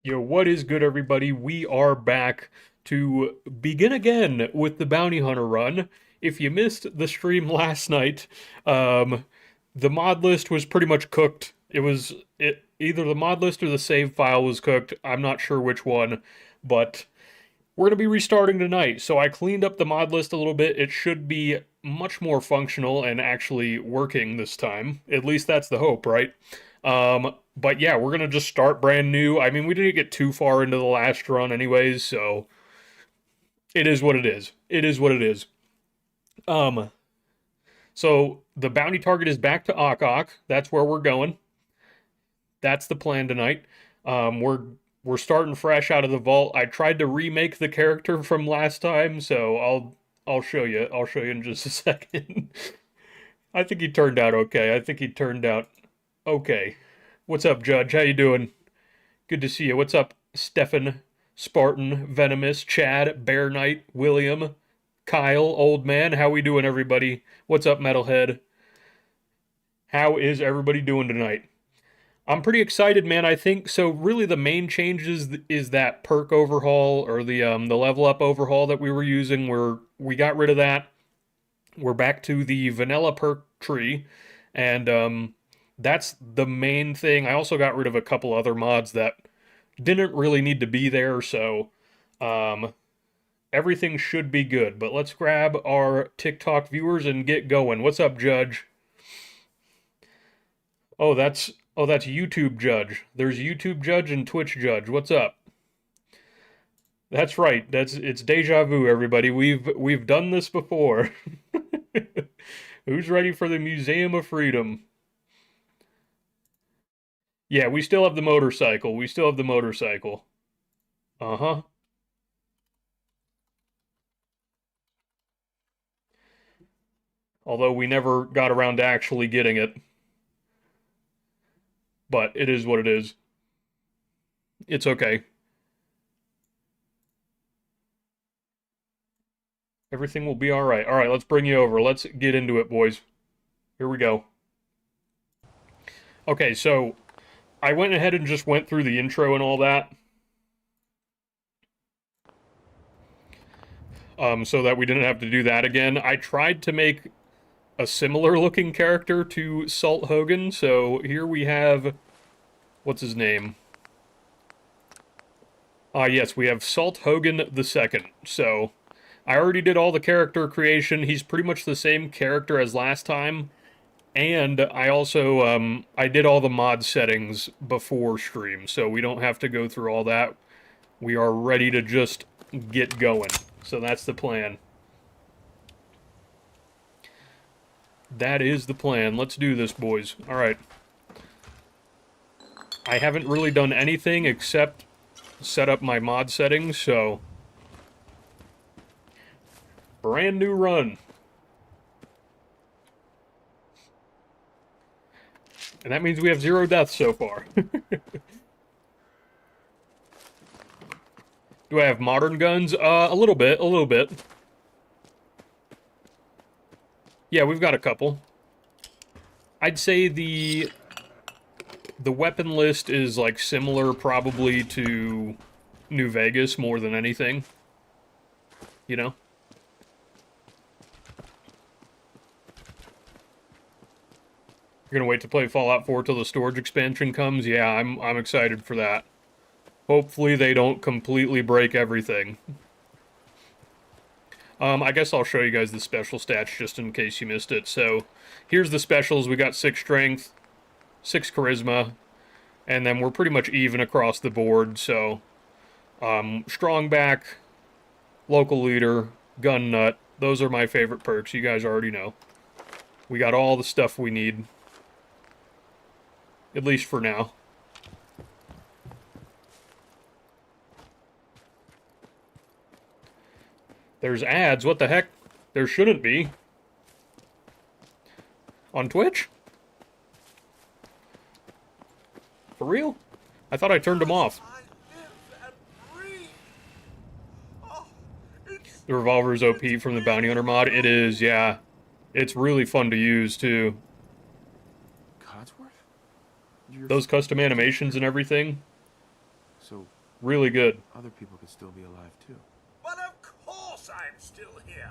Yo, what is good, everybody? We are back to begin again with the Bounty Hunter run. If you missed the stream last night, um, the mod list was pretty much cooked. It either the mod list or the save file was cooked. I'm not sure which one, but we're gonna be restarting tonight. So I cleaned up the mod list a little bit. It should be much more functional and actually working this time. At least that's the hope, right? But yeah, we're gonna just start brand new. I mean, we didn't get too far into the last run anyways, so it is what it is. It is what it is. Um, so the bounty target is back to Ok. That's where we're going. That's the plan tonight. We're starting fresh out of the vault. I tried to remake the character from last time, so I'll show you. I'll show you in just a second. I think he turned out okay. I think he turned out okay. What's up, Judge? How you doing? Good to see you. What's up, Stefan, Spartan, Venomous, Chad, Bear Knight, William, Kyle, Old Man? How we doing, everybody? What's up, Metalhead? How is everybody doing tonight? I'm pretty excited, man. I think so. Really, the main changes is that perk overhaul or the level up overhaul that we were using. Where we got rid of that. We're back to the vanilla perk tree, and that's the main thing. I also got rid of a couple other mods that didn't really need to be there, so um, everything should be good. But let's grab our TikTok viewers and get going. What's up, Judge? Oh, that's YouTube Judge. There's YouTube Judge and Twitch Judge. What's up? That's right. It's deja vu, everybody. We've done this before. Who's ready for the Museum of Freedom? Yeah, we still have the motorcycle. We still have the motorcycle. Uh-huh. Although we never got around to actually getting it. But it is what it is. It's okay. Everything will be all right. All right, let's bring you over. Let's get into it, boys. Here we go. Okay, so I went ahead and just went through the intro and all that, so that we didn't have to do that again. I tried to make a similar looking character to Salt Hogan, so here we have, what's his name? Yes, we have Salt Hogan the Second. So I already did all the character creation. He's pretty much the same character as last time. And I also I did all the mod settings before stream, so we don't have to go through all that. We are ready to just get going. So that's the plan. That is the plan. Let's do this, boys. All right. I haven't really done anything except set up my mod settings, so brand new run. And that means we have 0 deaths so far. Do I have modern guns? A little bit, a little bit. Yeah, we've got a couple. I'd say the weapon list is like similar probably to New Vegas more than anything. You know? You're gonna wait to play Fallout 4 till the storage expansion comes? Yeah, I'm excited for that. Hopefully they don't completely break everything. I guess I'll show you guys the special stats just in case you missed it. So, here's the specials. We got 6 strength, 6 charisma, and then we're pretty much even across the board. So, strong back, local leader, gun nut. Those are my favorite perks. You guys already know. We got all the stuff we need. At least for now. There's ads. What the heck? There shouldn't be. On Twitch? For real? I thought I turned them off. The revolver is OP from the Bounty Hunter mod. It is, yeah. It's really fun to use, too. Codsworth? You're Those custom animations and everything. So Really good. Other people could still be alive too. But of course I'm still here.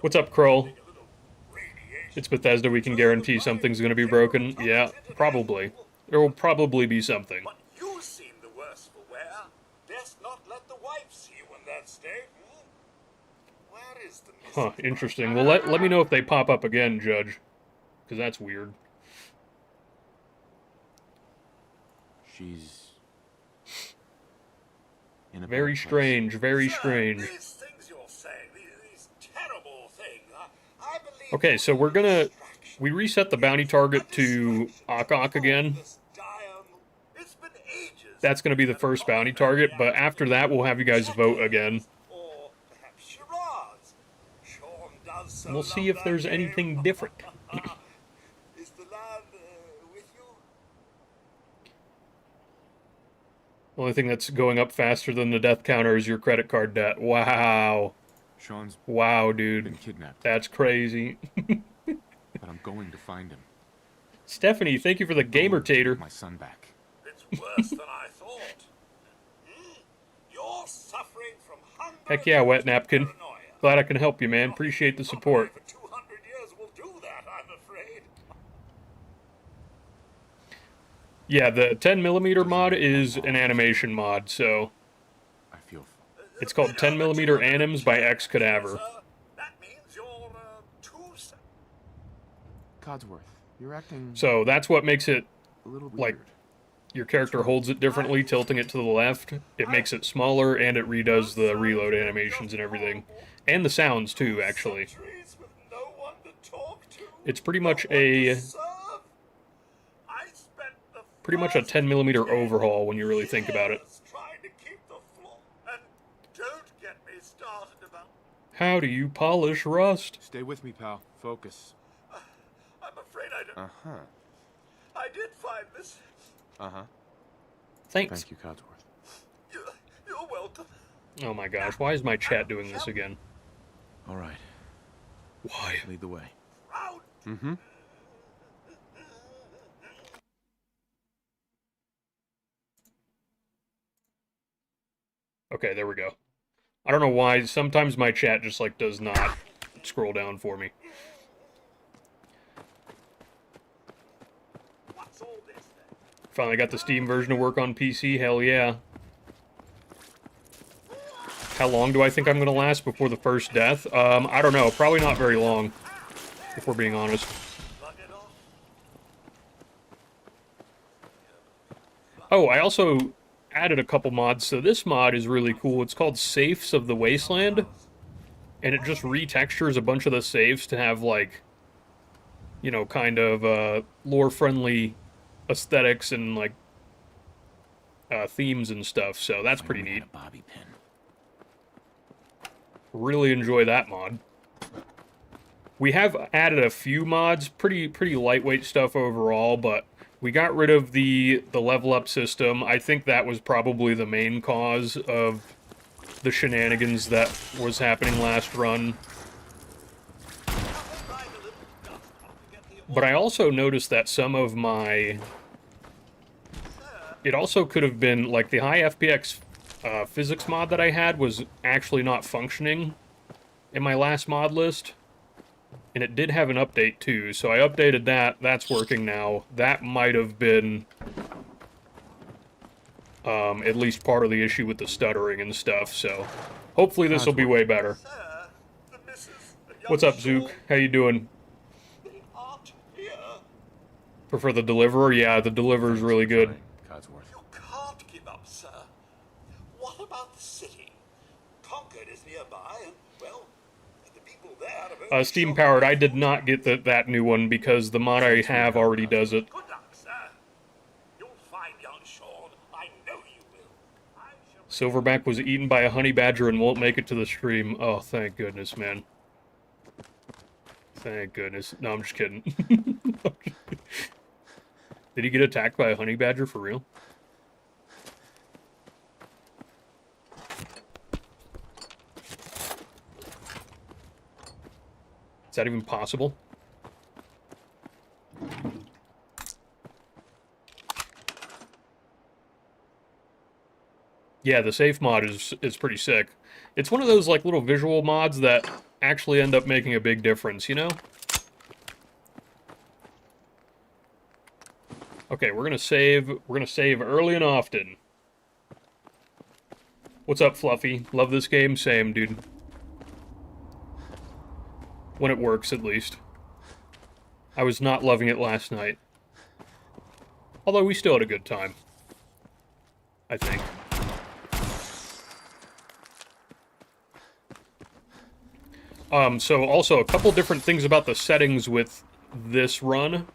What's up, Kroll? Getting a little radiation. It's Bethesda. We can guarantee something's going to be broken. Yeah, probably. There will probably be something. But you seem the worse for wear. Best not let the wife see you in that state. Where is the Huh, interesting. Well, let me know if they pop up again, Judge. Because that's weird. She's in a Very bad place. strange, very Sir, strange. These things you're saying, these terrible things, I believe. Okay, so we're gonna... We reset the bounty target to Ak again. It's been ages. That's gonna be the first bounty target, but after that, we'll have you guys vote again. Or perhaps Shiraz. Sean does so We'll see love if that there's game. anything different. Is the lad with you? The only thing that's going up faster than the death counter is your credit card debt. Wow. Sean's Wow, been dude. kidnapped, That's crazy. but I'm going to find him. Stephanie, thank you for the gamer tater. My son back. It's worse than I thought. You're suffering from hunger. Heck yeah, wet napkin. Paranoia. Glad I can help you, man. Appreciate the support. For 200 years will do that, I'm afraid. Yeah, the 10mm mod is an animation mod, so I feel it's called 10mm Anims by X Cadaver. That means you're Codsworth. You're acting So that's what makes it a little weird. like your character holds it differently, tilting it to the left. It makes it smaller, and it redoes the reload animations and everything. And the sounds, too, actually. centuries with no one to talk to. It's pretty much no one to a serve. I spent the pretty much a first 10mm 10 overhaul when you really think about it. years trying to keep the floor. And don't get me started about. How do you polish rust? Stay with me, pal. Focus. I'm afraid I don't. Uh-huh. I did find this. Uh-huh. Thanks. Thank you, Codsworth. You're welcome. Oh my gosh, why is my chat doing this again? All right. Why? Lead the way. Proud. Mm-hmm. Okay, there we go. I don't know why, sometimes my chat just, like, does not scroll down for me. What's all this then? Finally got the Steam version to work on PC, hell yeah. How long do I think I'm going to last before the first death? I don't know, probably not very long, if we're being honest. Plug it off. Oh, I also added a couple mods, so this mod is really cool. It's called Safes of the Wasteland, and it just retextures a bunch of the safes to have, like, you know, kind of lore-friendly aesthetics and, like, themes and stuff, so that's pretty neat. A bobby pin. Really enjoy that mod. We have added a few mods, pretty lightweight stuff overall, but we got rid of the level up system. I think that was probably the main cause of the shenanigans that was happening last run. But I also noticed that some of my... It also could have been, like, the high FPX physics mod that I had was actually not functioning in my last mod list. And it did have an update, too, so I updated that. That's working now. That might have been at least part of the issue with the stuttering and stuff, so hopefully this will be way better. Sir, the missus, the young What's up, Sean, Zook? How you doing? they aren't here. Prefer the Deliverer? Yeah, the Deliverer's really good. Codsworth. You can't give up, sir. What about the city? Concord is nearby, and, well, the people there have only Steam shot powered, I me. did not get that new one because the mod I have already does it. Good luck, sir. You'll find young Sean. I know you will. I shall... Silverback was eaten by a honey badger and won't make it to the stream. Oh, thank goodness, man. Thank goodness. No, I'm just kidding. Did he get attacked by a honey badger for real? Is that even possible? Yeah, the safe mod is pretty sick. It's one of those like little visual mods that actually end up making a big difference, you know? Okay, we're gonna save. We're gonna save early and often. What's up, Fluffy? Love this game? Same, dude. When it works, at least. I was not loving it last night. Although we still had a good time. I think. So also a couple different things about the settings with this run.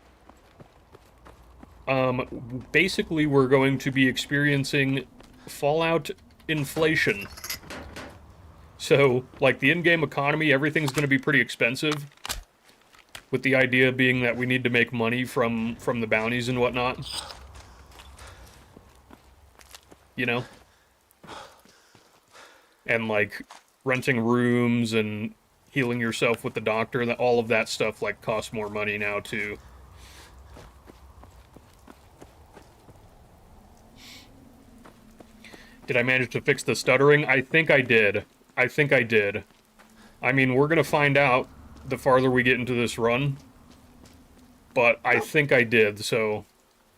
Basically we're going to be experiencing Fallout inflation. So, like, the in-game economy, everything's going to be pretty expensive. With the idea being that we need to make money from the bounties and whatnot. You know? And, like, renting rooms and healing yourself with the doctor, that all of that stuff, like, costs more money now, too. Did I manage to fix the stuttering? I think I did. I think I did. I mean, we're gonna find out the farther we get into this run. But I think I did, so...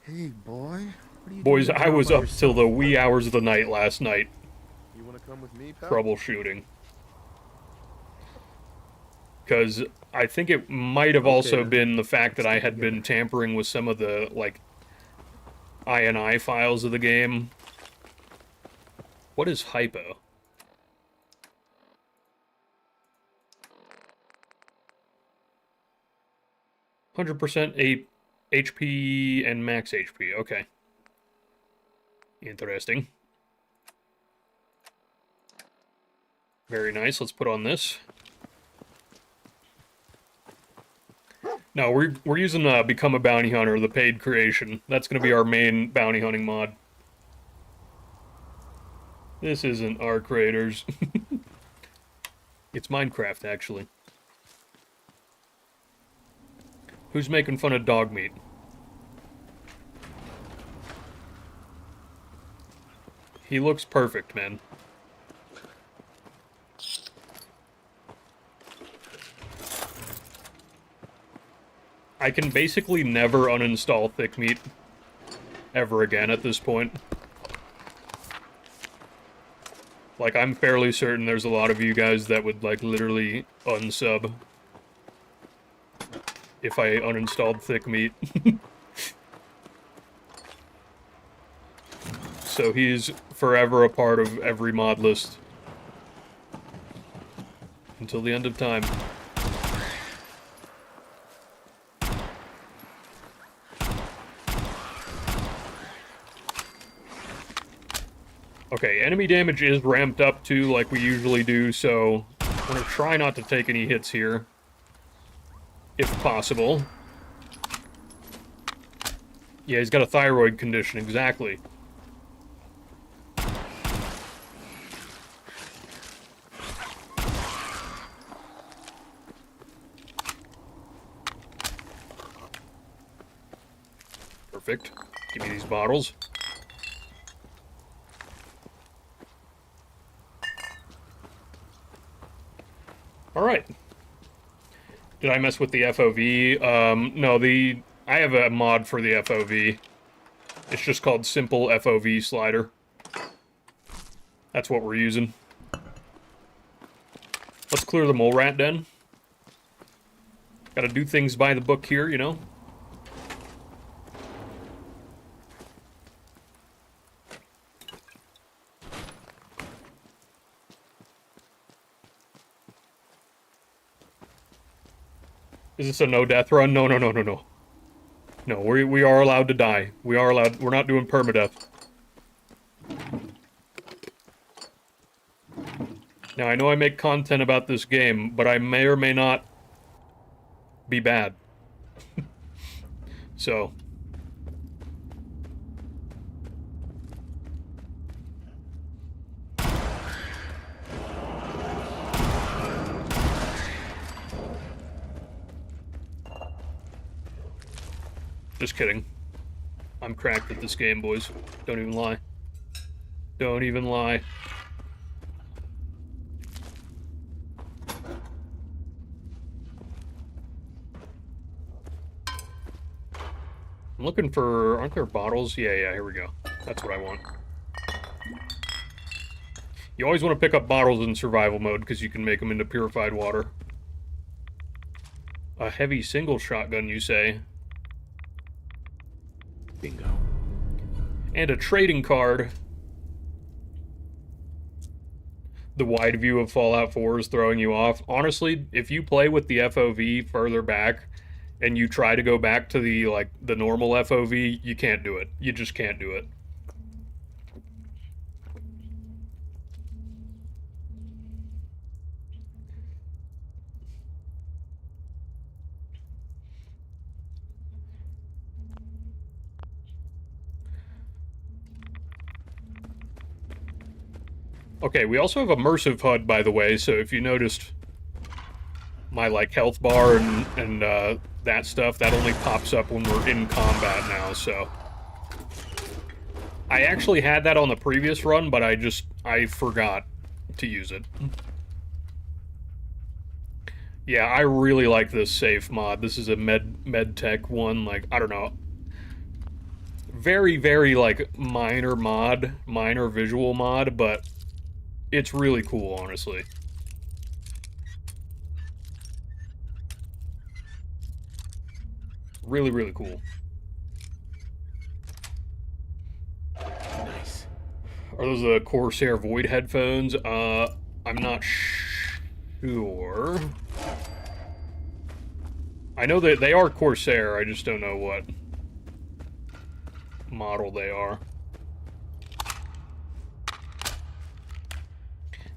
Hey, boy. What are you Boys, doing I was by up till yourself? the wee hours of the night last night, You want to come with me, pal? troubleshooting. Because I think it might have also then. been the fact that I had been tampering with some of the, like, INI files of the game. What is hypo? %8 HP and max HP. Okay. Interesting. Very nice. Let's put on this. No, we're using Become a Bounty Hunter, the paid creation. That's going to be our main bounty hunting mod. This isn't our creators. It's Minecraft, actually. Who's making fun of dog meat? He looks perfect, man. I can basically never uninstall thick meat ever again at this point. Like, I'm fairly certain there's a lot of you guys that would, like, literally unsub if I uninstalled thick meat. So he's forever a part of every mod list. Until the end of time. Okay, enemy damage is ramped up too, like we usually do, so I'm gonna try not to take any hits here. If possible. Yeah, he's got a thyroid condition, exactly. Perfect. Give me these bottles. Alright. Did I mess with the FOV? No, I have a mod for the FOV. It's just called Simple FOV Slider. That's what we're using. Let's clear the mole rat den. Gotta do things by the book here, you know? Is this a no-death run? No, no, no, no, no. No, we are allowed to die. We are allowed... We're not doing permadeath. Now, I know I make content about this game, but I may or may not be bad. So... Just kidding. I'm cracked at this game, boys. Don't even lie. Don't even lie. I'm looking for... Aren't there bottles? Yeah, here we go. That's what I want. You always want to pick up bottles in survival mode, because you can make them into purified water. A heavy single shotgun, you say? Bingo. And a trading card. The wide view of Fallout 4 is throwing you off. Honestly, if you play with the FOV further back, and you try to go back to the normal FOV, you can't do it. You just can't do it. Okay, we also have immersive HUD, by the way, so if you noticed my, health bar and that stuff, that only pops up when we're in combat now, so... I actually had that on the previous run, but I forgot to use it. Yeah, I really like this safe mod. This is a med tech one, I don't know. Very, very, minor mod, minor visual mod, but it's really cool, honestly. Really, really cool. Nice. Are those the Corsair Void headphones? I'm not sure. I know that they are Corsair, I just don't know what model they are.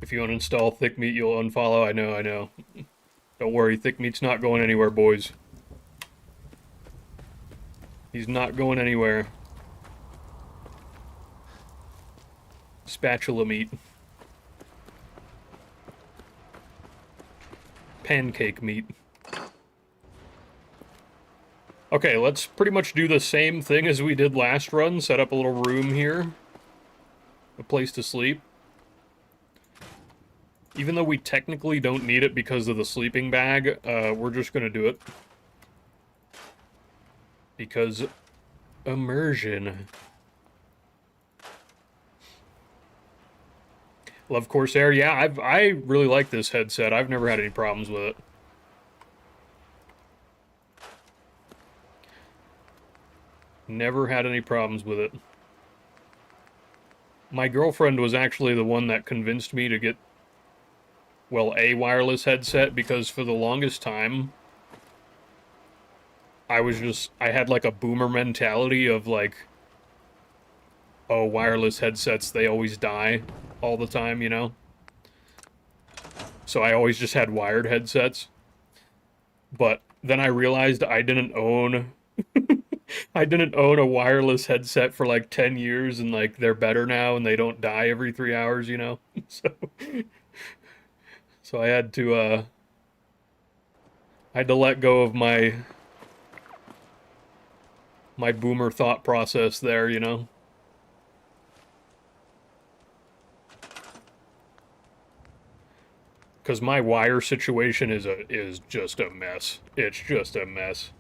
If you uninstall Thick Meat, you'll unfollow. I know. Don't worry, Thick Meat's not going anywhere, boys. He's not going anywhere. Spatula meat. Pancake meat. Okay, let's pretty much do the same thing as we did last run. Set up a little room here. A place to sleep. Even though we technically don't need it because of the sleeping bag, we're just gonna do it. Because immersion. Love Corsair. Yeah, I really like this headset. I've never had any problems with it. Never had any problems with it. My girlfriend was actually the one that convinced me to get, well, a wireless headset, because for the longest time, I had a boomer mentality of oh, wireless headsets, they always die all the time, you know? So I always just had wired headsets. But then I realized I didn't own... I didn't own a wireless headset for 10 years, and they're better now and they don't die every 3 hours, you know? So I had to let go of my boomer thought process there, you know? Because my wire situation is just a mess. It's just a mess.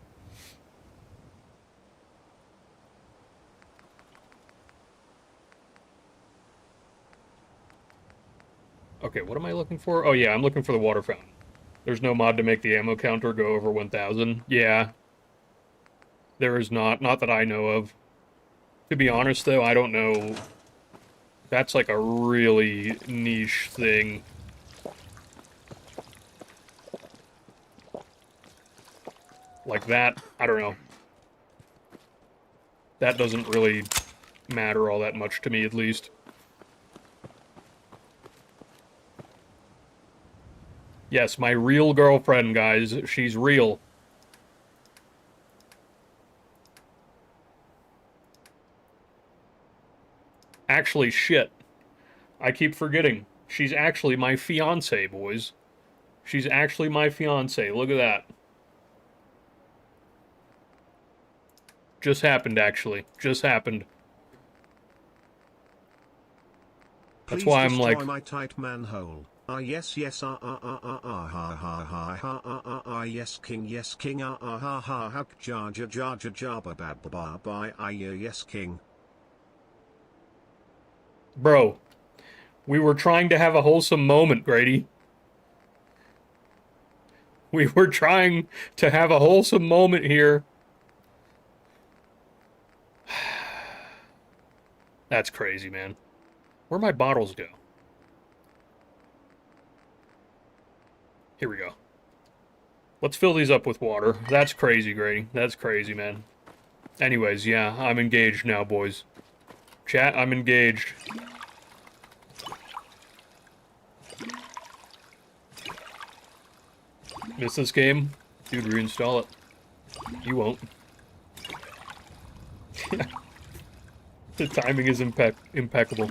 Okay, what am I looking for? Oh yeah, I'm looking for the water fountain. There's no mod to make the ammo counter go over 1,000. Yeah. There is not. Not that I know of. To be honest, though, I don't know. That's a really niche thing. Like that, I don't know. That doesn't really matter all that much to me, at least. Yes, my real girlfriend, guys. She's real. Actually, shit. I keep forgetting. She's actually my fiance, boys. She's actually my fiance. Look at that. Just happened, actually. Just happened. That's Please why I'm destroy like, my tight manhole. Ah yes yes ah ah ah ah ah ha ha ha ha ah ah ah yes king ah ah ha ha ha jar jar jar jar jar ba ba ba ba ba ah yes king. bro, we were trying to have a wholesome moment, Grady. We were trying to have a wholesome moment here. That's crazy, man. Where'd my bottles go? Here we go. Let's fill these up with water. That's crazy, Grady. That's crazy, man. Anyways, yeah, I'm engaged now, boys. Chat, I'm engaged. Miss this game? Dude, reinstall it. You won't. The timing is impeccable.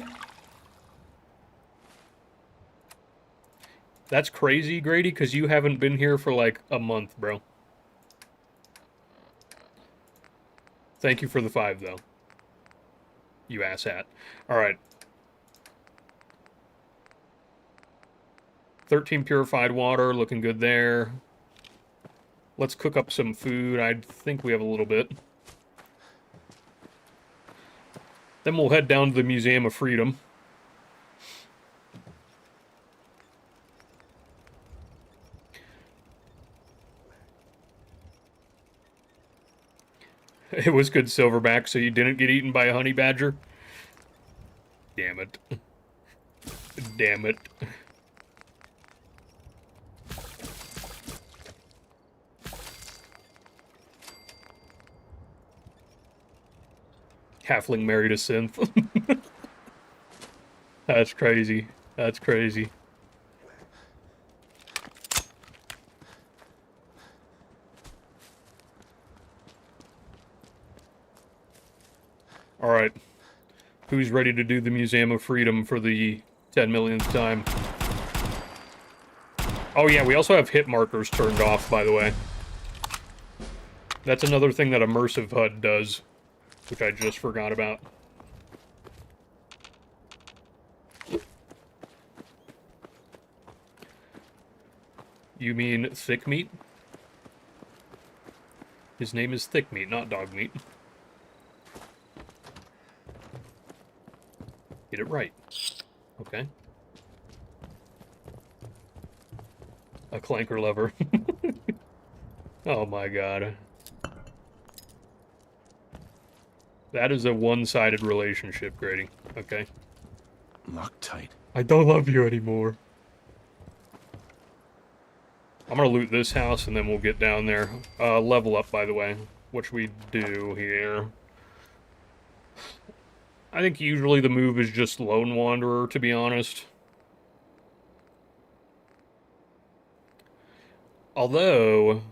That's crazy, Grady, because you haven't been here for like a month, bro. Thank you for the 5, though. You asshat. Alright. 13 purified water, looking good there. Let's cook up some food. I think we have a little bit. Then we'll head down to the Museum of Freedom. It was good, Silverback, so you didn't get eaten by a honey badger? Damn it. Damn it. Halfling married a synth. That's crazy. That's crazy. Alright. Who's ready to do the Museum of Freedom for the 10 millionth time? Oh yeah, we also have hit markers turned off, by the way. That's another thing that Immersive HUD does, which I just forgot about. You mean thick meat? His name is thick meat, not dog meat. Get it right. Okay. A clanker lever. Oh my god. That is a one-sided relationship, Grady. Okay? Loctite. I don't love you anymore. I'm gonna loot this house and then we'll get down there. Level up, by the way. What should we do here? I think usually the move is just Lone Wanderer, to be honest. Although,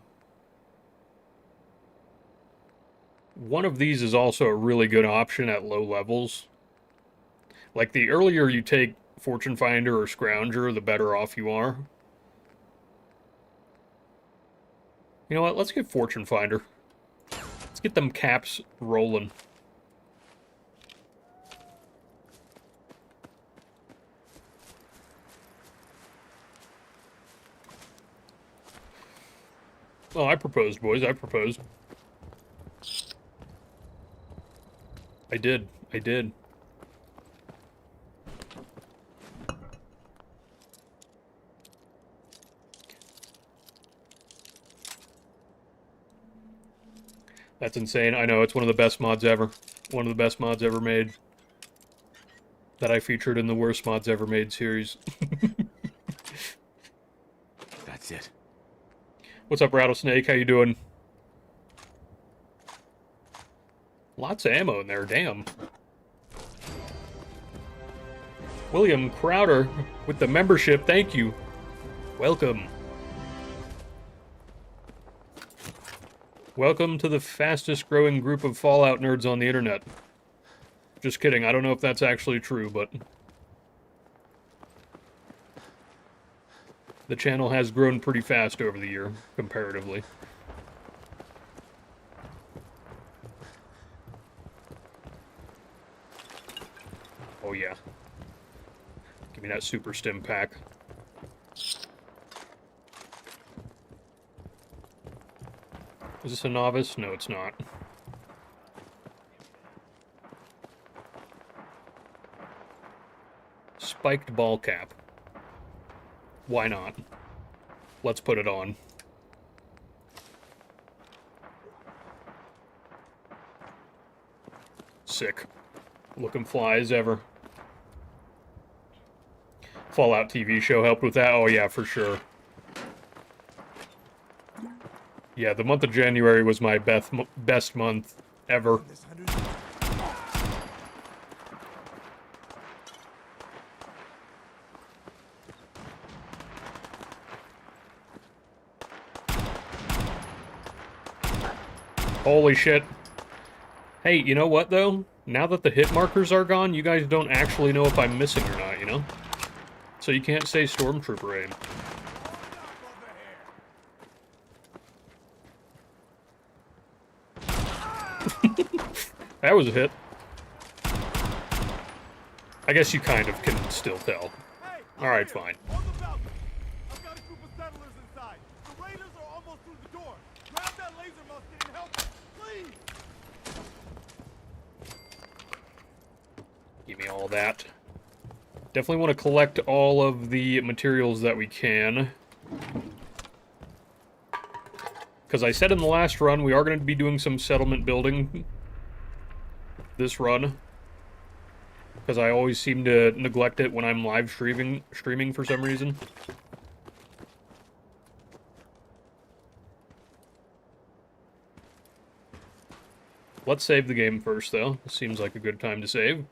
one of these is also a really good option at low levels. Like, the earlier you take Fortune Finder or Scrounger, the better off you are. You know what? Let's get Fortune Finder. Let's get them caps rolling. Oh, I proposed, boys. I proposed. I did. I did. That's insane. I know, it's one of the best mods ever. One of the best mods ever made. That I featured in the worst mods ever made series. That's it. What's up, Rattlesnake? How you doing? Lots of ammo in there, damn. William Crowder with the membership, thank you. Welcome. Welcome to the fastest growing group of Fallout nerds on the internet. Just kidding, I don't know if that's actually true, but... the channel has grown pretty fast over the year, comparatively. Oh yeah. me that super stim pack. Is this a novice? No, it's not. Spiked ball cap. Why not? Let's put it on. Sick. Looking fly as ever. Fallout TV show helped with that? Oh yeah, for sure. Yeah, the month of January was my best month ever. Holy shit. Hey, you know what, though? Now that the hit markers are gone, you guys don't actually know if I'm missing or not, you know? So you can't say Stormtrooper aim. That was a hit. I guess you kind of can still tell. Alright, fine. I've got a group of settlers inside. The raiders are almost through the door. Grab that laser musket and help us, please. Give me all that. Definitely want to collect all of the materials that we can. Because I said in the last run, we are going to be doing some settlement building this run. Because I always seem to neglect it when I'm live streaming for some reason. Let's save the game first, though. Seems like a good time to save.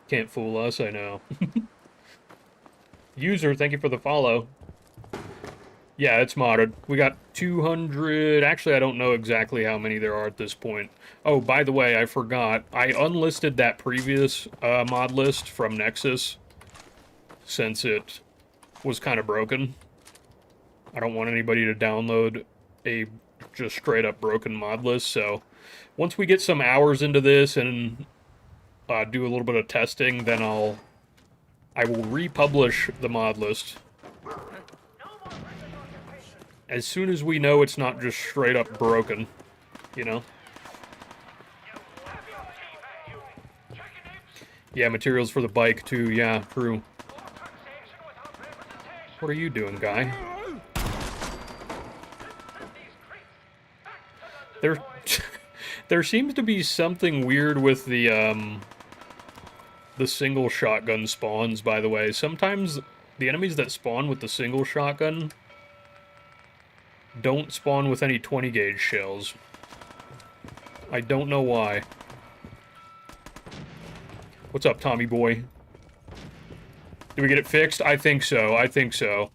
Can't fool us, I know. User, thank you for the follow. Yeah, it's modded. We got 200... Actually, I don't know exactly how many there are at this point. Oh, by the way, I forgot. I unlisted that previous mod list from Nexus, since it was kind of broken. I don't want anybody to download a just straight-up broken mod list, so once we get some hours into this and do a little bit of testing, then I will republish the mod list as soon as we know it's not just straight up broken, you know? Yeah, materials for the bike too, yeah, true. What are you doing, guy? There seems to be something weird with the single shotgun spawns, by the way. Sometimes the enemies that spawn with the single shotgun don't spawn with any 20 gauge shells. I don't know why. What's up, Tommy boy? Did we get it fixed? I think so. I think so.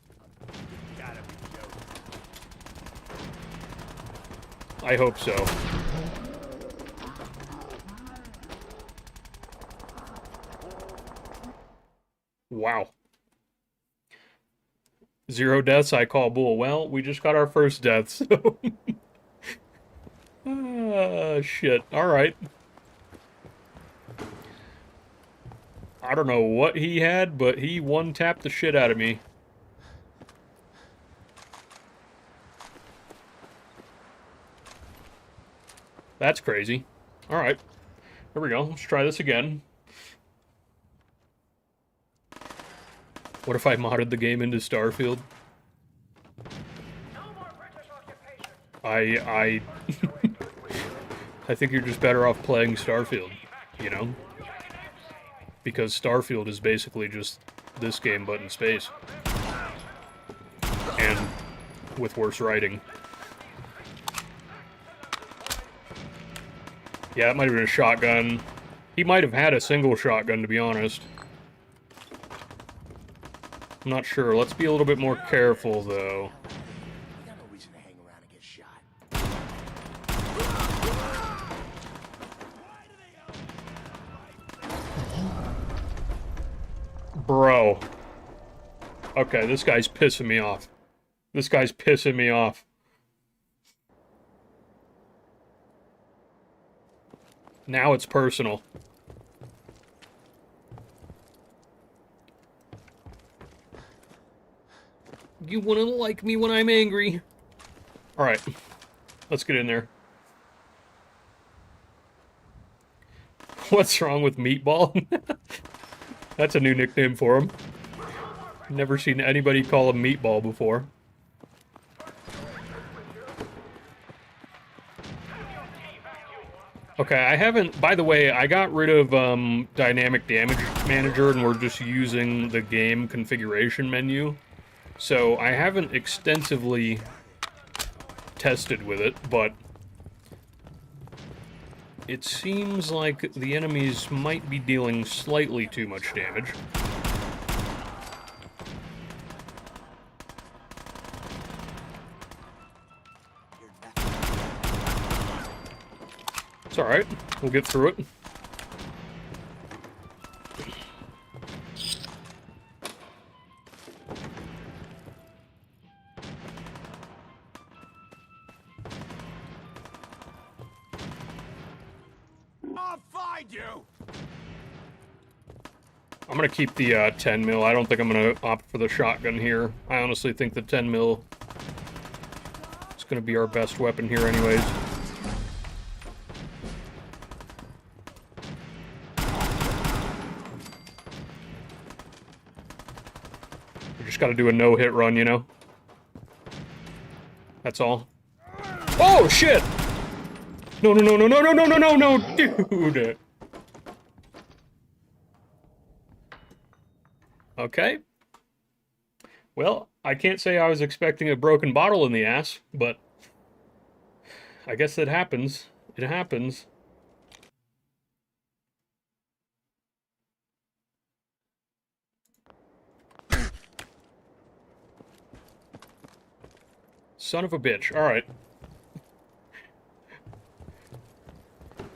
I hope so. Wow. 0 deaths, I call bull. Well, we just got our first death, so... shit. Alright. I don't know what he had, but he one-tapped the shit out of me. That's crazy. Alright. Here we go. Let's try this again. What if I modded the game into Starfield? I think you're just better off playing Starfield, you know? Because Starfield is basically just this game but in space. And with worse writing. Yeah, it might have been a shotgun. He might have had a single shotgun, to be honest. I'm not sure. Let's be a little bit more careful, though. We got no reason to hang around and get shot. Bro. Okay, this guy's pissing me off. This guy's pissing me off. Now it's personal. You wouldn't like me when I'm angry. Alright. Let's get in there. What's wrong with Meatball? That's a new nickname for him. Never seen anybody call him Meatball before. Okay, I haven't... By the way, I got rid of Dynamic Damage Manager, and we're just using the game configuration menu. So I haven't extensively tested with it, but it seems like the enemies might be dealing slightly too much damage. It's alright. We'll get through it. I'll find you. I'm gonna keep the 10 mil. I don't think I'm gonna opt for the shotgun here. I honestly think the 10 mil is gonna be our best weapon here anyways. We just gotta do a no-hit run, you know? That's all. Oh, shit! No, no, no, no, no, no, no, no, no, no, dude! Okay. Well, I can't say I was expecting a broken bottle in the ass, but I guess it happens. It happens. Son of a bitch. Alright.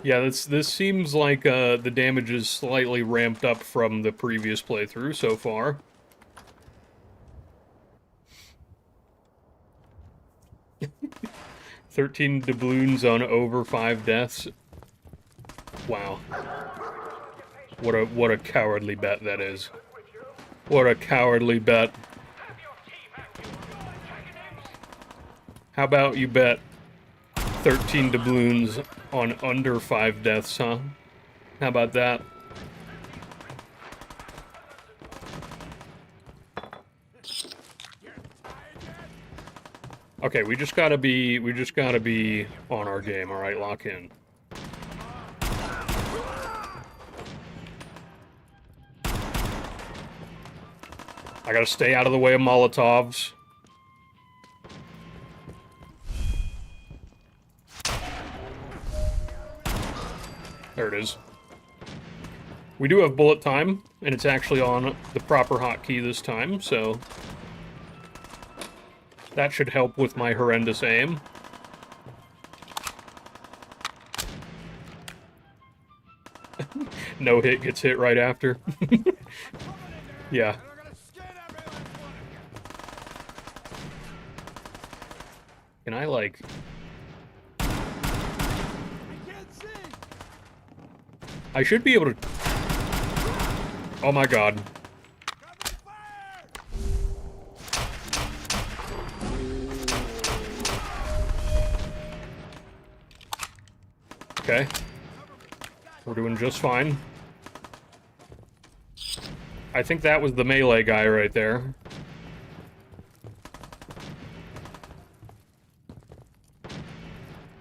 Yeah, this seems like the damage is slightly ramped up from the previous playthrough so far. "13 doubloons on over 5 deaths." Wow. What a cowardly bet that is. What a cowardly bet. How about you bet 13 doubloons on under 5 deaths, huh? How about that? Okay, we just gotta be on our game, alright? Lock in. I gotta stay out of the way of Molotovs. There it is. We do have bullet time, and it's actually on the proper hotkey this time, so that should help with my horrendous aim. No hit gets hit right after. Yeah. Can I, like... I should be able to... Oh my god. Okay. We're doing just fine. I think that was the melee guy right there.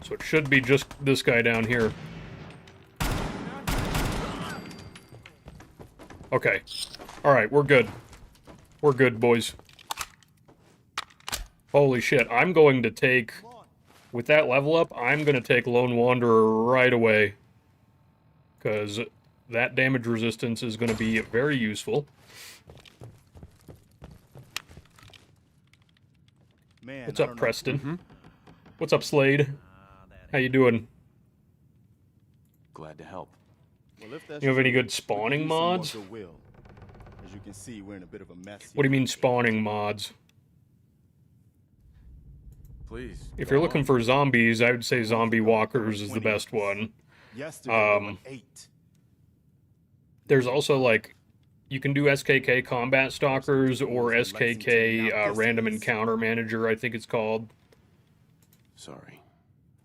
So it should be just this guy down here. Okay. Alright, we're good. We're good, boys. Holy shit, I'm going to take... With that level up, I'm going to take Lone Wanderer right away. Because that damage resistance is going to be very useful. Man, What's up, Preston? What's up, Slade? How you doing? Glad to help. Well, if that's You have any true, good spawning we could use some more mods? goodwill. As you can see, we're in a bit of a mess What do you here. mean spawning mods? Please. If go you're looking on. for zombies, I would say Zombie Walkers is the best one. Yesterday, there Um, were 8. There's also, like, You can do SKK Combat Stalkers or SKK Random Encounter Manager, I think it's called. Sorry.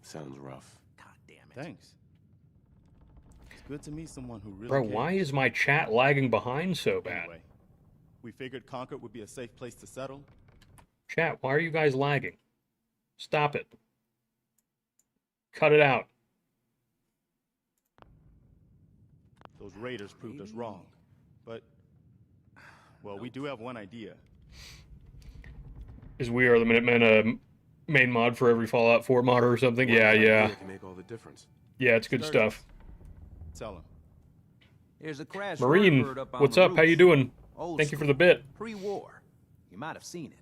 Sounds rough. God damn it. Thanks. It's good to meet someone who really Bro, cares. why is my chat lagging behind so bad? Anyway, we figured Concord would be a safe place to settle. Chat, why are you guys lagging? Stop it. Cut it out. Those raiders proved us wrong. But, well, we do have one idea. Is We Are the Minutemen a main mod for every Fallout 4 mod or something? Yeah, yeah. It can make all the difference. Yeah, it's good stuff. Tell him. There's a crash Marine, bird up on what's the up? How you roof. doing? Old Thank you for school, the bit. Pre-war. You might have seen it.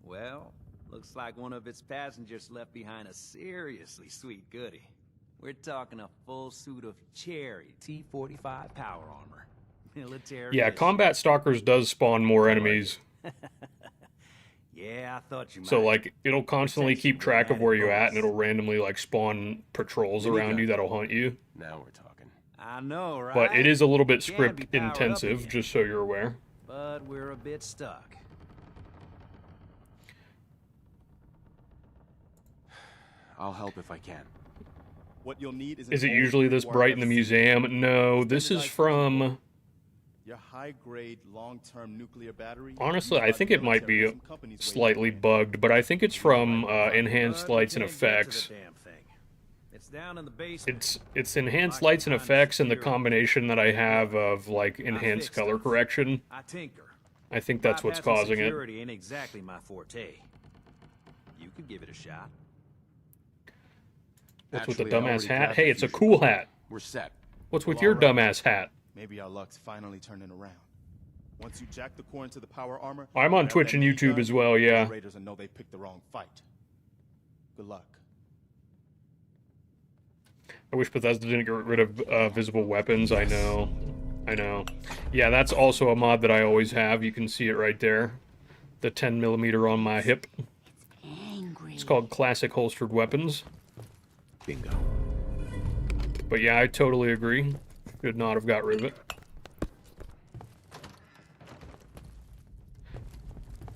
Well, looks like one of its passengers left behind a seriously sweet goodie. We're talking a full suit of cherry T-45 power armor. Military. Yeah, Combat Stalkers does spawn more enemies. Yeah, I thought you might. So, like, it'll constantly keep track of where you're at, and it'll randomly, like, spawn patrols around you that'll hunt you. Now we're talking. I know, right? But it is a little bit Can be script powered up intensive, again. just so you're aware. But we're a bit stuck. I'll help if I can. What you'll need is Is it usually this bright in the museum? No, this is from... Your high-grade, long-term nuclear battery. Honestly, I think it might be slightly bugged, but I think it's from Enhanced But we Lights and can't get to the Effects. damn thing. It's down in the basement. It's Enhanced Lights and Effects and the combination that I have of, like, Enhanced Color Correction. I tinker. I think that's what's Bypassing causing it. security ain't exactly my forte. You could give it a shot. What's with the Actually, I dumbass already hat? grabbed Hey, the it's a fusion cool core. hat. We're set. What's with Well, your alright. dumbass hat? Maybe our luck's finally turning around. Once you jack the core into the power armor, I'm on grab Twitch that and YouTube minigun, as well, those yeah. Raiders will know they picked the wrong fight. Good luck. I wish Bethesda didn't get rid of visible weapons. I know. I know. Yeah, that's also a mod that I always have. You can see it right there. The 10mm on my hip. It's called Classic Holstered Weapons. Bingo. But yeah, I totally agree. Should not have got rid of it.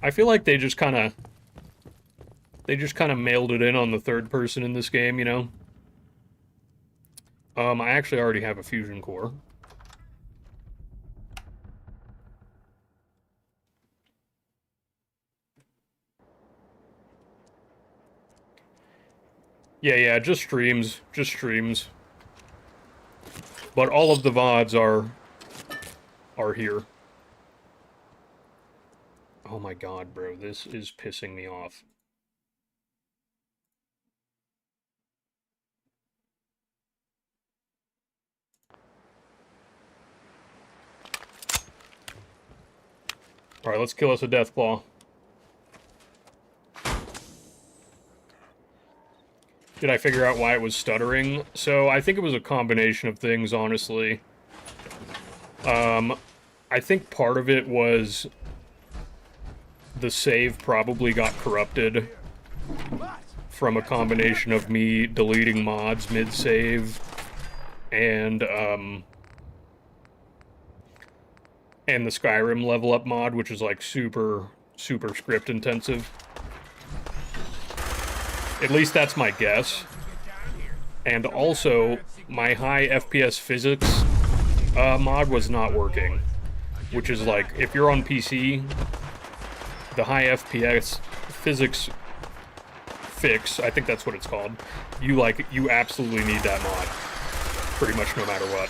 I feel like they just kind of mailed it in on the third person in this game, you know? I actually already have a fusion core. Yeah, just streams. Just streams. But all of the VODs are here. Oh my god, bro, this is pissing me off. Alright, let's kill us a Deathclaw. Did I figure out why it was stuttering? So, I think it was a combination of things, honestly. I think part of it was the save probably got corrupted from a combination of me deleting mods mid-save and the Skyrim level up mod, which is like super script intensive. At least that's my guess. And also, my high FPS physics mod was not working. Which is like, if you're on PC, the high FPS physics fix, I think that's what it's called, you absolutely need that mod. Pretty much no matter what.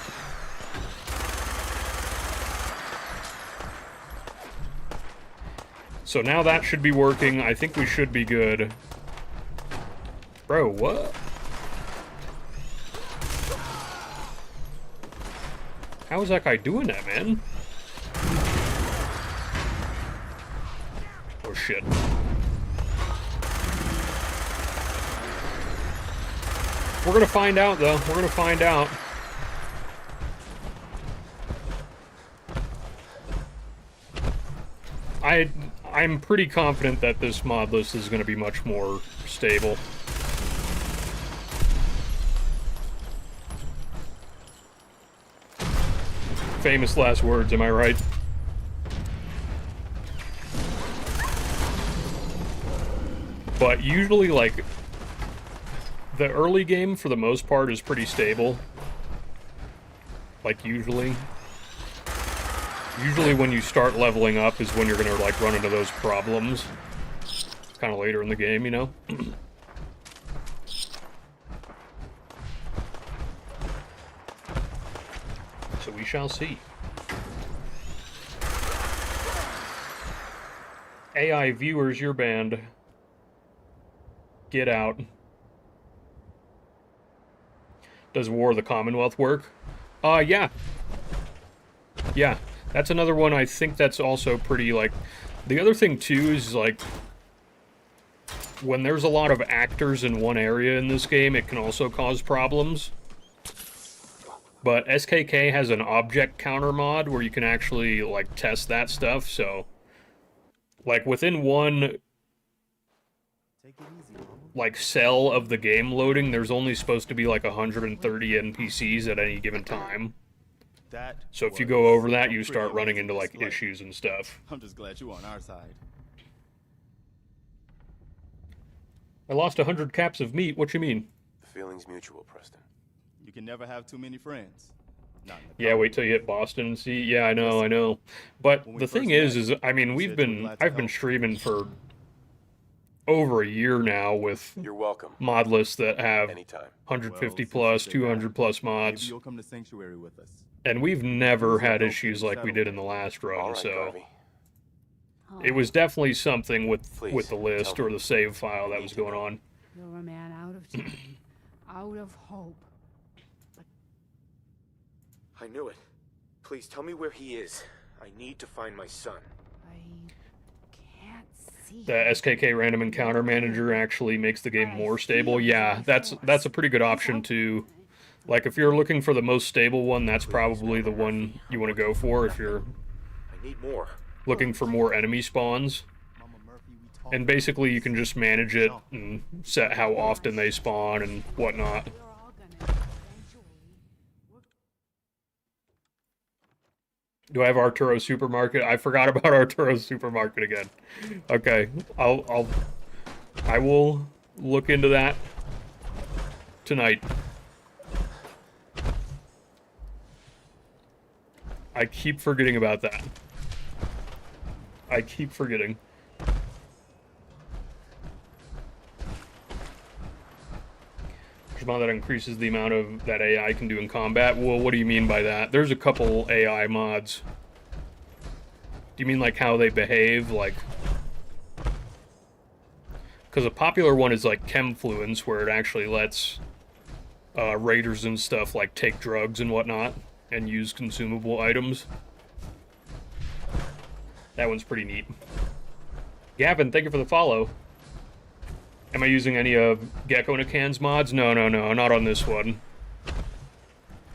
So now that should be working. I think we should be good. Bro, what? How is that guy doing that, man? Oh, shit. We're gonna find out, though. We're gonna find out. I'm pretty confident that this mod list is gonna be much more stable. Famous last words, am I right? But usually, like, the early game, for the most part, is pretty stable. Like, usually. Usually when you start leveling up is when you're gonna, like, run into those problems. Kind of later in the game, you know? So we shall see. AI viewers, you're banned. Get out. Does War of the Commonwealth work? Yeah. Yeah. That's another one I think that's also pretty, like... The other thing, too, is, like... When there's a lot of actors in one area in this game, it can also cause problems. But SKK has an object counter mod where you can actually, like, test that stuff, so... Like, within one... like, cell of the game loading, there's only supposed to be, like, 130 NPCs at any given time. So if you go over that, you start running into, like, issues and stuff. I'm just glad you're on our side. I lost 100 caps of meat, what you mean? The feeling's mutual, Preston. You can never have too many friends. Not in the Yeah, wait till you hit Boston and see. Yeah, I know. But the thing is, I mean, I've been streaming for over a year now with You're welcome. mod lists that have Anytime. 150 plus, 200 plus Maybe mods, you'll come to Sanctuary with us. and we've never had issues like we did in the last All run, right, so Garvey. it was definitely something with Please, the list tell or me. the save file that was going on. You're a man out of time, out of hope. I knew it. Please tell me where he is. I need to find my son. I can't see. The SKK random encounter manager actually makes the game more stable. Yeah, that's a pretty good option too. Like, if you're looking for the most stable one, that's probably the one you want to go for if you're I need more. looking for more enemy spawns. Mama Murphy, we talked And basically you can just manage it and set how often they spawn and whatnot. We're all gonna eventually. Do I have Arturo Supermarket? I forgot about Arturo Supermarket again. Okay, I will look into that tonight. I keep forgetting about that. I keep forgetting. There's a mod that increases the amount of that AI can do in combat. Well, what do you mean by that? There's a couple AI mods. Do you mean like how they behave? Like, because a popular one is like Chemfluence, where it actually lets raiders and stuff like take drugs and whatnot and use consumable items. That one's pretty neat. Gavin, thank you for the follow. Am I using any of Gecko Nakan's mods? No, not on this one.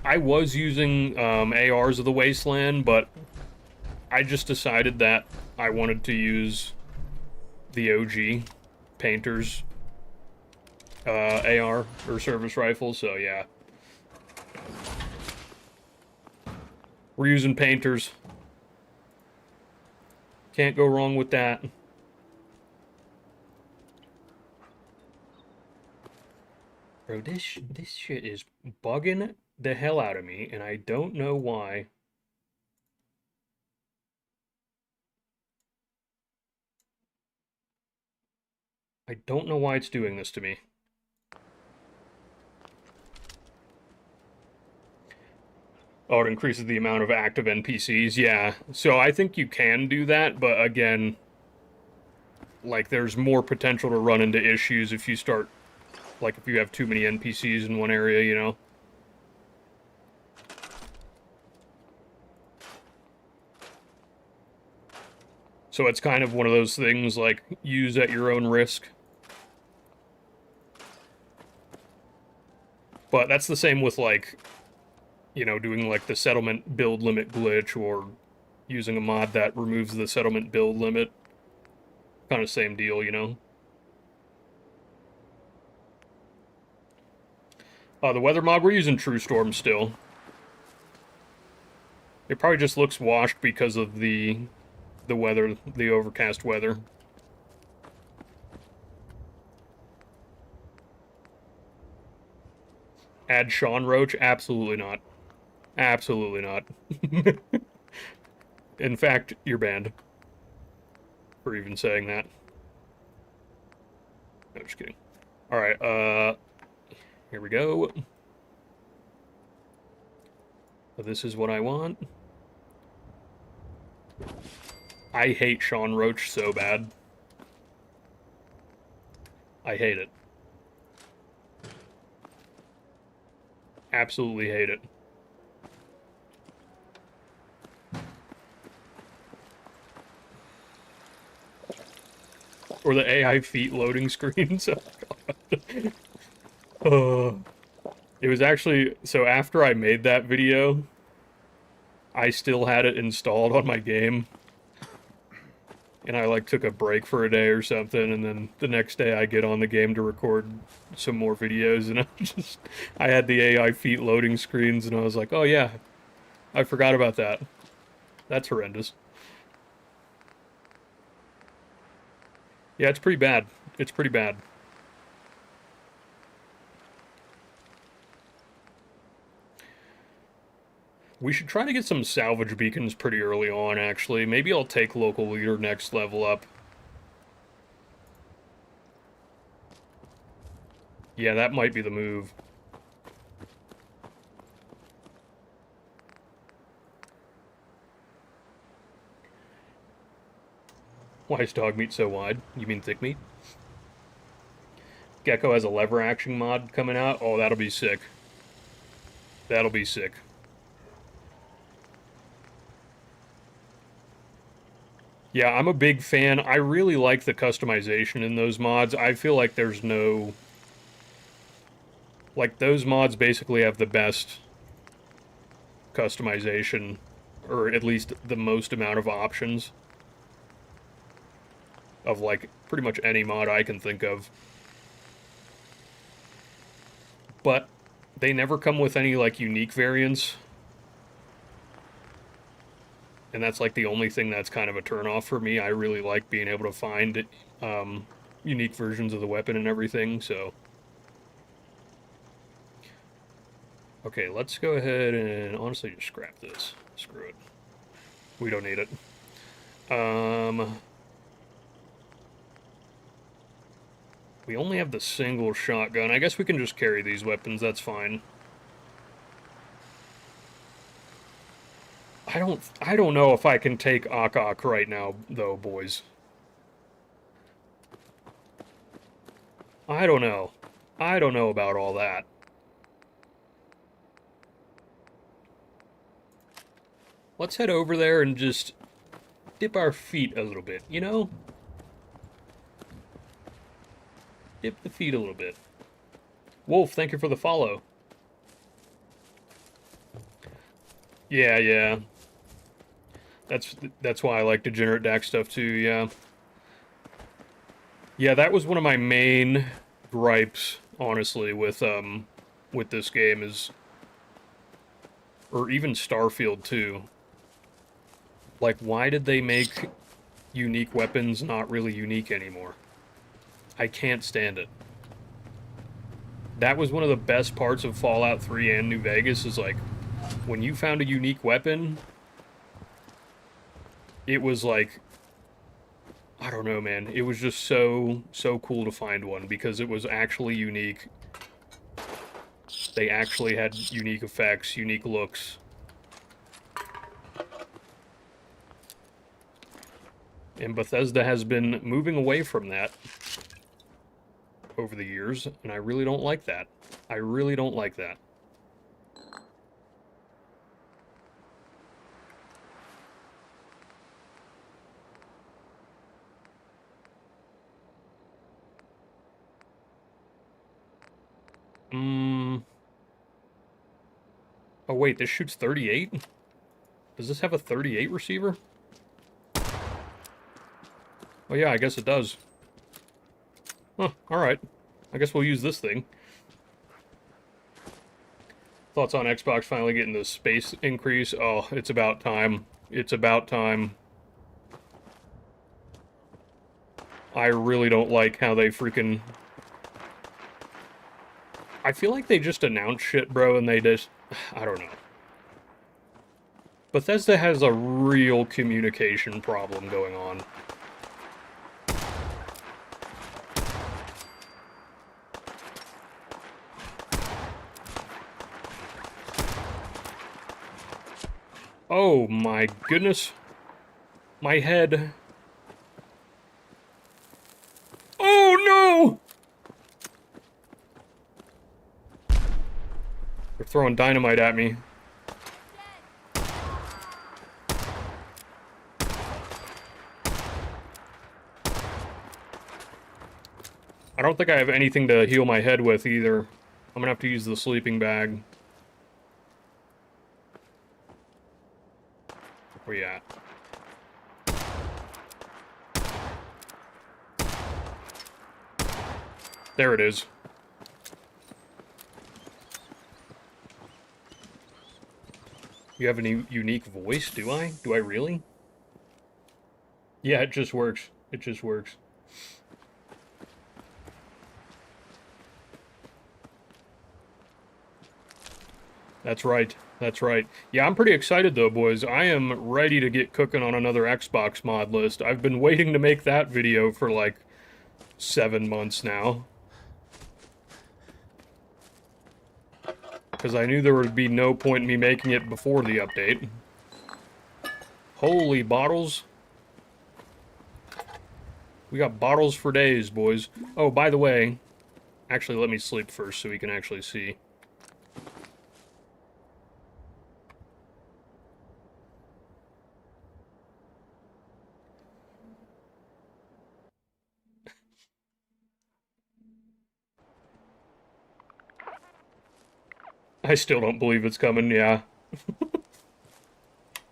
I was using ARs of the Wasteland, but I just decided that I wanted to use the OG Painter's AR or service rifle, so yeah. We're using Painters. Can't go wrong with that. Bro, this shit is bugging the hell out of me, and I don't know why. I don't know why it's doing this to me. Oh, it increases the amount of active NPCs. Yeah, so I think you can do that, but again, like, there's more potential to run into issues if you start, like, if you have too many NPCs in one area, you know? So it's kind of one of those things, like, use at your own risk. But that's the same with, like, you know, doing, like, the settlement build limit glitch, or using a mod that removes the settlement build limit. Kind of same deal, you know? The weather mod, we're using True Storm still. It probably just looks washed because of the weather, the overcast weather. Add Sean Roach? Absolutely not. Absolutely not. In fact, you're banned for even saying that. No, just kidding. Alright, here we go. This is what I want. I hate Sean Roach so bad. I hate it. Absolutely hate it. Or the AI feet loading screens. It was actually, so after I made that video, I still had it installed on my game. And I like took a break for a day or something, and then the next day I get on the game to record some more videos, and I had the AI feet loading screens, and I was like, oh yeah, I forgot about that. That's horrendous. Yeah, it's pretty bad. It's pretty bad. We should try to get some salvage beacons pretty early on, actually. Maybe I'll take local leader next level up. Yeah, that might be the move. Why is dog meat so wide? You mean thick meat? Gecko has a lever action mod coming out. Oh, that'll be sick. That'll be sick. Yeah, I'm a big fan. I really like the customization in those mods. I feel like there's no... Like, those mods basically have the best customization, or at least the most amount of options of, like, pretty much any mod I can think of. But they never come with any, like, unique variants. And that's, like, the only thing that's kind of a turnoff for me. I really like being able to find unique versions of the weapon and everything, so... Okay, let's go ahead and honestly just scrap this. Screw it. We don't need it. We only have the single shotgun. I guess we can just carry these weapons, that's fine. I don't know if I can take Ak right now, though, boys. I don't know. I don't know about all that. Let's head over there and just dip our feet a little bit, you know? Dip the feet a little bit. Wolf, thank you for the follow. Yeah, yeah. That's why I like degenerate DAC stuff too, yeah. Yeah, that was one of my main gripes, honestly, with this game is... Or even Starfield too. Like, why did they make unique weapons not really unique anymore? I can't stand it. That was one of the best parts of Fallout 3 and New Vegas, is like, when you found a unique weapon, it was like, I don't know, man. It was just so cool to find one, because it was actually unique. They actually had unique effects, unique looks. And Bethesda has been moving away from that over the years, and I really don't like that. I really don't like that. Oh wait, this shoots 38? Does this have a 38 receiver? Oh yeah, I guess it does. Huh, alright. I guess we'll use this thing. Thoughts on Xbox finally getting the space increase? Oh, it's about time. It's about time. I really don't like how they freaking... I feel like they just announce shit, bro, and they just... I don't know. Bethesda has a real communication problem going on. Oh my goodness. My head. Oh no! They're throwing dynamite at me. I don't think I have anything to heal my head with either. I'm gonna have to use the sleeping bag. Where you at? There it is. You have a unique voice, do I? Do I really? Yeah, it just works. It just works. That's right. That's right. Yeah, I'm pretty excited though, boys. I am ready to get cooking on another Xbox mod list. I've been waiting to make that video for like 7 months now. Because I knew there would be no point in me making it before the update. Holy bottles. We got bottles for days, boys. Oh, by the way, actually let me sleep first so we can actually see. I still don't believe it's coming, yeah.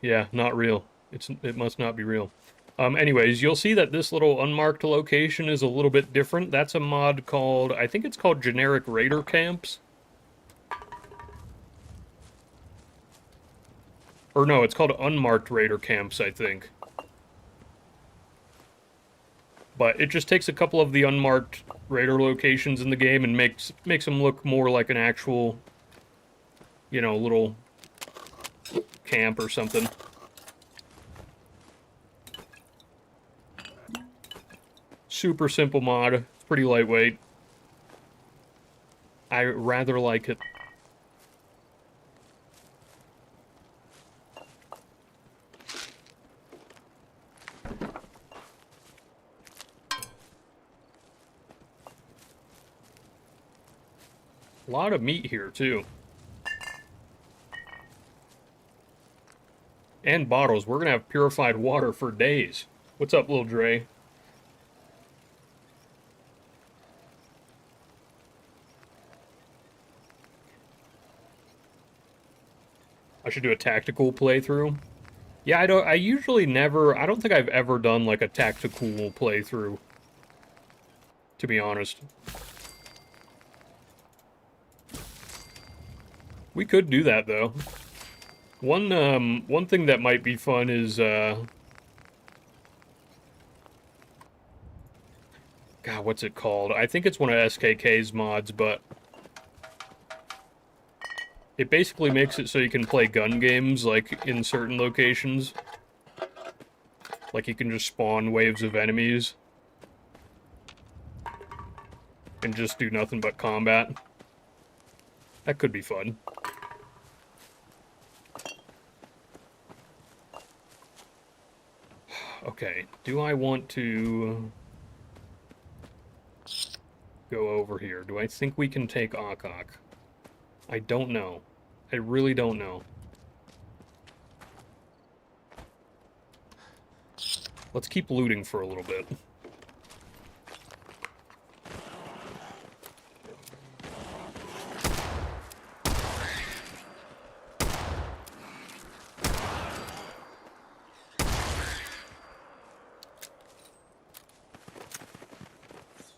Yeah, not real. It must not be real. Anyways, you'll see that this little unmarked location is a little bit different. That's a mod called, I think it's called Generic Raider Camps. Or no, it's called Unmarked Raider Camps, I think. But it just takes a couple of the unmarked raider locations in the game and makes them look more like an actual, you know, little camp or something. Super simple mod. It's pretty lightweight. I rather like it. A lot of meat here, too. And bottles. We're gonna have purified water for days. What's up, little Dre? I should do a tactical playthrough. Yeah, I usually never... I don't think I've ever done, like, a tactical playthrough. To be honest. We could do that, though. One thing that might be fun is, God, what's it called? I think it's one of SKK's mods, but... It basically makes it so you can play gun games, like, in certain locations. Like, you can just spawn waves of enemies. And just do nothing but combat. That could be fun. Okay, do I want to go over here? Do I think we can take Akak? I don't know. I really don't know. Let's keep looting for a little bit.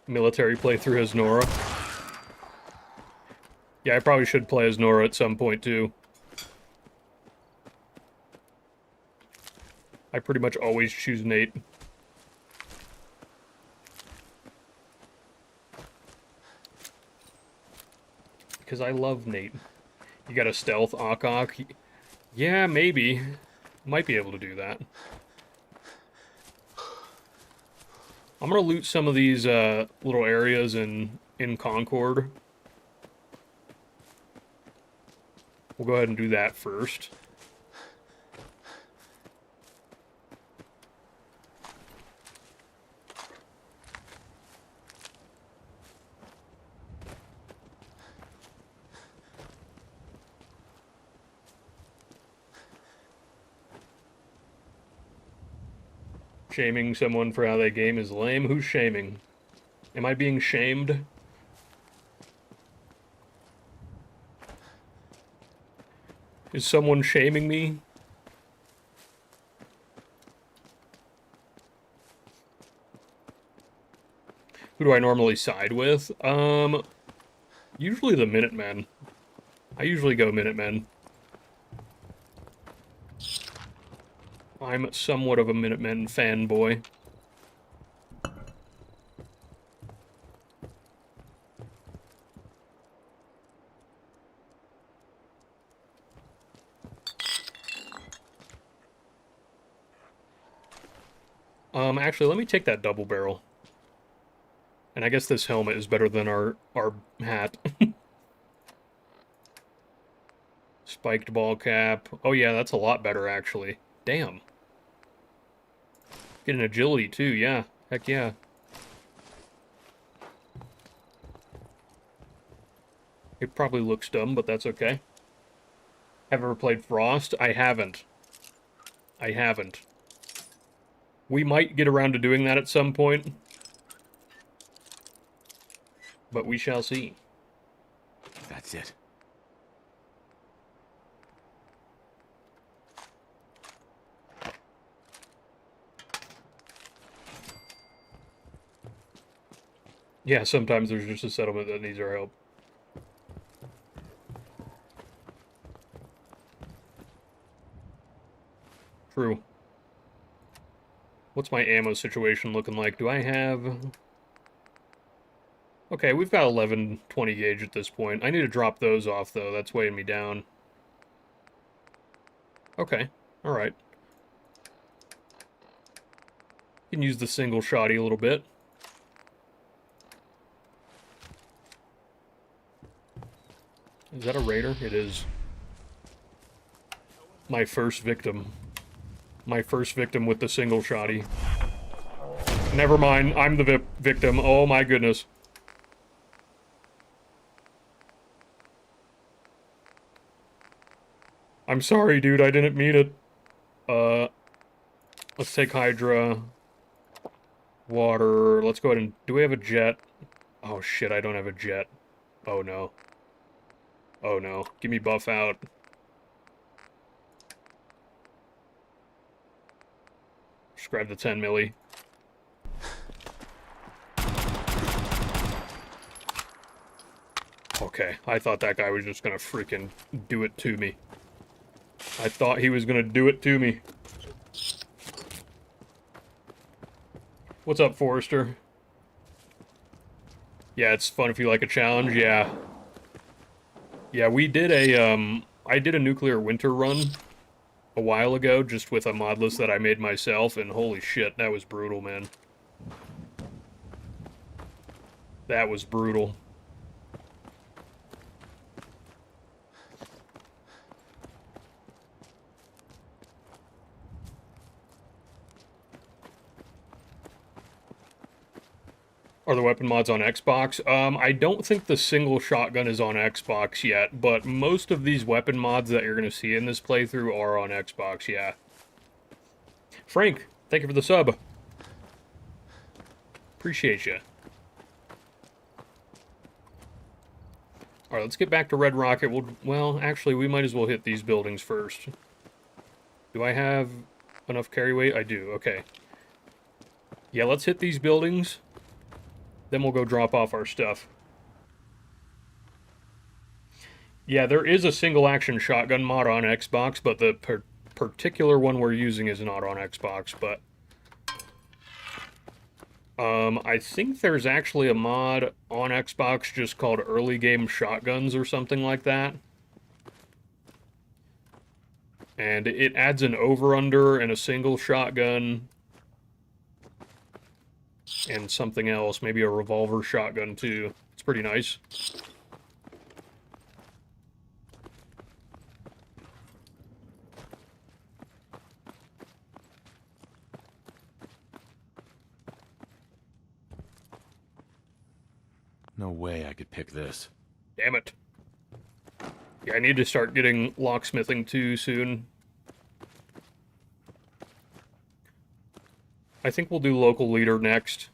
Military playthrough as Nora. Yeah, I probably should play as Nora at some point, too. I pretty much always choose Nate. Because I love Nate. You got a stealth Ock. Yeah, maybe. Might be able to do that. I'm gonna loot some of these little areas in Concord. We'll go ahead and do that first. Shaming someone for how they game is lame. Who's shaming? Am I being shamed? Is someone shaming me? Who do I normally side with? Usually the Minutemen. I usually go Minutemen. I'm somewhat of a Minutemen fanboy. Actually, let me take that double barrel. And I guess this helmet is better than our hat. Spiked ball cap. Oh yeah, that's a lot better, actually. Damn. Get an agility, too, yeah. Heck yeah. It probably looks dumb, but that's okay. Have ever played Frost? I haven't. I haven't. We might get around to doing that at some point. But we shall see. That's it. Yeah, sometimes there's just a settlement that needs our help. True. What's my ammo situation looking like? Do I have... Okay, we've got 11 20 gauge at this point. I need to drop those off, though. That's weighing me down. Okay, alright. Can use the single shotty a little bit. Is that a raider? It is. My first victim. My first victim with the single shotty. Never mind, I'm the victim. Oh my goodness. I'm sorry, dude, I didn't mean it. Let's take Hydra. Water. Let's go ahead and... Do we have a jet? Oh shit, I don't have a jet. Oh no. Oh no. Give me buff out. Just grab the 10 milli. Okay, I thought that guy was just gonna freaking do it to me. I thought he was gonna do it to me. What's up, Forrester? Yeah, it's fun if you like a challenge, yeah. Yeah, we did a, I did a nuclear winter run a while ago, just with a mod list that I made myself, and holy shit, that was brutal, man. That was brutal. Are the weapon mods on Xbox? I don't think the single shotgun is on Xbox yet, but most of these weapon mods that you're going to see in this playthrough are on Xbox, yeah. Frank, thank you for the sub. Appreciate you. Alright, let's get back to Red Rocket. Well, actually, we might as well hit these buildings first. Do I have enough carry weight? I do, okay. Yeah, let's hit these buildings. Then we'll go drop off our stuff. Yeah, there is a single action shotgun mod on Xbox, but the particular one we're using is not on Xbox, but I think there's actually a mod on Xbox just called Early Game Shotguns or something like that. And it adds an over-under and a single shotgun and something else, maybe a revolver shotgun too. It's pretty nice. No way I could pick this. Damn it. Yeah, I need to start getting locksmithing too soon. I think we'll do local leader next.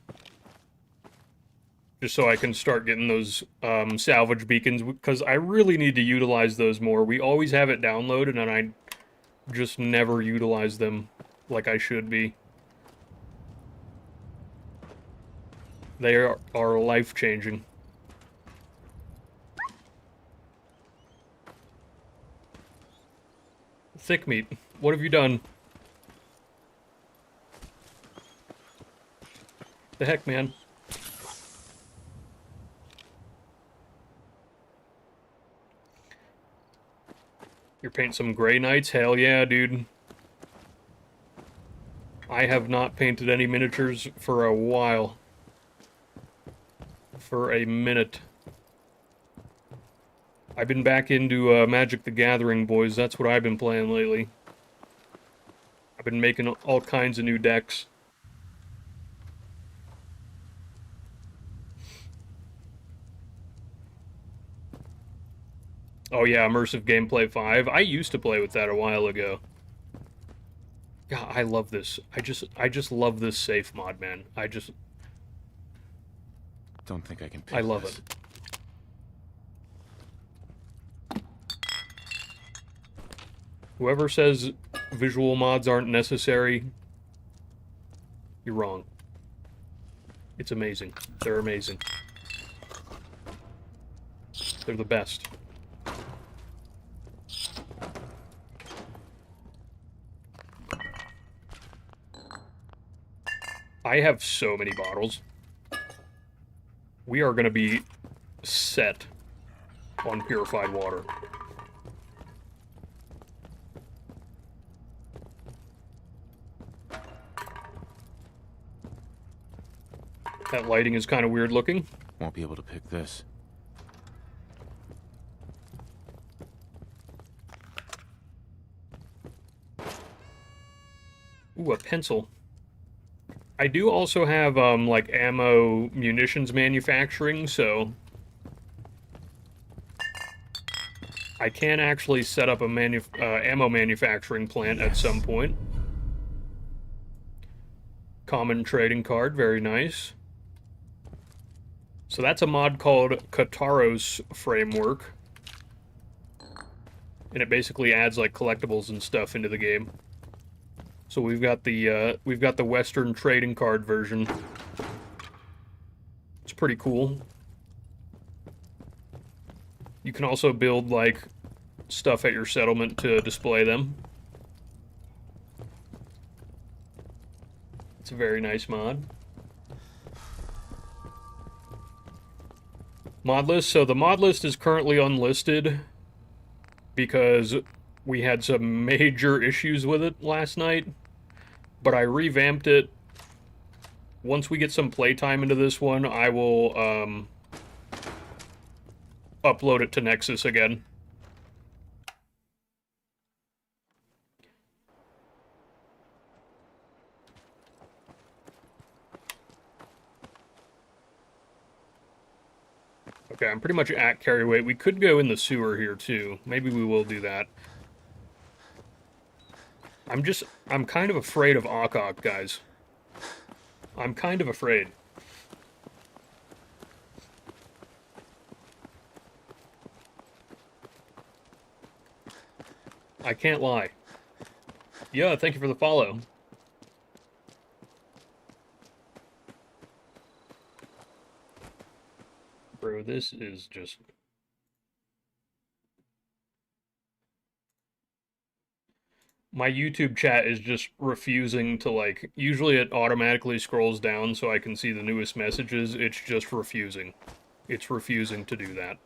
Just so I can start getting those salvage beacons, because I really need to utilize those more. We always have it downloaded, and I just never utilize them like I should be. They are life-changing. Thick meat, what have you done? The heck, man? You're painting some Grey Knights? Hell yeah, dude. I have not painted any miniatures for a while. For a minute. I've been back into Magic the Gathering, boys. That's what I've been playing lately. I've been making all kinds of new decks. Oh yeah, Immersive Gameplay 5. I used to play with that a while ago. God, I love this. I just love this safe mod, man. Don't think I can pick I love this. it. Whoever says visual mods aren't necessary, you're wrong. It's amazing. They're amazing. They're the best. I have so many bottles. We are going to be set on purified water. That lighting is kind of weird looking. Won't be able to pick this. Ooh, a pencil. I do also have, like, ammo munitions manufacturing, so I can actually set up a ammo manufacturing plant at some point. Common trading card, very nice. So that's a mod called Kataros Framework. And it basically adds, like, collectibles and stuff into the game. So we've got the Western trading card version. It's pretty cool. You can also build, like, stuff at your settlement to display them. It's a very nice mod. Mod list. So the mod list is currently unlisted because we had some major issues with it last night, but I revamped it. Once we get some playtime into this one, I will upload it to Nexus again. Okay, I'm pretty much at carry weight. We could go in the sewer here, too. Maybe we will do that. I'm kind of afraid of Okok, guys. I'm kind of afraid. I can't lie. Yeah, thank you for the follow. Bro, this is just... My YouTube chat is just refusing to, like, usually it automatically scrolls down so I can see the newest messages. It's just refusing. It's refusing to do that.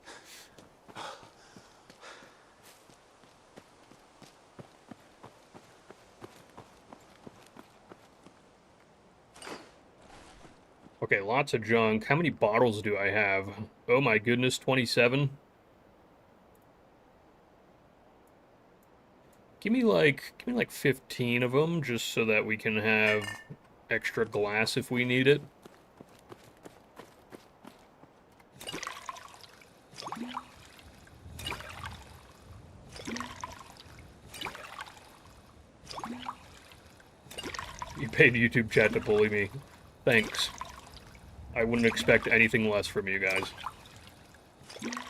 Okay, lots of junk. How many bottles do I have? Oh my goodness, 27? Give me like 15 of them, just so that we can have extra glass if we need it. You paid YouTube chat to bully me. Thanks. I wouldn't expect anything less from you guys.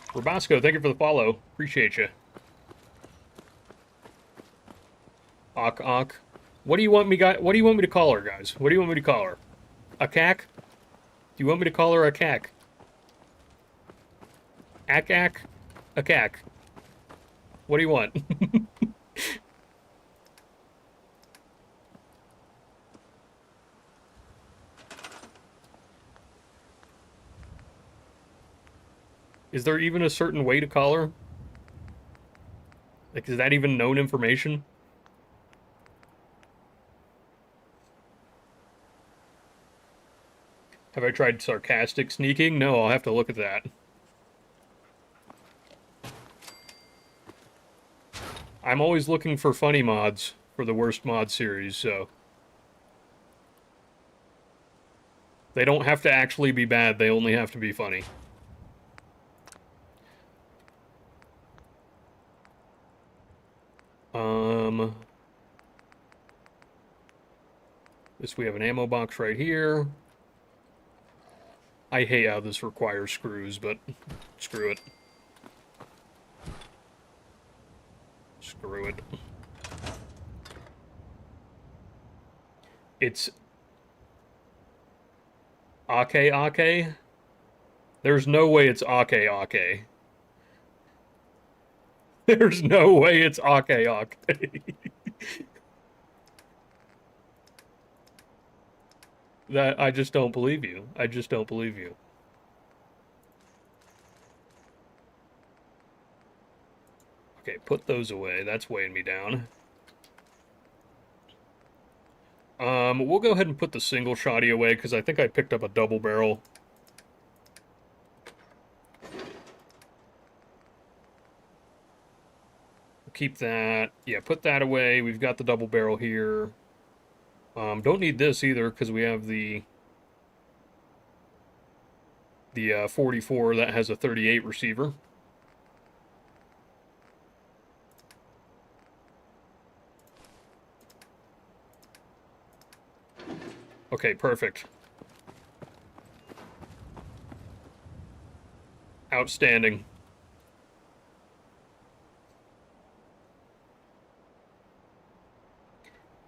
Robasco, thank you for the follow. Appreciate you. Ook. What do you want me to call her, guys? What do you want me to call her? A cack? Do you want me to call her a cack? Ack? A cack. What do you want? Is there even a certain way to call her? Like, is that even known information? Have I tried sarcastic sneaking? No, I'll have to look at that. I'm always looking for funny mods for the worst mod series, so... They don't have to actually be bad, they only have to be funny. This, we have an ammo box right here. I hate how this requires screws, but screw it. Screw it. It's... Ake? There's no way it's Ake. There's no way it's Ake. That, I just don't believe you. I just don't believe you. Okay, put those away. That's weighing me down. We'll go ahead and put the single shotty away, because I think I picked up a double barrel. Keep that. Yeah, put that away. We've got the double barrel here. Don't need this either, because we have the 44 that has a 38 receiver. Okay, perfect. Outstanding.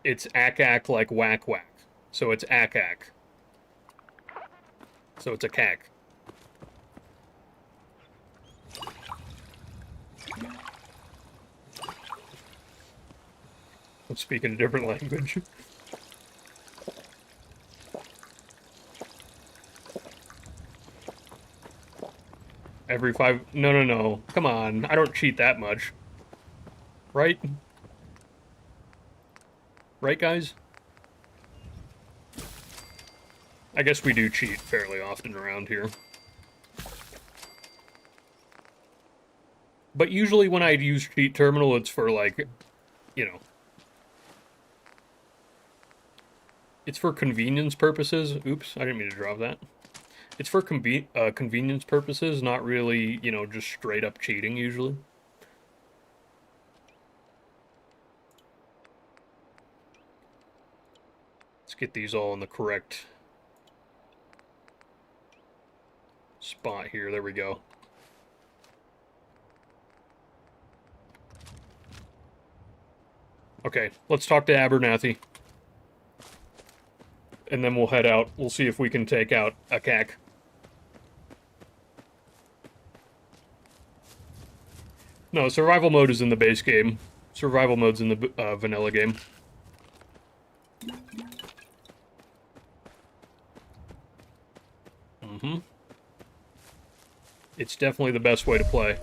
It's ack like whack. So it's ack. So it's a cack. I'm speaking a different language. Every 5... No. Come on. I don't cheat that much. Right? Right, guys? I guess we do cheat fairly often around here. But usually when I use cheat terminal, it's for, like, you know... It's for convenience purposes. Oops, I didn't mean to drop that. It's for convenience purposes, not really, you know, just straight up cheating, usually. Let's get these all in the correct spot here. There we go. Okay, let's talk to Abernathy. And then we'll head out. We'll see if we can take out a cack. No, survival mode is in the base game. Survival mode's in the vanilla game. Mm-hmm. It's definitely the best way to play.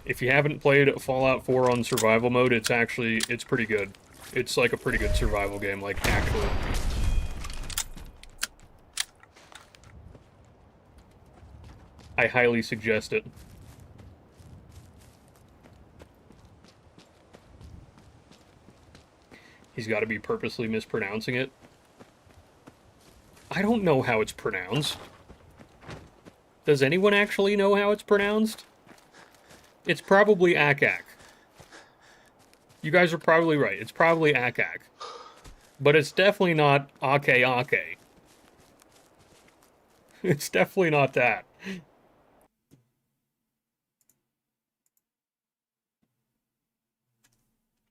If you haven't played Fallout 4 on survival mode, it's pretty good. It's like a pretty good survival game, like, actually. I highly suggest it. He's got to be purposely mispronouncing it. I don't know how it's pronounced. Does anyone actually know how it's pronounced? It's probably Akak. You guys are probably right. It's probably Akak. But it's definitely not Ake Ake. It's definitely not that.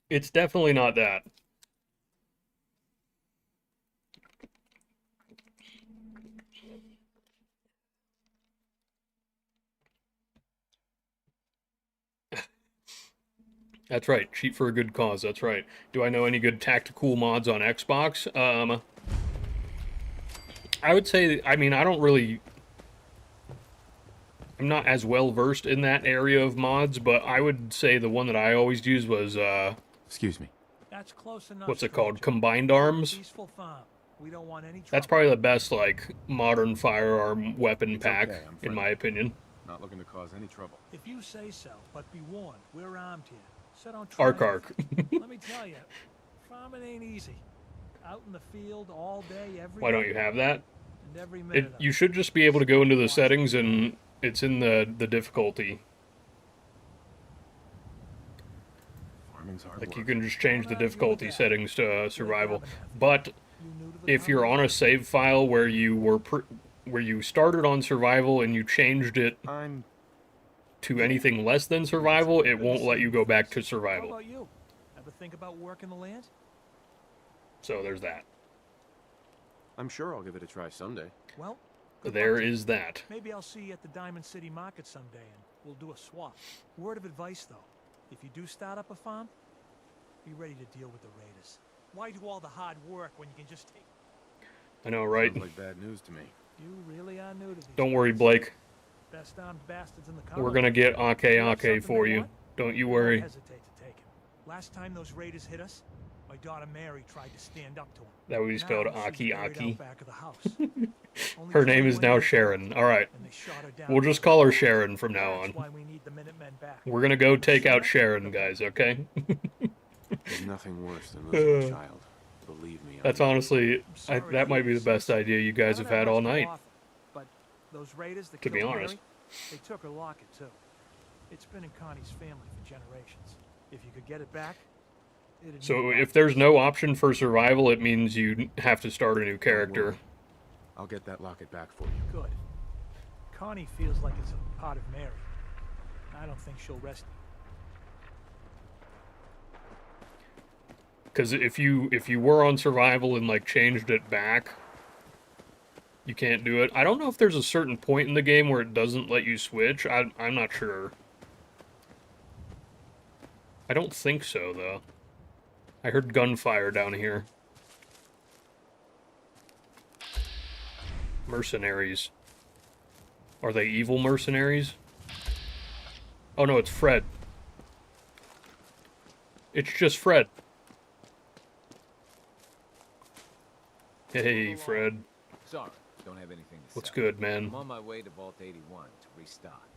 It's definitely not that. That's right. Cheat for a good cause. That's right. Do I know any good tactical mods on Xbox? I would say, I mean, I'm not as well versed in that area of mods, but I would say the one that I always used was, Excuse me. That's close enough. what's it called? Combined Arms? Peaceful farm. We don't want any trouble. That's probably the best, like, modern firearm weapon pack, okay, I'm in fine. my opinion. Not looking to cause any trouble. If you say so, but be warned, we're armed here. So don't try Ark Ark. anything. Let me tell you, farming ain't easy. Out in the field all day, every Why don't day, you have that? and every minute of You it. should just be able to go into the settings and it's in the difficulty. Farming's hard Like, work. you can just change the difficulty settings to survival. You But new to the if you're on a save file where you were where you started on survival and you changed it I'm... to anything less than survival, it won't let you go back to How survival. about you? Ever think about working the land? So there's that. I'm sure I'll give it a try someday. Well, good There luck to you. is that. Maybe I'll see you at the Diamond City Market someday and we'll do a swap. Word of advice though, if you do start up a farm, be ready to deal with the raiders. Why do all the hard work when you can just take... I know, right? Sounds like bad news to me. You really are new to these Don't worry, places. Blake. Best armed bastards in the We're Commonwealth. gonna get You have Ake something for they you. want? Don't you Don't worry. hesitate to take him. Last time those raiders hit us, my daughter Mary tried to stand up to him. That would be spelled Now she's Aki buried Aki. out back of the house. Only Her name is 21 now years Sharon. old, Alright. and they shot her down We'll with just a call her bullet. Sharon from now That's on. why we need the Minutemen back. We're gonna go take out Sharon, guys, okay? There's nothing worse than losing a child. Believe me. That's I know. honestly, I'm sorry that to might hear be the this, best sis. idea you guys I have don't had much all to night. offer, but those raiders that To be killed honest. Mary, they took her locket too. It's been in Connie's family for generations. If you could get it back, it'd So mean a lot if to there's us. no option for survival, it means you have to start a new character. worry. I'll get that locket back for you. Good. Connie feels like it's a part of Mary. I don't think she'll rest. Because if you were on survival and like changed it back, you can't do it. I don't know if there's a certain point in the game where it doesn't let you switch. I'm not sure. I don't think so though. I heard gunfire down here. Mercenaries. Are they evil mercenaries? Oh no, it's Fred. It's just Fred. Hey, Fred. Sorry, don't have anything to What's sell. good, man? I'm on my way to Vault 81 to restock.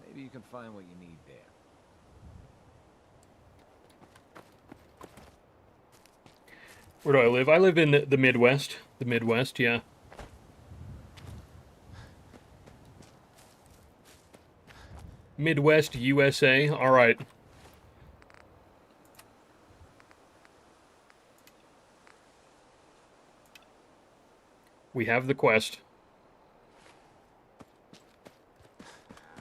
Maybe you can find what you need there. Where do I live? I live in the Midwest. The Midwest, yeah. Midwest, USA. All right. We have the quest.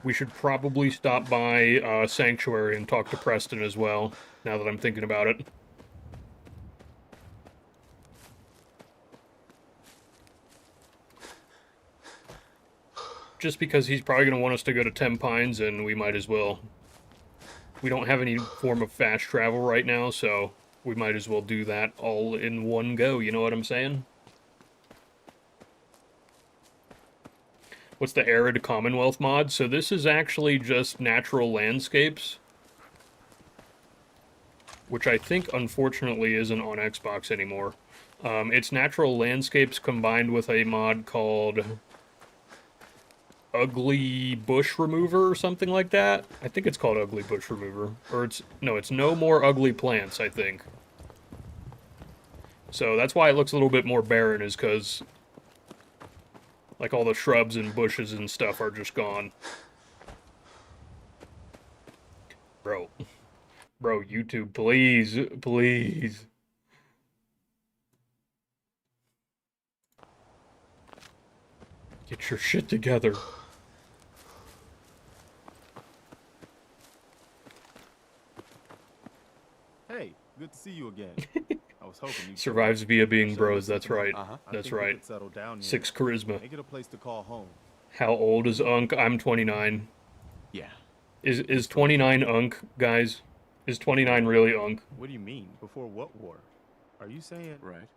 We should probably stop by Sanctuary and talk to Preston as well, now that I'm thinking about it. Just because he's probably going to want us to go to 10 Pines, and we might as well. we don't have any form of fast travel right now, so we might as well do that all in one go, you know what I'm saying? What's the Arid Commonwealth mod? So this is actually just natural landscapes, which I think unfortunately isn't on Xbox anymore. It's natural landscapes combined with a mod called Ugly Bush Remover or something like that. I think it's called Ugly Bush Remover. Or it's No More Ugly Plants, I think. So that's why it looks a little bit more barren, is because like all the shrubs and bushes and stuff are just gone. Bro. Bro, YouTube, please, please. Get your shit together. Hey, good to see you again. I was hoping you'd Survives via being Show bros, us that's something. right. I That's think we right. could settle down here. 6 charisma. Make it a place to call home. How old is Unk? I'm 29. Yeah. Is 29 Unk, guys? Is 29 really Unk? What do you mean? Before what war? Are you saying... Right.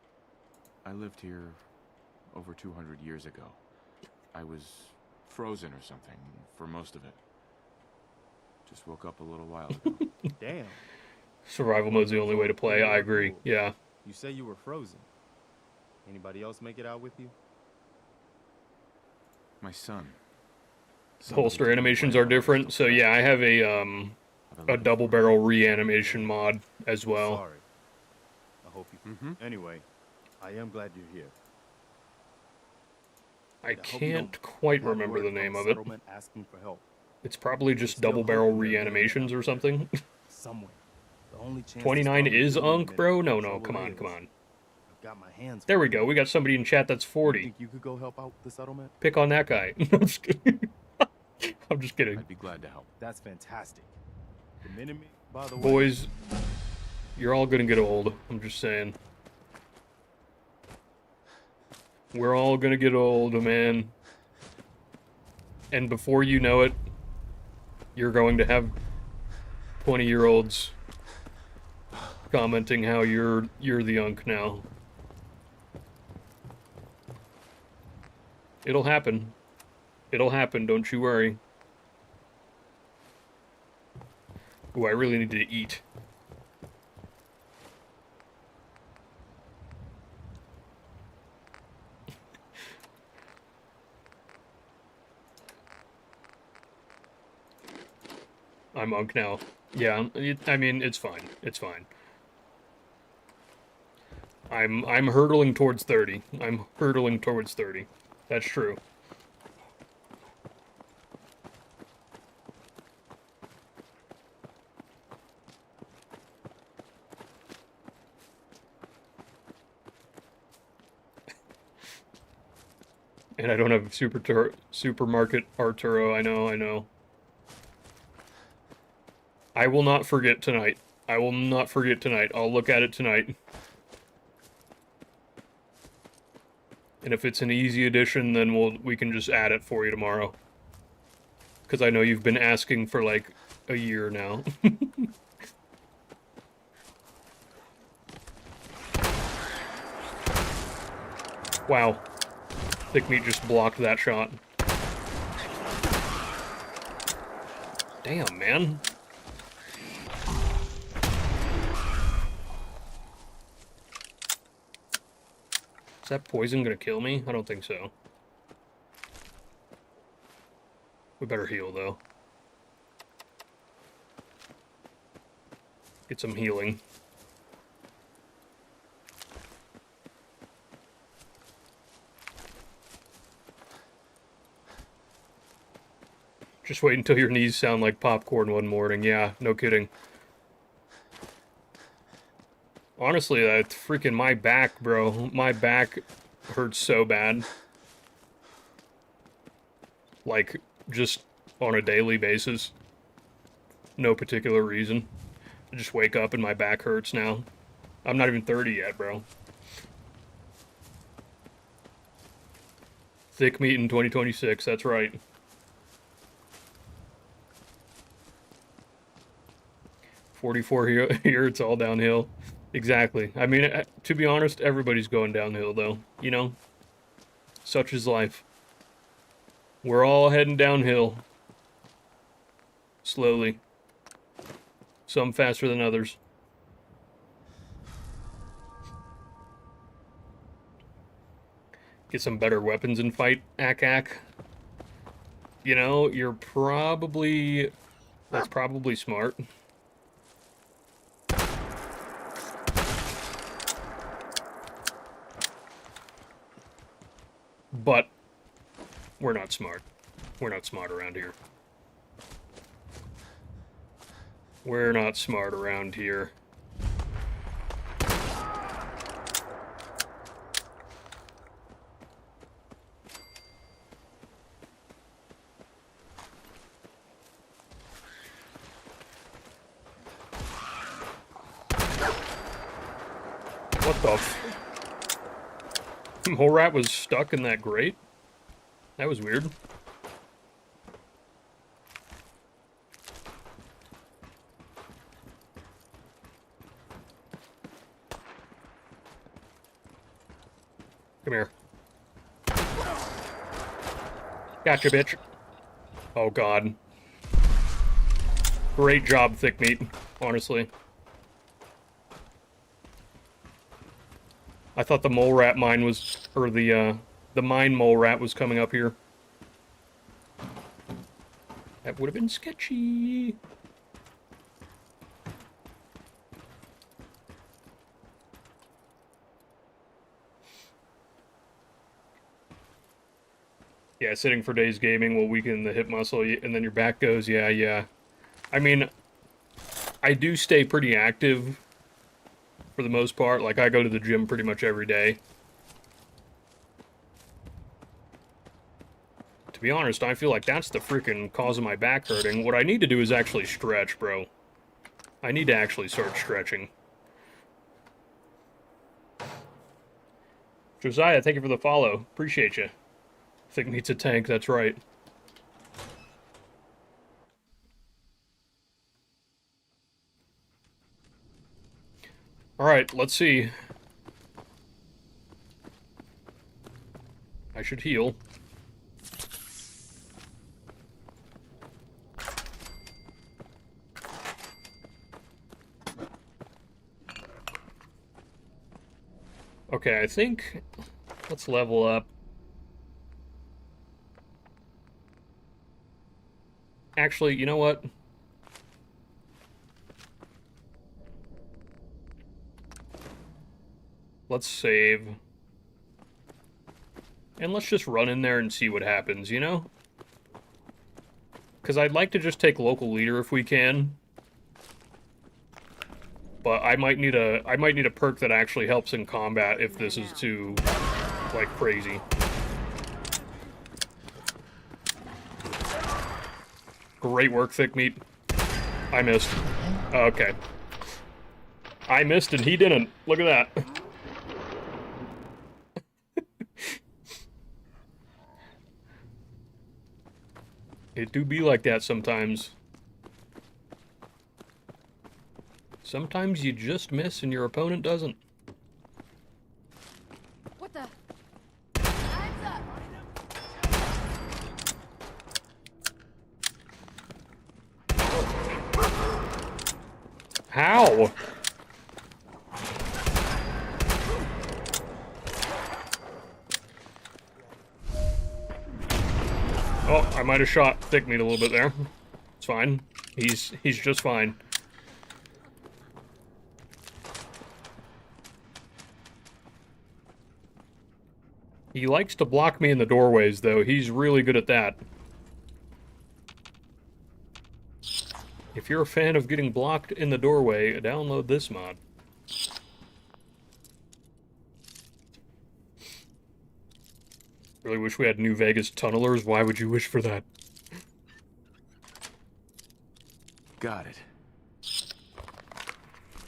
I lived here over 200 years ago. I was frozen or something for most of it. Just woke up a little while ago. Damn. Survival mode's the only way to play. I agree. Yeah. You say you were frozen. Anybody else make it out with you? My son. Holster animations are different. So yeah, I have a double barrel reanimation mod as well. Sorry. I hope you... Anyway, I am glad you're here. I can't quite remember the name of it. Asking for help. It's probably just double barrel reanimations or something. Somewhere. The only chance 29 is Unk, bro? No, come on, come on. I've got my hands There we go. We got somebody in chat that's 40. Think you could go help out the settlement? Pick on that guy. I'm just kidding. I'm just kidding. I'd be glad to help. That's fantastic. The minute, by the way, Boys, you're all gonna get old. I'm just saying. We're all gonna get old, man. And before you know it, you're going to have 20-year-olds commenting how you're the Unk now. It'll happen. It'll happen, don't you worry. Ooh, I really need to eat. I'm Unk now. Yeah, I mean, it's fine. It's fine. I'm hurtling towards 30. I'm hurtling towards 30. That's true. And I don't have supermarket Arturo. I know. I will not forget tonight. I will not forget tonight. I'll look at it tonight. And if it's an easy edition, then we can just add it for you tomorrow. Because I know you've been asking for like a year now. Wow. Thick Meat just blocked that shot. Damn, man. Is that poison gonna kill me? I don't think so. We better heal, though. Get some healing. Just wait until your knees sound like popcorn one morning. Yeah, no kidding. Honestly, that's freaking my back, bro. My back hurts so bad. Like, just on a daily basis. No particular reason. I just wake up and my back hurts now. I'm not even 30 yet, bro. Thick Meat in 2026, that's right. 44 here, it's all downhill. Exactly. I mean, to be honest, everybody's going downhill, though. You know? Such is life. We're all heading downhill. Slowly. Some faster than others. Get some better weapons and fight, ack. You know, you're probably... That's probably smart. But we're not smart. We're not smart around here. We're not smart around here. What the f... Whole rat was stuck in that grate? That was weird. Come here. Gotcha, bitch. Oh, God. Great job, thick meat, honestly. I thought the mole rat mine was, or the mine mole rat was coming up here. That would have been sketchy. Yeah, sitting for days gaming will weaken the hip muscle, and then your back goes, yeah. I mean, I do stay pretty active for the most part. Like, I go to the gym pretty much every day. To be honest, I feel like that's the freaking cause of my back hurting. What I need to do is actually stretch, bro. I need to actually start stretching. Josiah, thank you for the follow. Appreciate you. Thick meat's a tank, that's right. Alright, let's see. I should heal. Okay, I think... Let's level up. Actually, you know what? Let's save. And let's just run in there and see what happens, you know? Because I'd like to just take local leader if we can. But I might need a perk that actually helps in combat if this is too, like, crazy. Great work, thick meat. I missed. Okay. I missed and he didn't. Look at that. It do be like that sometimes. Sometimes you just miss and your opponent doesn't. What the? Eyes up! How? Oh, I might have shot thick meat a little bit there. It's fine. He's just fine. He likes to block me in the doorways, though. He's really good at that. If you're a fan of getting blocked in the doorway, download this mod. Really wish we had New Vegas tunnelers. Why would you wish for that? Got it.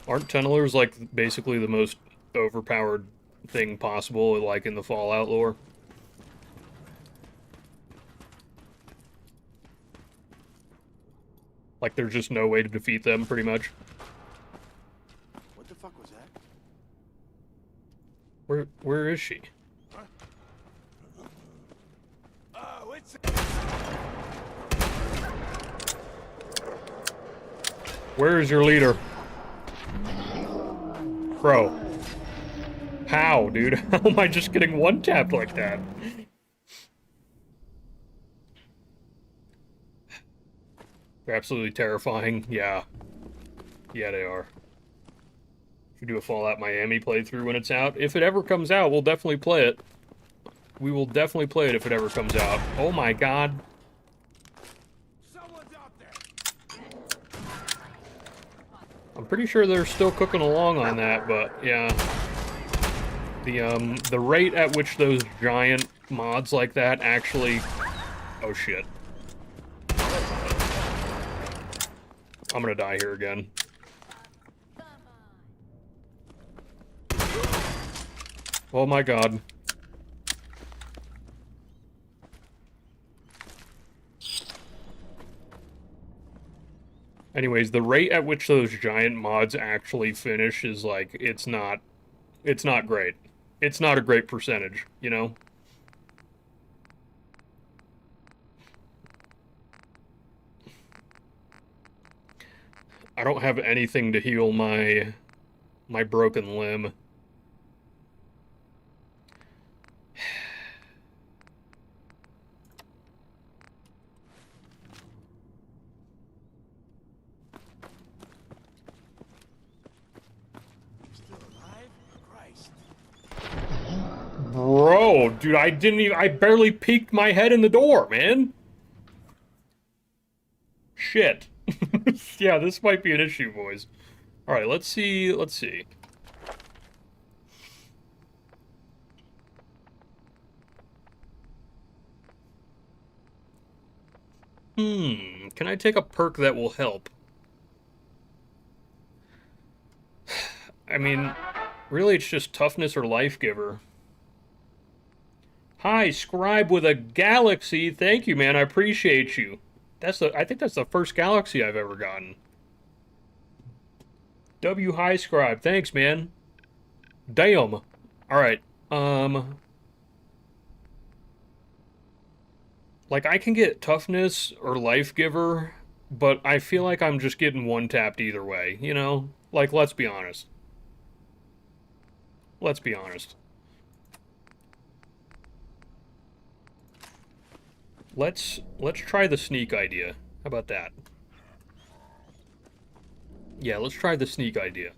Aren't tunnelers, like, basically the most overpowered thing possible, like, in the Fallout lore? Like, there's just no way to defeat them, pretty much. Where is she? Oh, it's... Where is your leader? Bro. How, dude? How am I just getting one-tapped like that? They're absolutely terrifying. Yeah. Yeah, they are. Should do a Fallout Miami playthrough when it's out. If it ever comes out, we'll definitely play it. We will definitely play it if it ever comes out. Oh my god. Someone's out there. I'm pretty sure they're still cooking along on that, but yeah. The rate at which those giant mods like that actually... Oh shit. I'm gonna die here again. Oh my god. Anyways, the rate at which those giant mods actually finish is like, it's not great. It's not a great percentage, you know? I don't have anything to heal my broken limb. Still alive? Christ. Bro, dude, I barely peeked my head in the door, man. Shit. Yeah, this might be an issue, boys. Alright, let's see. Can I take a perk that will help? I mean, really it's just toughness or life giver. Hi, Scribe with a galaxy. Thank you, man. I appreciate you. I think that's the first galaxy I've ever gotten. W High Scribe. Thanks, man. Damn. Alright. Like, I can get toughness or life giver, but I feel like I'm just getting one-tapped either way, you know? Like, let's be honest. Let's be honest. Let's try the sneak idea. How about that? Yeah, let's try the sneak idea.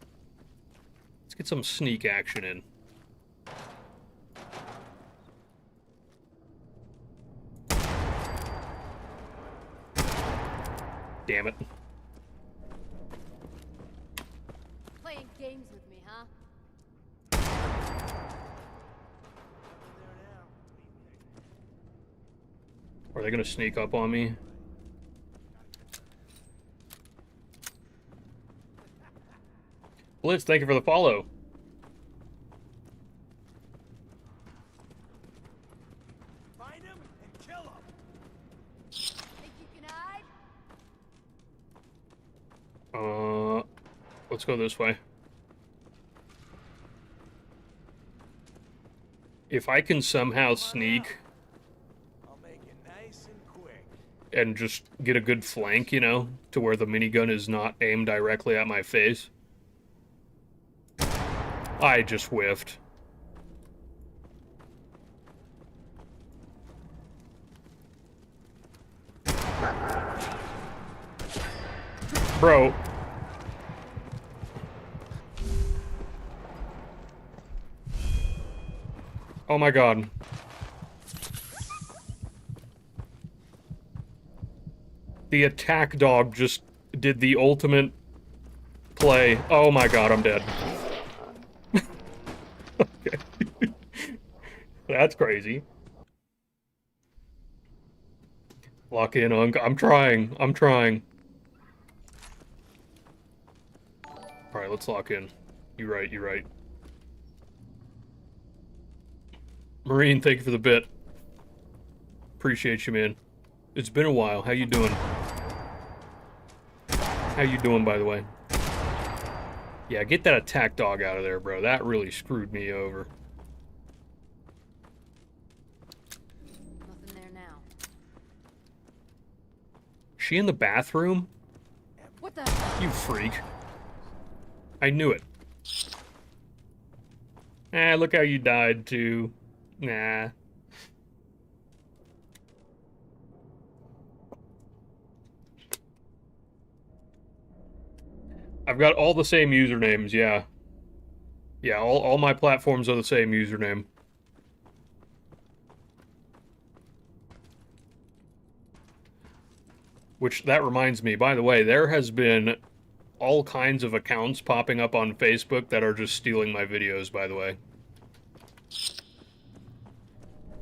Let's get some sneak action in. Damn it. Playing games with me, huh? Are they gonna sneak up on me? Blitz, thank you for the follow. Find him and kill him. Think you can hide? Let's go this way. If I can somehow sneak I'll make it nice and quick. and just get a good flank, you know, to where the minigun is not aimed directly at my face. I just whiffed. Bro. Oh my god. The attack dog just did the ultimate play. Oh my god, I'm dead. Okay. That's crazy. Lock in, Unk. I'm trying. Alright, let's lock in. You're right. Marine, thank you for the bit. Appreciate you, man. It's been a while. How you doing? How you doing, by the way? Yeah, get that attack dog out of there, bro. That really screwed me over. She in the bathroom? What the? You freak. I knew it. Ah, look how you died, too. Nah. I've got all the same usernames, yeah. Yeah, all my platforms are the same username. Which, that reminds me, by the way, there has been all kinds of accounts popping up on Facebook that are just stealing my videos, by the way.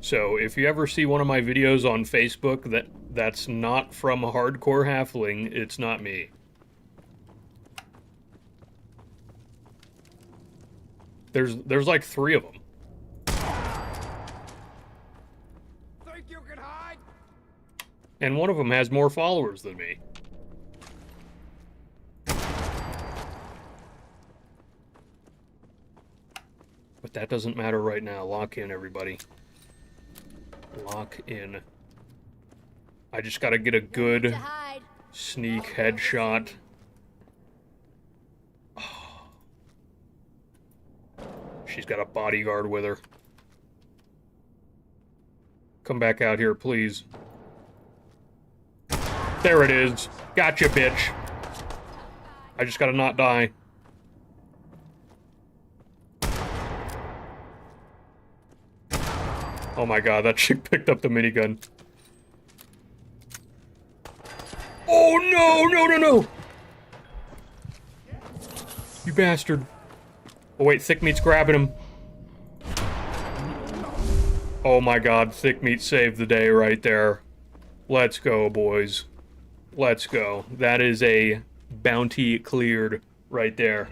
So, if you ever see one of my videos on Facebook that's not from Hardcore Halfling, it's not me. There's like 3 of them. Think you can hide? And one of them has more followers than me. But that doesn't matter right now. Lock in, everybody. Lock in. I just gotta get a good sneak headshot. Oh. She's got a bodyguard with her. Come back out here, please. There it is. Gotcha, bitch. I just gotta not die. Oh my god, that chick picked up the minigun. Oh no, no, no, no! You bastard. Oh wait, Thick Meat's grabbing him. Oh my god, Thick Meat saved the day right there. Let's go, boys. Let's go. That is a bounty cleared right there.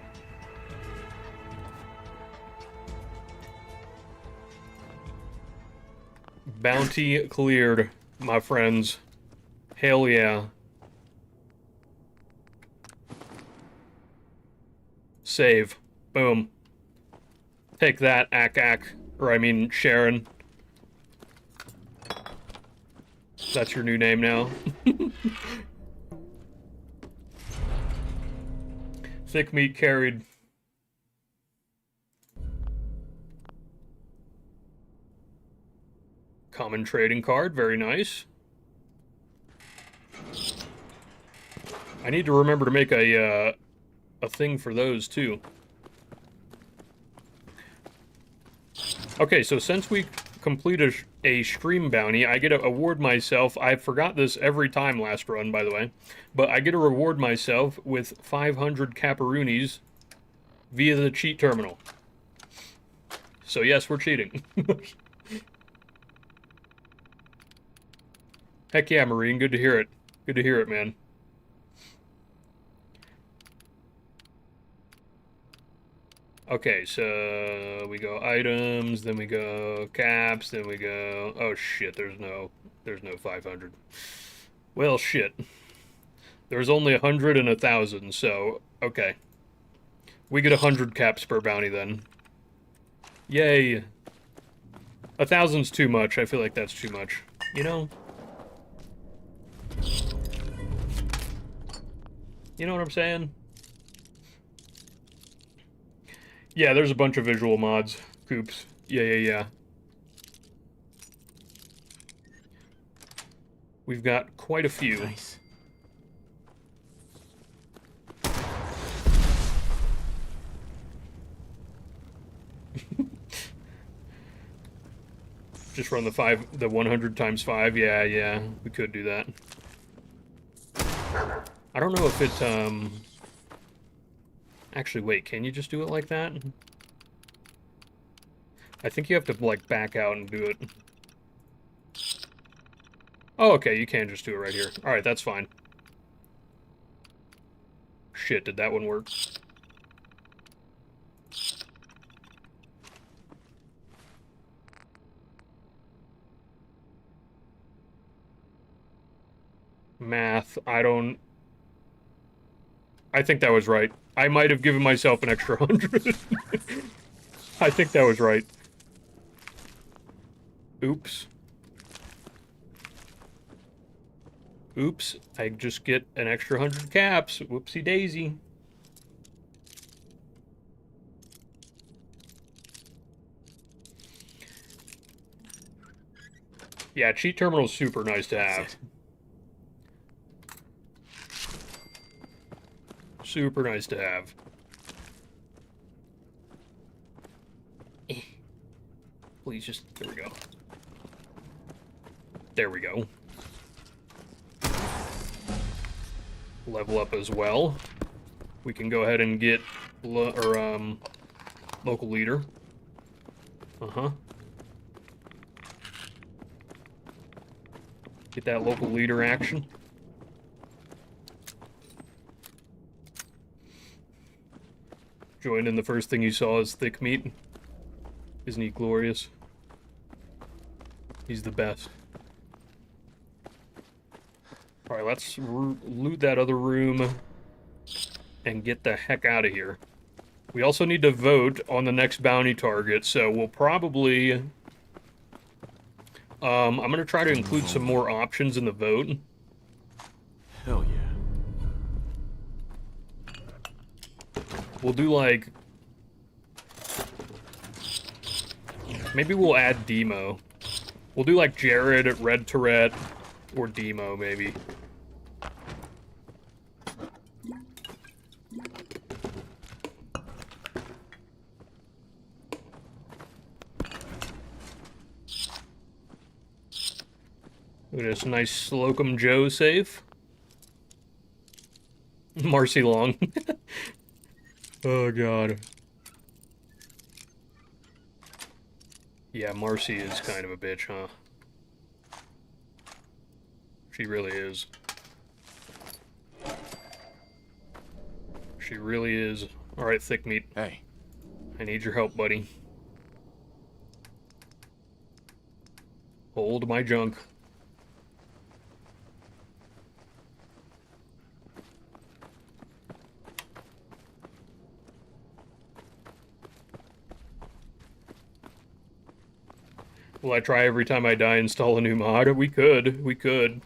Bounty cleared, my friends. Hell yeah. Save. Boom. Take that, Ack. Or I mean, Sharon. That's your new name now. Thick Meat carried. Common trading card, very nice. I need to remember to make a thing for those too. Okay, so since we complete a stream bounty, I get to award myself. I forgot this every time last run, by the way, but I get to reward myself with 500 caparoonies via the cheat terminal. So yes, we're cheating. Heck yeah, Marine. Good to hear it. Good to hear it, man. Okay, so we go items, then we go caps, then we go... Oh shit, there's no 500. Well, shit. There's only 100 and 1,000, so okay. We get 100 caps per bounty then. Yay. 1,000's too much. I feel like that's too much. You know? You know what I'm saying? Yeah, there's a bunch of visual mods. Coops. Yeah. We've got quite a few. Nice. Just run the 100 times 5. Yeah, we could do that. I don't know if it, Actually, wait, can you just do it like that? I think you have to, like, back out and do it. Oh, okay, you can just do it right here. Alright, that's fine. Shit, did that one work? Math, I think that was right. I might have given myself an extra 100. I think that was right. Oops. Oops, I just get an extra 100 caps. Whoopsie daisy. Yeah, cheat terminal is super nice to have. Super nice to have. Please just, there we go. There we go. Level up as well. We can go ahead and get, local leader. Uh-huh. Get that local leader action. Joined in, the first thing you saw is thick meat. Isn't he glorious? He's the best. Alright, let's loot that other room and get the heck out of here. We also need to vote on the next bounty target, so we'll probably... I'm going to try to include some more options in the vote. Hell yeah. We'll do, like... Maybe we'll add Demo. We'll do, like, Jared, Red Tourette, or Demo, maybe. Look at this nice Slocum Joe safe. Marcy Long. Oh, God. Yeah, Marcy is kind of a bitch, huh? She really is. She really is. Alright, thick meat. Hey. I need your help, buddy. Hold my junk. Will I try every time I die install a new mod? We could. We could.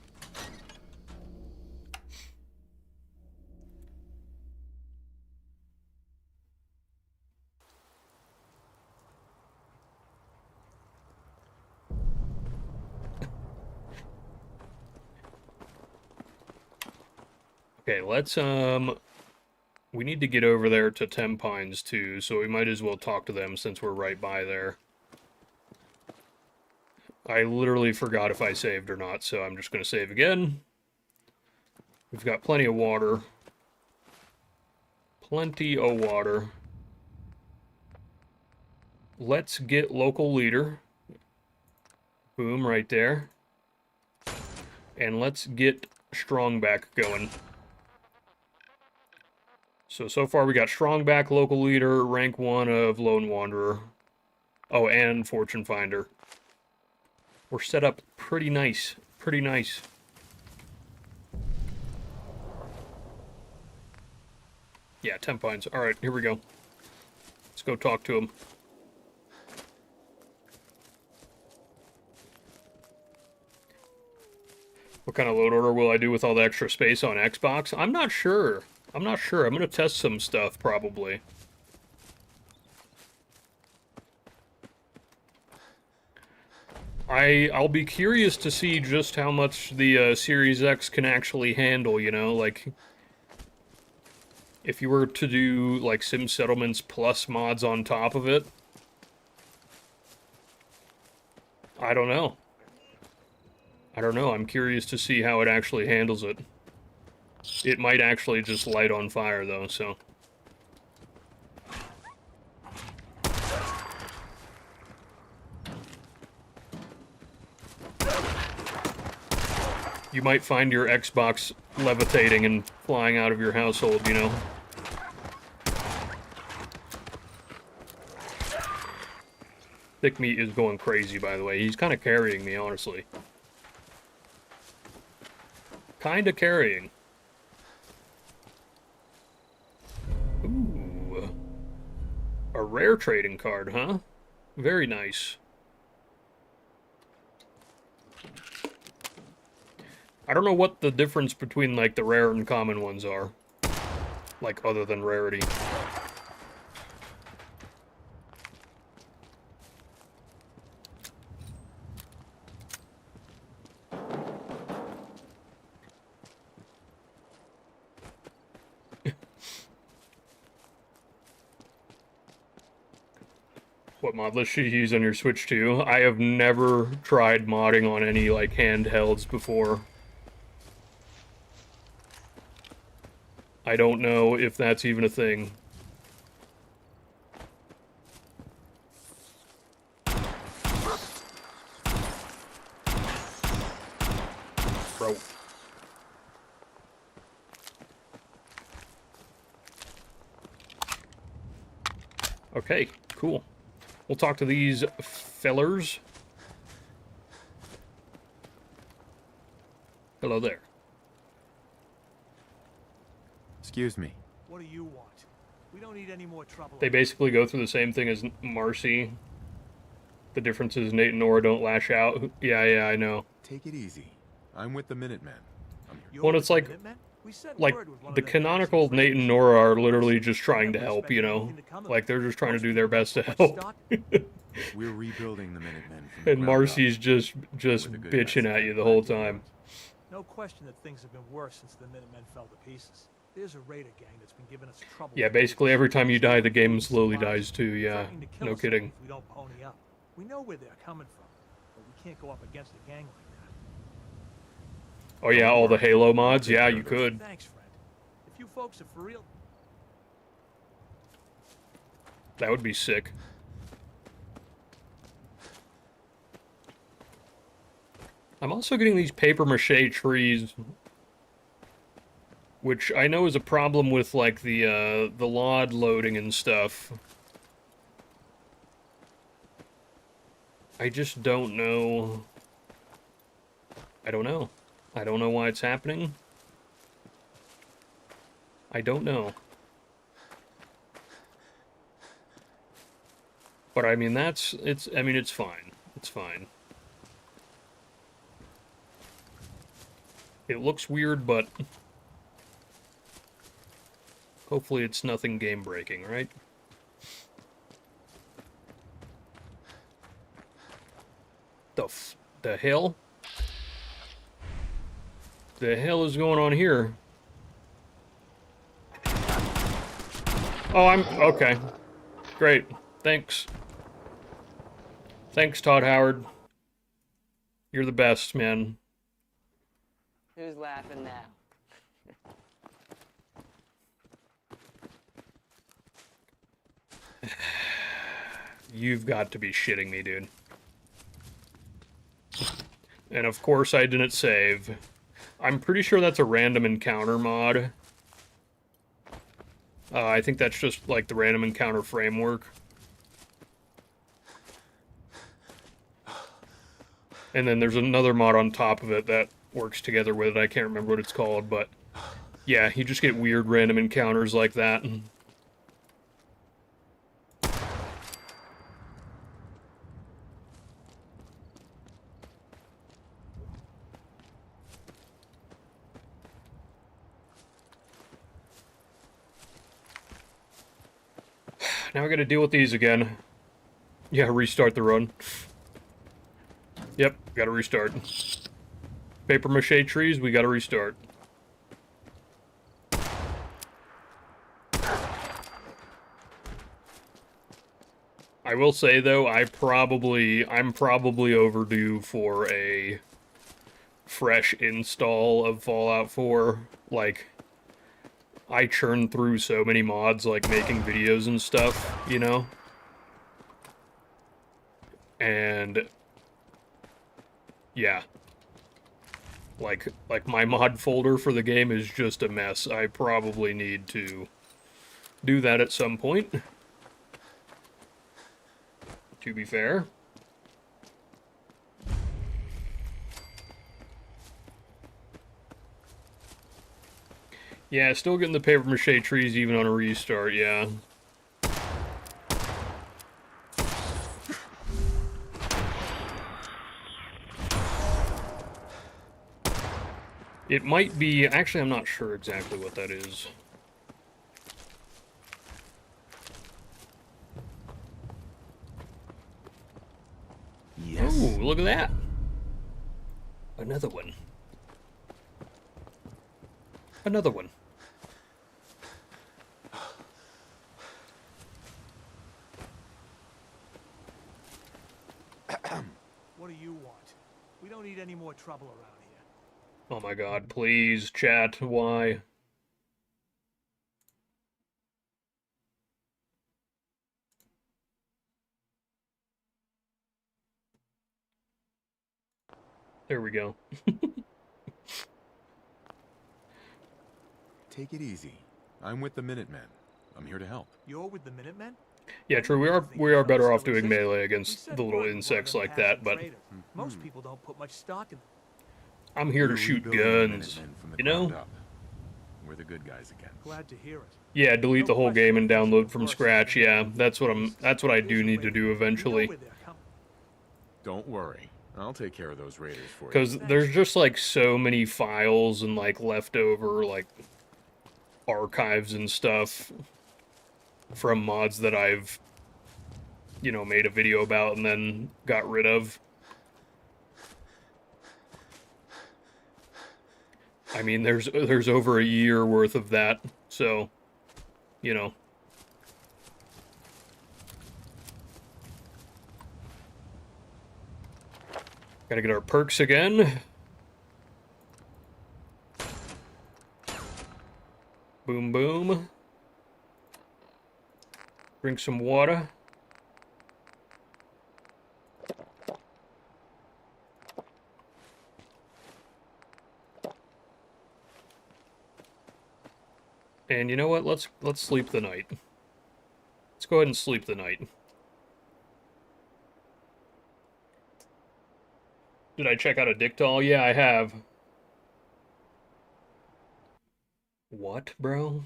Okay, let's, we need to get over there to Tempines too, so we might as well talk to them since we're right by there. I literally forgot if I saved or not, so I'm just going to save again. We've got plenty of water. Plenty of water. Let's get local leader. Boom, right there. And let's get Strongback going. So far we got Strongback, local leader, rank 1 of Lone Wanderer. Oh, and Fortune Finder. We're set up pretty nice. Pretty nice. Yeah, Tempines. Alright, here we go. Let's go talk to him. What kind of load order will I do with all the extra space on Xbox? I'm not sure. I'm not sure. I'm going to test some stuff, probably. I'll be curious to see just how much the Series X can actually handle, you know? Like, if you were to do, like, Sim Settlements plus mods on top of it. I don't know. I don't know. I'm curious to see how it actually handles it. It might actually just light on fire, though, so... You might find your Xbox levitating and flying out of your household, you know? Thick Meat is going crazy, by the way. He's kind of carrying me, honestly. Kind of carrying. Ooh. A rare trading card, huh? Very nice. I don't know what the difference between, like, the rare and common ones are. Like, other than rarity. What mod list should you use on your Switch too? I have never tried modding on any, like, handhelds before. I don't know if that's even a thing. Bro. Okay, cool. We'll talk to these fellers. Hello there. Excuse me. What do you want? We don't need any more trouble. They basically go through the same thing as Marcy. The difference is Nate and Nora don't lash out. Yeah, I know. Take it easy. I'm with the Minutemen. I'm here. Well, it's like the canonical Nate and Nora are literally just trying to help, you know? Like, they're just trying to do their best to help. We're rebuilding the Minutemen. And Marcy's just bitching at you the whole time. No question that things have been worse since the Minutemen fell to pieces. There's a raider gang that's been giving us trouble. Yeah, basically every time you die, the game slowly dies too, yeah. No kidding. We don't pony up. We know where they're coming from, but we can't go up against a gang like that. Oh yeah, all the Halo mods? Yeah, you could. Thanks, friend. If you folks are for real... That would be sick. I'm also getting these paper mache trees, which I know is a problem with, like, the LOD loading and stuff. I just don't know. I don't know. I don't know why it's happening. I don't know. But I mean, it's fine. It's fine. It looks weird, but hopefully it's nothing game-breaking, right? The hell? The hell is going on here? Oh, okay. Great. Thanks. Thanks, Todd Howard. You're the best, man. Who's laughing now? You've got to be shitting me, dude. And of course I didn't save. I'm pretty sure that's a random encounter mod. I think that's just like the random encounter framework. And then there's another mod on top of it that works together with it. I can't remember what it's called, but yeah, you just get weird random encounters like that. Now we gotta deal with these again. Yeah, restart the run. Yep, gotta restart. Paper mache trees, we gotta restart. I will say though, I'm probably overdue for a fresh install of Fallout 4. Like, I churn through so many mods, like making videos and stuff, you know? And yeah. Like my mod folder for the game is just a mess. I probably need to do that at some point. To be fair. Yeah, still getting the paper mache trees even on a restart, yeah. It might be... Actually, I'm not sure exactly what that is. Yes. Ooh, look at that. Another one. Another one. What do you want? We don't need any more trouble around here. Oh my god, please, chat, why? There we go. Take it easy. I'm with the Minutemen. I'm here to help. You're with the Minutemen? Yeah, true, we are better off doing melee against the little insects like that, but... Most people don't put much stock in them. I'm here to shoot guns, you know? We're the good guys again. Glad to hear it. Yeah, delete the whole game and download from scratch. Yeah, that's what I do need to do eventually. Don't worry. I'll take care of those raiders for you. Because there's just like so many files and like leftover like archives and stuff from mods that I've, you know, made a video about and then got rid of. I mean, there's over a year worth of that, so, you know. Gotta get our perks again. Boom, boom. Drink some water. And you know what? Let's sleep the night. Let's go ahead and sleep the night. Did I check out a dick doll? Yeah, I have. What, bro?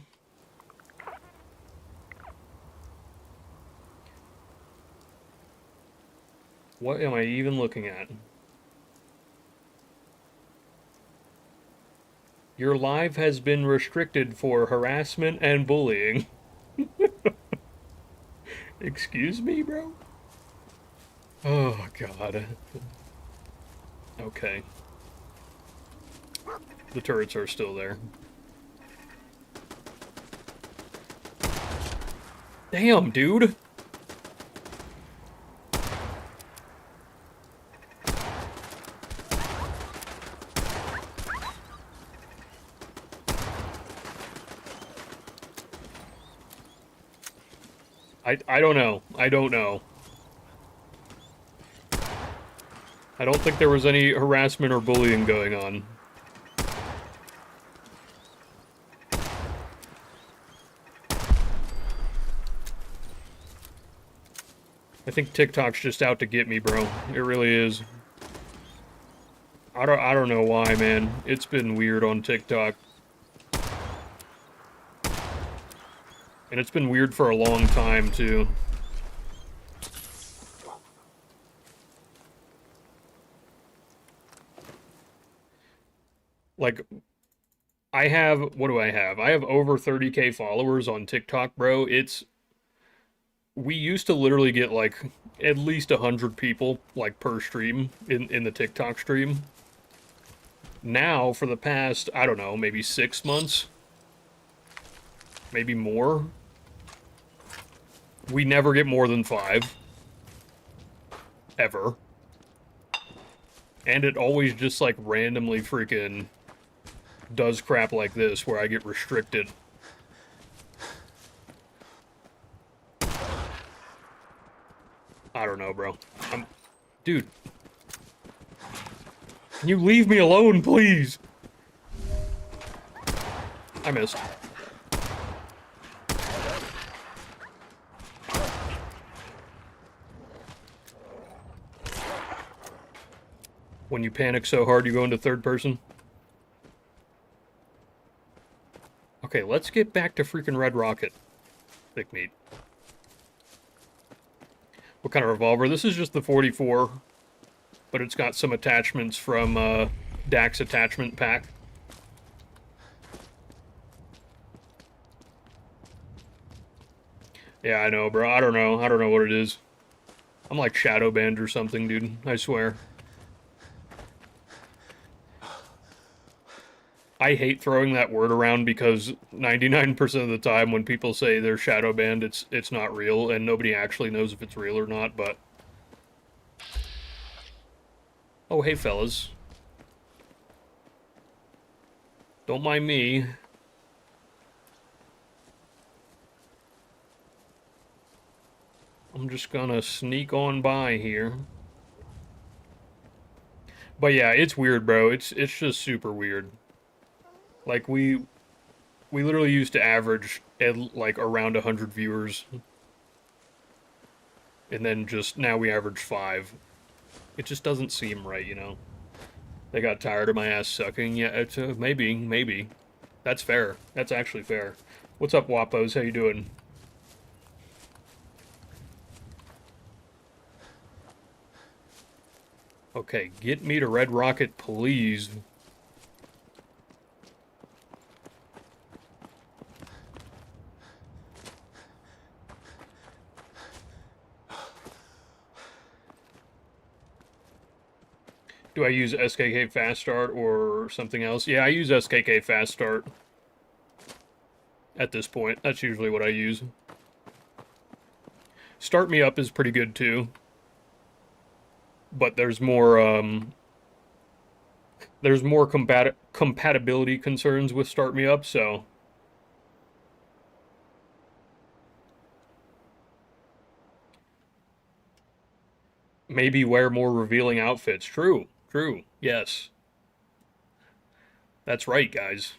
What am I even looking at? Your live has been restricted for harassment and bullying. Excuse me, bro? Oh, God. Okay. The turrets are still there. Damn, dude! I don't know. I don't know. I don't think there was any harassment or bullying going on. I think TikTok's just out to get me, bro. It really is. I don't know why, man. It's been weird on TikTok. And it's been weird for a long time, too. Like, I have... What do I have? I have over 30k followers on TikTok, bro. It's... We used to literally get, like, at least 100 people, like, per stream in the TikTok stream. Now, for the past, I don't know, maybe 6 months, maybe more, we never get more than 5. Ever. And it always just, like, randomly freaking does crap like this, where I get restricted. I don't know, bro. Dude. Can you leave me alone, please? I missed. When you panic so hard, you go into third person? Okay, let's get back to freaking Red Rocket. Thick meat. What kind of revolver? This is just the 44, but it's got some attachments from Dax Attachment Pack. Yeah, I know, bro. I don't know. I don't know what it is. I'm like shadow banned or something, dude. I swear. I hate throwing that word around because 99% of the time when people say they're shadow banned, it's not real, and nobody actually knows if it's real or not, but... Oh, hey, fellas. Don't mind me. I'm just gonna sneak on by here. But yeah, it's weird, bro. It's just super weird. Like, we literally used to average at, like, around 100 viewers. And then just, now we average 5. It just doesn't seem right, you know? They got tired of my ass sucking. Yeah, it's, maybe. That's fair. That's actually fair. What's up, Wappos? How you doing? Okay, get me to Red Rocket, please. Do I use SKK Fast Start or something else? Yeah, I use SKK Fast Start. At this point, that's usually what I use. Start Me Up is pretty good too. But there's more compatibility concerns with Start Me Up, so maybe wear more revealing outfits. True, yes. That's right, guys.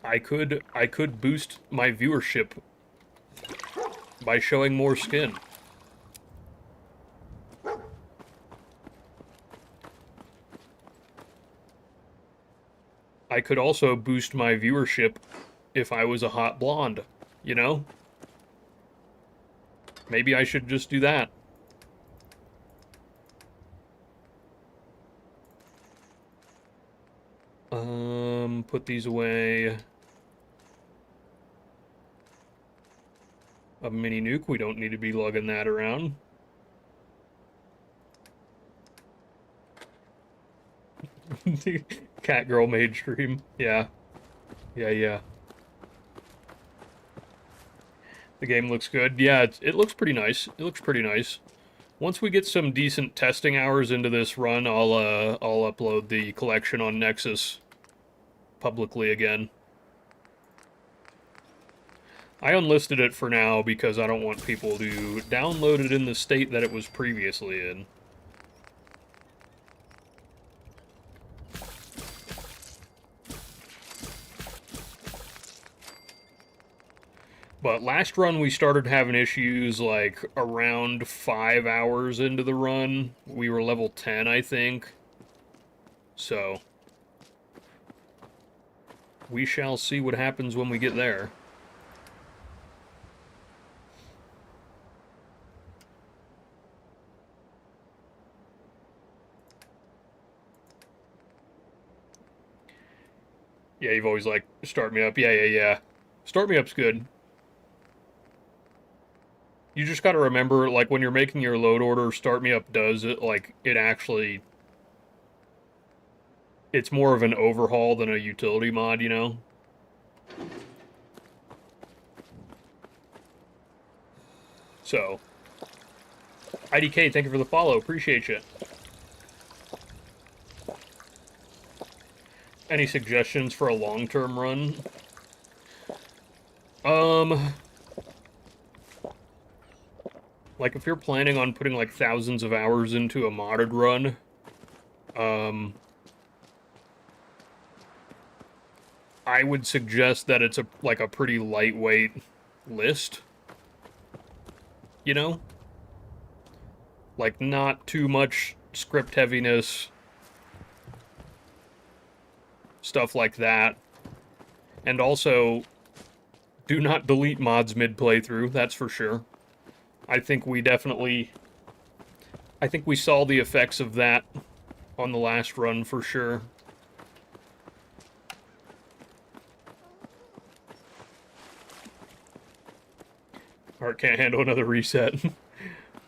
I could boost my viewership by showing more skin. I could also boost my viewership if I was a hot blonde, you know? Maybe I should just do that. Put these away. A mini nuke, we don't need to be lugging that around. Catgirl made stream. Yeah. The game looks good. Yeah, it looks pretty nice. It looks pretty nice. Once we get some decent testing hours into this run, I'll upload the collection on Nexus publicly again. I unlisted it for now because I don't want people to download it in the state that it was previously in. But last run we started having issues like around 5 hours into the run. We were level 10, I think. So we shall see what happens when we get there. Yeah, you've always like Start Me Up. Yeah. Start Me Up's good. You just gotta remember, like, when you're making your load order, Start Me Up does it, like, it actually... It's more of an overhaul than a utility mod, you know? So... IDK, thank you for the follow. Appreciate you. Any suggestions for a long-term run? Like, if you're planning on putting, like, thousands of hours into a modded run, I would suggest that it's like a pretty lightweight list. You know? Like, not too much script heaviness, stuff like that. And also, do not delete mods mid-playthrough, that's for sure. I think we saw the effects of that on the last run for sure. Heart can't handle another reset.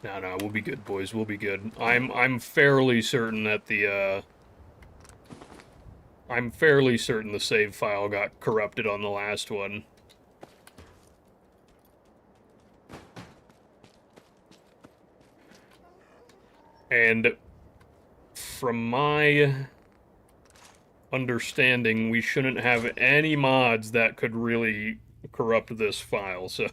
No, we'll be good, boys. We'll be good. I'm fairly certain that the I'm fairly certain the save file got corrupted on the last one. And from my understanding, we shouldn't have any mods that could really corrupt this file, so...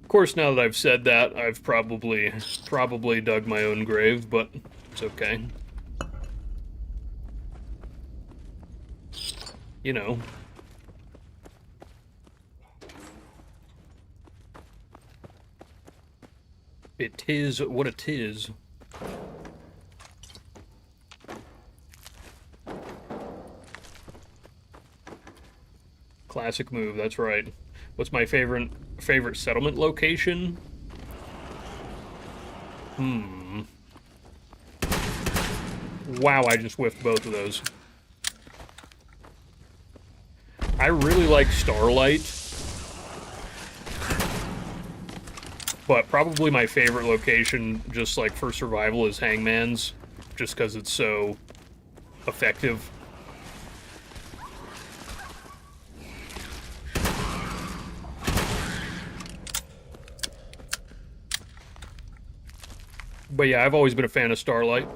Of course, now that I've said that, I've probably dug my own grave, but it's okay. You know. It is what it is. Classic move, that's right. What's my favorite settlement location? Wow, I just whiffed both of those. I really like Starlight. But probably my favorite location, just like for survival, is Hangman's. Just because it's so effective. But yeah, I've always been a fan of Starlight.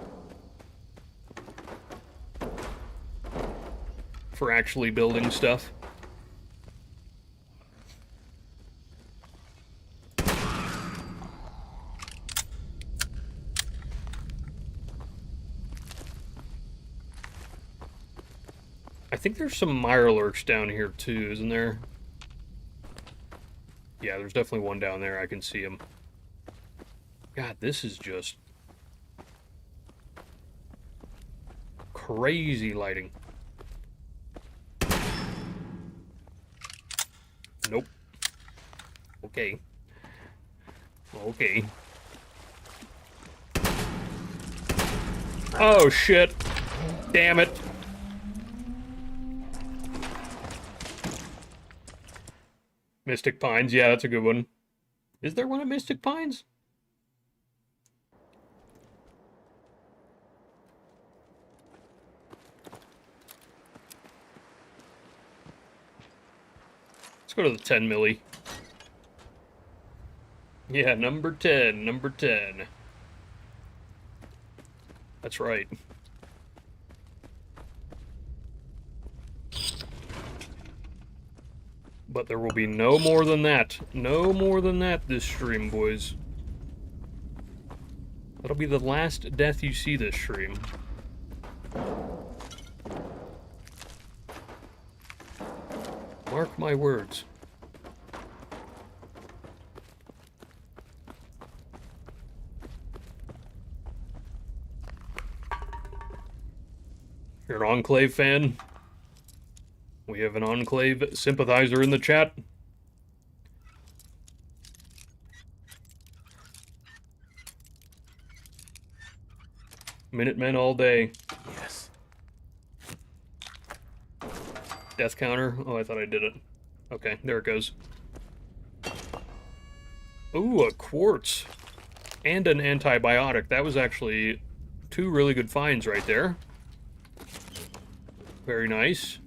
For actually building stuff. I think there's some Mirelurks down here too, isn't there? Yeah, there's definitely one down there. I can see him. God, this is just crazy lighting. Nope. Okay. Okay. Oh, shit. Damn it. Mystic Pines, yeah, that's a good one. Is there one at Mystic Pines? Let's go to the 10 milli. Yeah, number 10, number 10. That's right. But there will be no more than that. No more than that this stream, boys. That'll be the last death you see this stream. Mark my words. You're an Enclave fan? We have an Enclave sympathizer in the chat. Minutemen all day. Yes. Death counter? Oh, I thought I did it. Okay, there it goes. Ooh, a quartz. And an antibiotic. That was actually 2 really good finds right there. Very nice.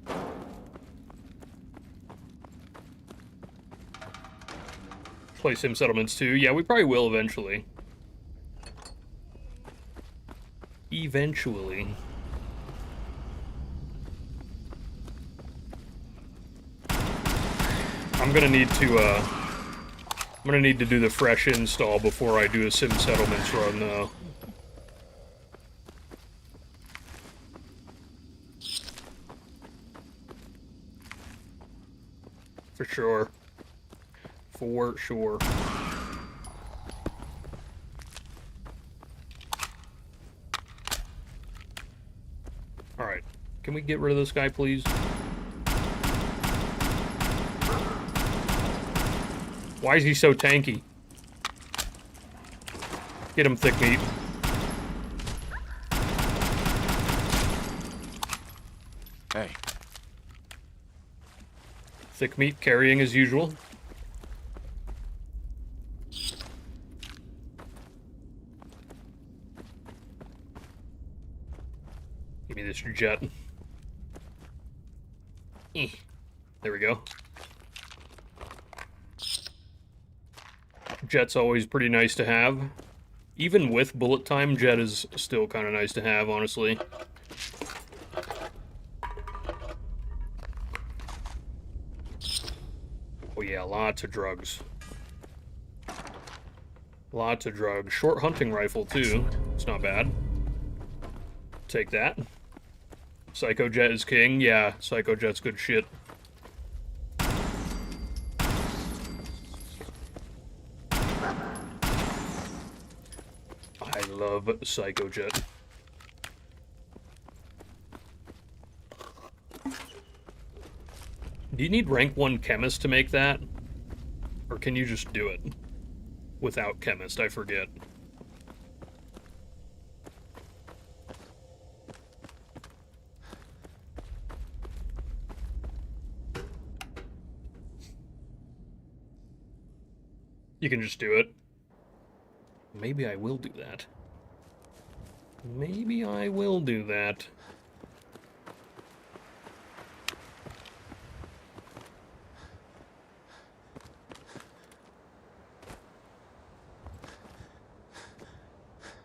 Play Sim Settlements too. Yeah, we probably will eventually. Eventually. I'm gonna need to do the fresh install before I do a Sim Settlements run, though. For sure. For sure. Alright. Can we get rid of this guy, please? Why is he so tanky? Get him, thick meat. Hey, Thick meat carrying as usual. Give me this jet. There we go. Jet's always pretty nice to have. Even with bullet time, jet is still kind of nice to have, honestly. Oh yeah, lots of drugs. Lots of drugs. Short hunting rifle, too. It's not bad. Take that. Psycho Jet is king. Yeah, Psycho Jet's good shit. I love Psycho Jet. Do you need rank 1 chemist to make that? Or can you just do it? Without chemist, I forget. You can just do it. Maybe I will do that. Maybe I will do that.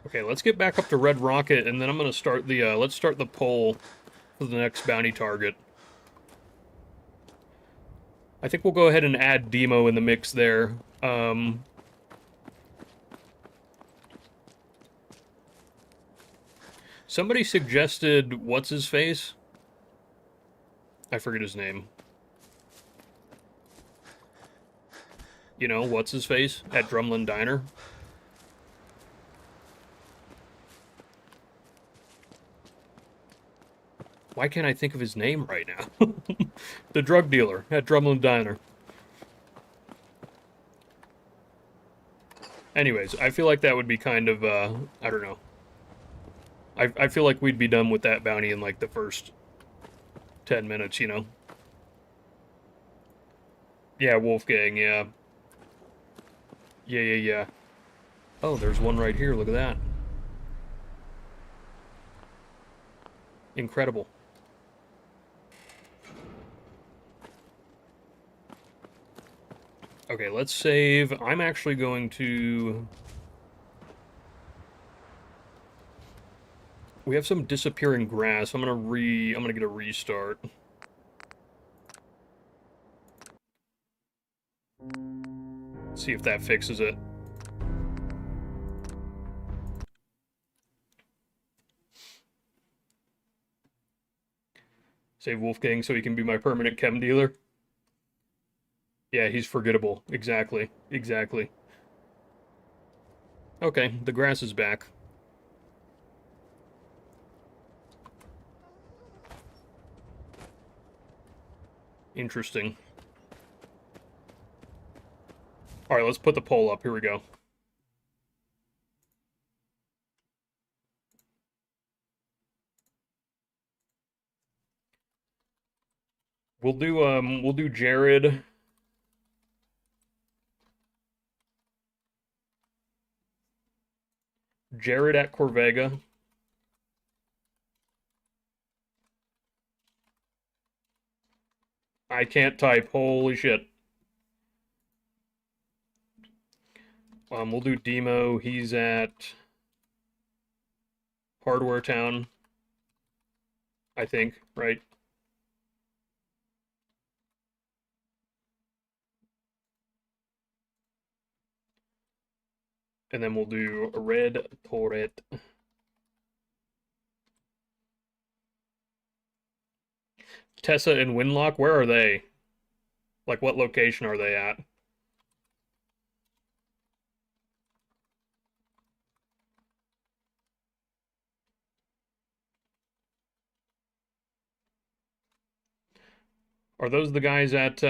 Okay, let's get back up to Red Rocket, and then I'm gonna start the, let's start the poll for the next bounty target. I think we'll go ahead and add Demo in the mix there. Somebody suggested, what's-his-face? I forget his name. You know, what's-his-face? At Drumlin Diner. Why can't I think of his name right now? The drug dealer at Drumlin Diner. Anyways, I feel like that would be kind of, I don't know. I feel like we'd be done with that bounty in, like, the first 10 minutes, you know? Yeah, Wolfgang, yeah. Yeah. Oh, there's one right here, look at that. Incredible. Okay, let's save. I'm actually going to... We have some disappearing grass. I'm gonna get a restart. See if that fixes it. Save Wolfgang so he can be my permanent chem dealer. Yeah, he's forgettable. Exactly. Okay, the grass is back. Interesting. Alright, let's put the poll up. Here we go. We'll do Jared. Jared at Corvega. I can't type. Holy shit. We'll do Demo. He's at Hardware Town. I think, right? And then we'll do a Red Tourette. Tessa and Winlock, where are they? Like, what location are they at? Are those the guys at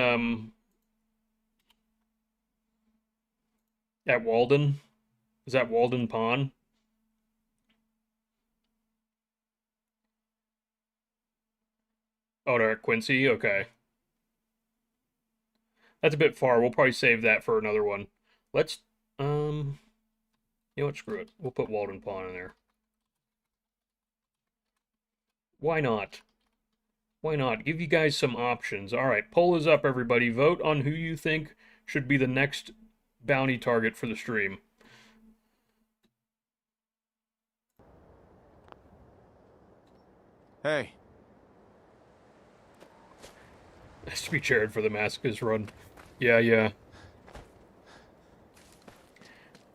Walden? Is that Walden Pond? Oh, they're at Quincy? Okay. That's a bit far. We'll probably save that for another one. Let's, you know what, screw it. We'll put Walden Pond in there. Why not? Why not? Give you guys some options. All right, poll is up, everybody. Vote on who you think should be the next bounty target for the stream. Hey. Has to be chaired for the Damascus run. Yeah.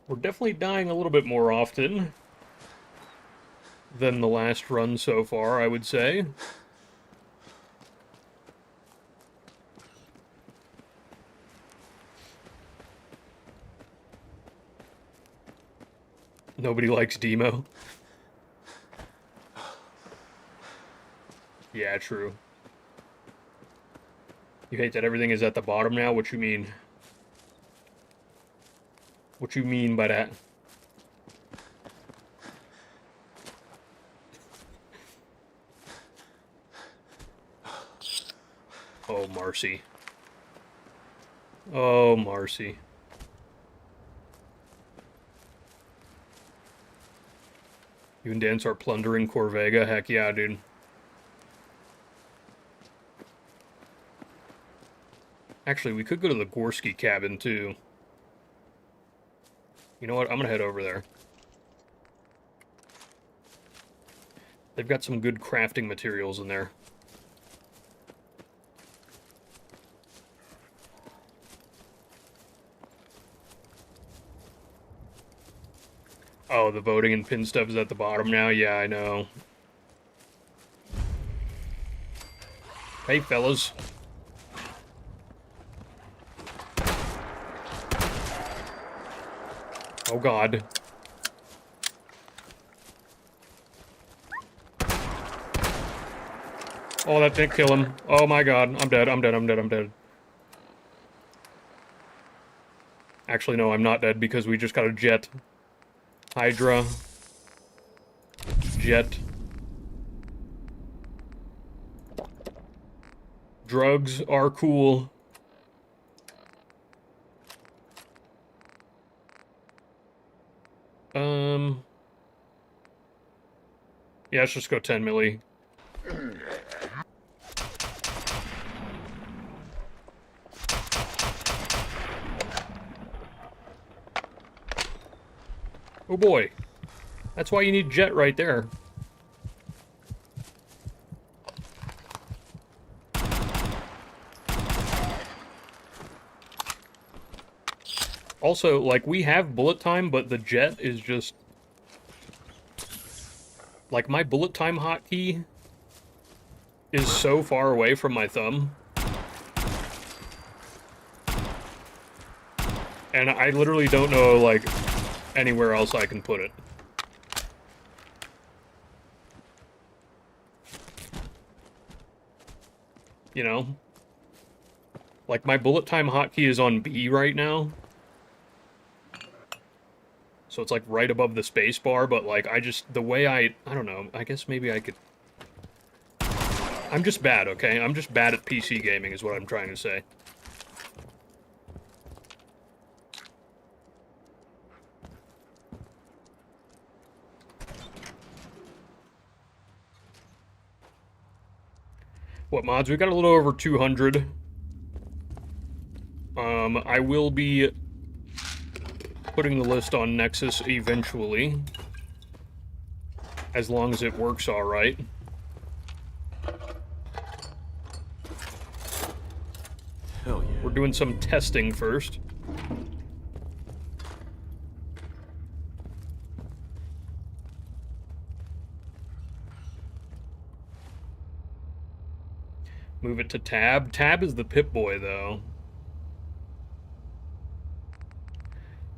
We're definitely dying a little bit more often than the last run so far, I would say. Nobody likes Demo. Yeah, true. You hate that everything is at the bottom now? What you mean? What you mean by that? Oh, Marcy. Oh, Marcy. You and Dan start plundering Corvega? Heck yeah, dude. Actually, we could go to the Gorski cabin, too. You know what? I'm gonna head over there. They've got some good crafting materials in there. Oh, the voting and pin stuff is at the bottom now? Yeah, I know. Hey, fellas. Oh, God. Oh, that didn't kill him. Oh, my God. I'm dead. I'm dead. Actually, no, I'm not dead because we just got a jet. Hydra. Jet. Drugs are cool. Yeah, let's just go 10 milli. Oh boy. That's why you need jet right there. Also, like, we have bullet time, but the jet is just... Like, my bullet time hotkey is so far away from my thumb. And I literally don't know, like, anywhere else I can put it. You know? Like, my bullet time hotkey is on B right now. So it's, like, right above the space bar, but, like, I just... The way I don't know. I guess maybe I could... I'm just bad, okay? I'm just bad at PC gaming is what I'm trying to say. What mods? We got a little over 200. I will be putting the list on Nexus eventually. As long as it works alright. Hell yeah. We're doing some testing first. Move it to tab. Tab is the Pip-Boy, though.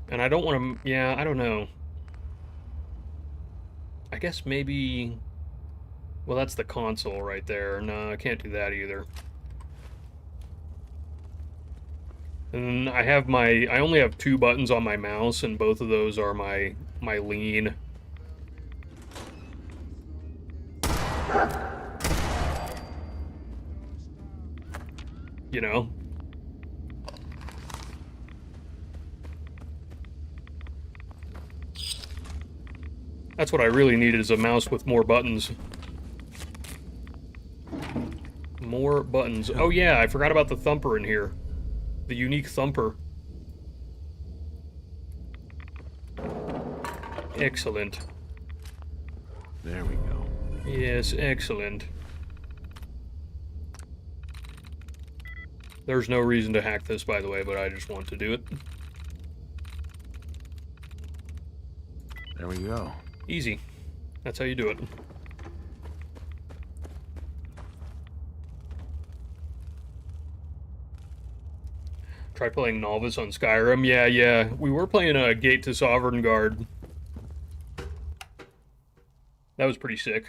And I don't want to... Yeah, I don't know. I guess maybe... Well, that's the console right there. No, I can't do that either. And I have my... I only have 2 buttons on my mouse, and both of those are my lean. You know? That's what I really needed, is a mouse with more buttons. More buttons. Oh yeah, I forgot about the thumper in here. The unique thumper. Excellent. There we go. Yes, excellent. There's no reason to hack this, by the way, but I just want to do it. There we go. Easy. That's how you do it. Try playing Novice on Skyrim. Yeah. We were playing a Gate to Sovereign Guard. That was pretty sick.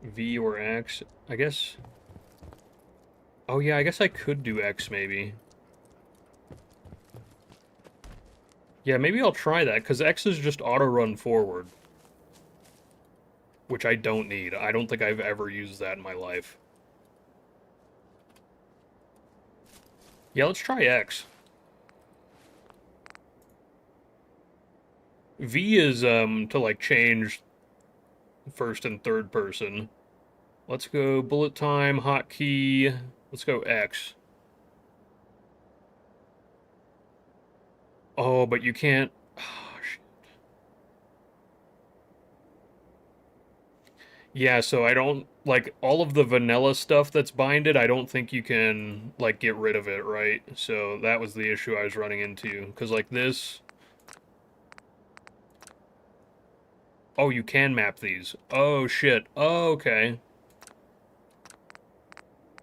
V or X? I guess... Oh yeah, I guess I could do X, maybe. Yeah, maybe I'll try that, because X is just auto-run forward. Which I don't need. I don't think I've ever used that in my life. Yeah, let's try X. V is, to, like, change first and third person. Let's go bullet time, hotkey. Let's go X. Oh, but you can't... Oh, shit. Yeah, so I don't... Like, all of the vanilla stuff that's binded, I don't think you can, like, get rid of it, right? So that was the issue I was running into. Because, like, this... Oh, you can map these. Oh, shit. Oh, okay.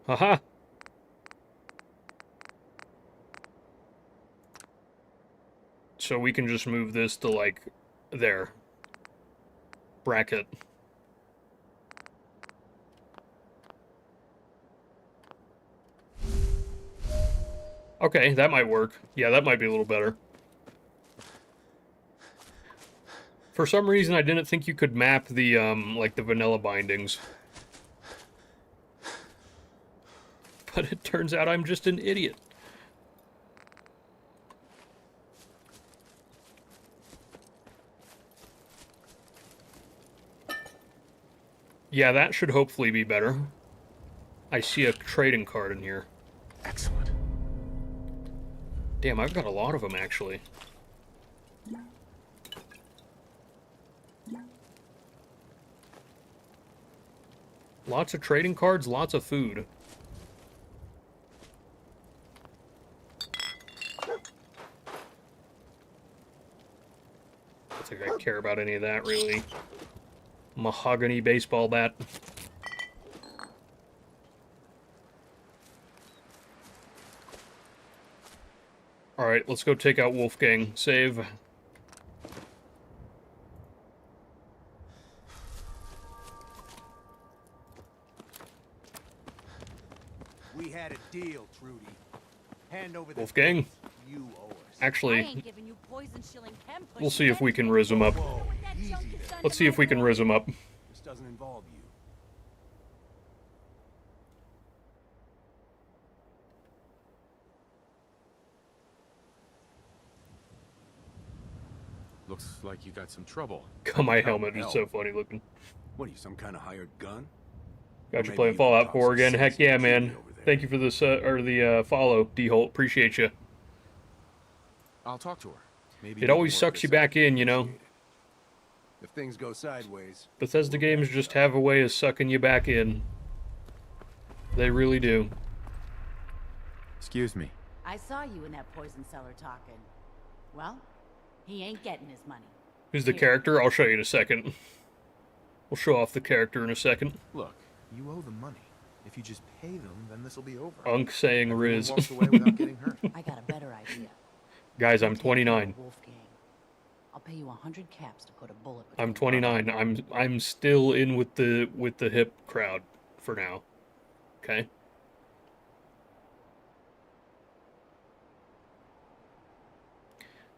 Haha. So we can just move this to, like, there. Bracket. Okay, that might work. Yeah, that might be a little better. For some reason, I didn't think you could map the, like, the vanilla bindings. But it turns out I'm just an idiot. Yeah, that should hopefully be better. I see a trading card in here. Excellent. Damn, I've got a lot of them, actually. Lots of trading cards, lots of food. I don't think I care about any of that, really. Mahogany baseball bat. Alright, let's go take out Wolfgang. Save. We had a deal, Trudy. Hand over the Wolfgang? goods. You owe us. Actually, we'll see if we can riz him up. Whoa, easy there. Let's see if we can riz him up. This doesn't involve you. Looks like you got some trouble. God, my helmet is so funny looking. What are you, some kind of hired gun? Got you Maybe playing you Fallout can 4 toss again. some Heck sense into yeah, Trudy man. over there. Thank you for this, or the follow, D-Holt. Appreciate you. I'll talk to her. Maybe It we always can work sucks you this out. back in, you know. If things go sideways, Bethesda games just have a way of sucking you back in. They really do. Excuse me. I saw you in that poison cellar talking. Well, he ain't getting his money. Who's the character? I'll show you in a second. We'll show off the character in a second. Look, you owe them money. If you just pay them, then this will be over. Unk saying Riz. Walks away without getting hurt. I got a better idea. Guys, I'm 29. Wolfgang. I'll pay you 100 caps to put a bullet. I'm 29. I'm still in with the hip crowd for now. Okay?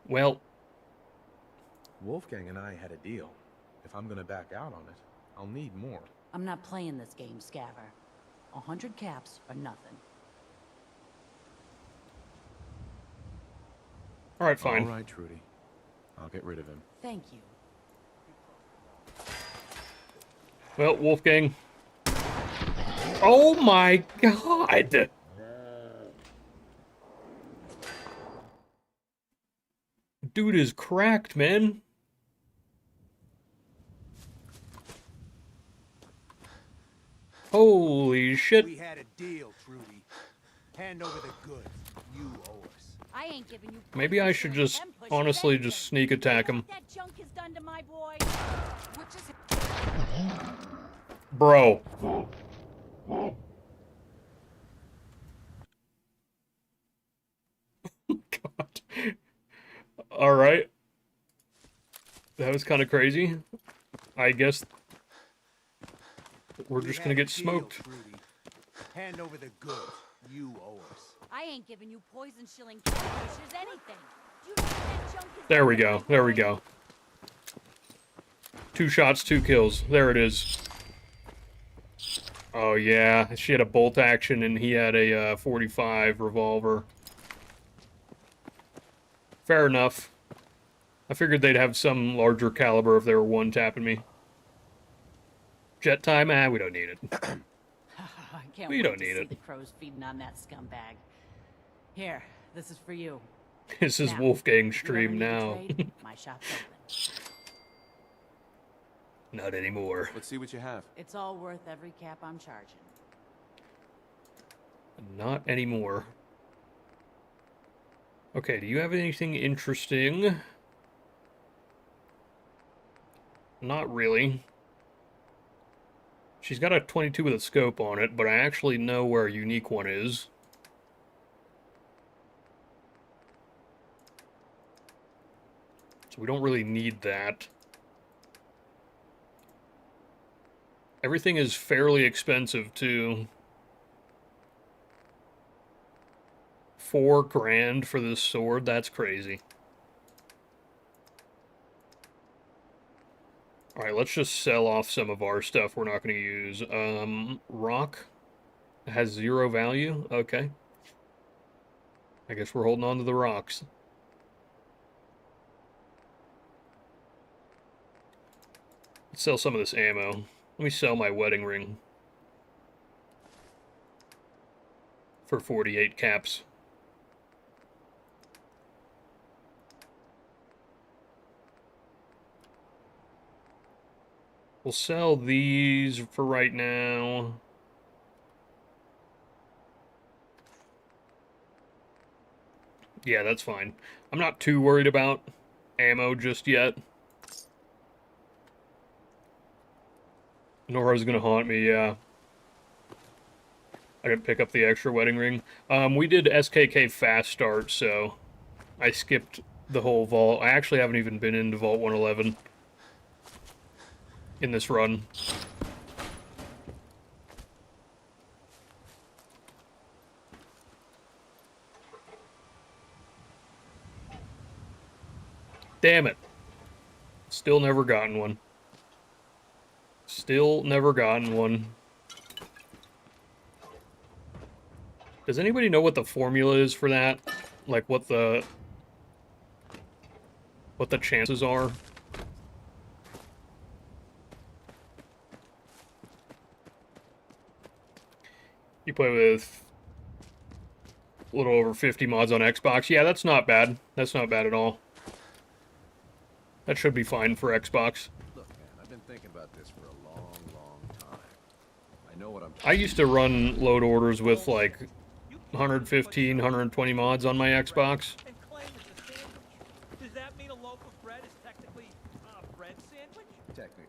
Well, Wolfgang and I had a deal. If I'm gonna back out on it, I'll need more. I'm not playing this game, Scaver. 100 caps or nothing. all right, fine. All right, Trudy. I'll get rid of him. Thank you. Well, Wolfgang. Oh my god! Dude is cracked, man. Holy shit. We had a deal, Trudy. Hand over the goods. You owe us. I ain't giving you. Maybe I should just, honestly, just sneak attack him. That junk is done to my boy. What just... Bro. God. Alright. That was kind of crazy. I guess we're just gonna get smoked. Hand over the goods. You owe us. I ain't giving you poison shilling catfishers anything. Do you know that junk is... There we go. There we go. 2 shots, 2 kills. There it is. Oh yeah, she had a bolt action and he had a 45 revolver. Fair enough. I figured they'd have some larger caliber if they were one-tapping me. Jet time? Ah, we don't need it. I can't We wait don't to need see it. the crows feeding on that scumbag. Here, this is for you. This is Now, Wolfgang if you ever stream need a now. trade, my shop's open. Not anymore. Let's see what you have. It's all worth every cap I'm charging. Not anymore. Okay, do you have anything interesting? Not really. She's got a 22 with a scope on it, but I actually know where a unique one is. So we don't really need that. Everything is fairly expensive, too. 4 grand for this sword? That's crazy. Alright, let's just sell off some of our stuff we're not going to use. Rock has 0 value? Okay. I guess we're holding on to the rocks. Let's sell some of this ammo. Let me sell my wedding ring. For 48 caps. We'll sell these for right now. Yeah, that's fine. I'm not too worried about ammo just yet. Nora's gonna haunt me, yeah. I didn't pick up the extra wedding ring. We did SKK fast start, so I skipped the whole vault. I actually haven't even been into Vault 111 in this run. Damn it. Still never gotten one. Still never gotten one. Does anybody know what the formula is for that? Like what the chances are? You play with a little over 50 mods on Xbox. Yeah, that's not bad. That's not bad at all. That should be fine for Xbox. Look, man, I've been thinking about this for a long, long time. I know what I'm I used to run load orders with like 115, 120 mods on my Xbox. Does that mean a loaf of bread is technically a bread sandwich?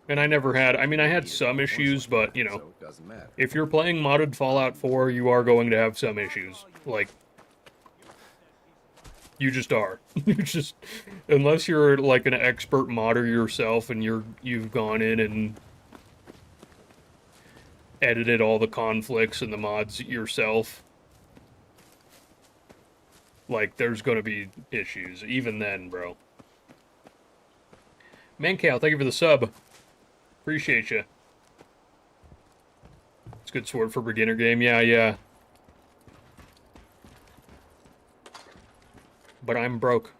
And I never had, I mean, I had some issues, but, you know, if you're playing modded Fallout 4, you are going to have some issues. Like, you just are. You just, unless you're like an expert modder yourself and you've gone in and edited all the conflicts and the mods yourself, like, there's going to be issues. Even then, bro. Mancow, thank you for the sub. Appreciate you. It's a good sword for beginner game. Yeah, yeah. But I'm broke.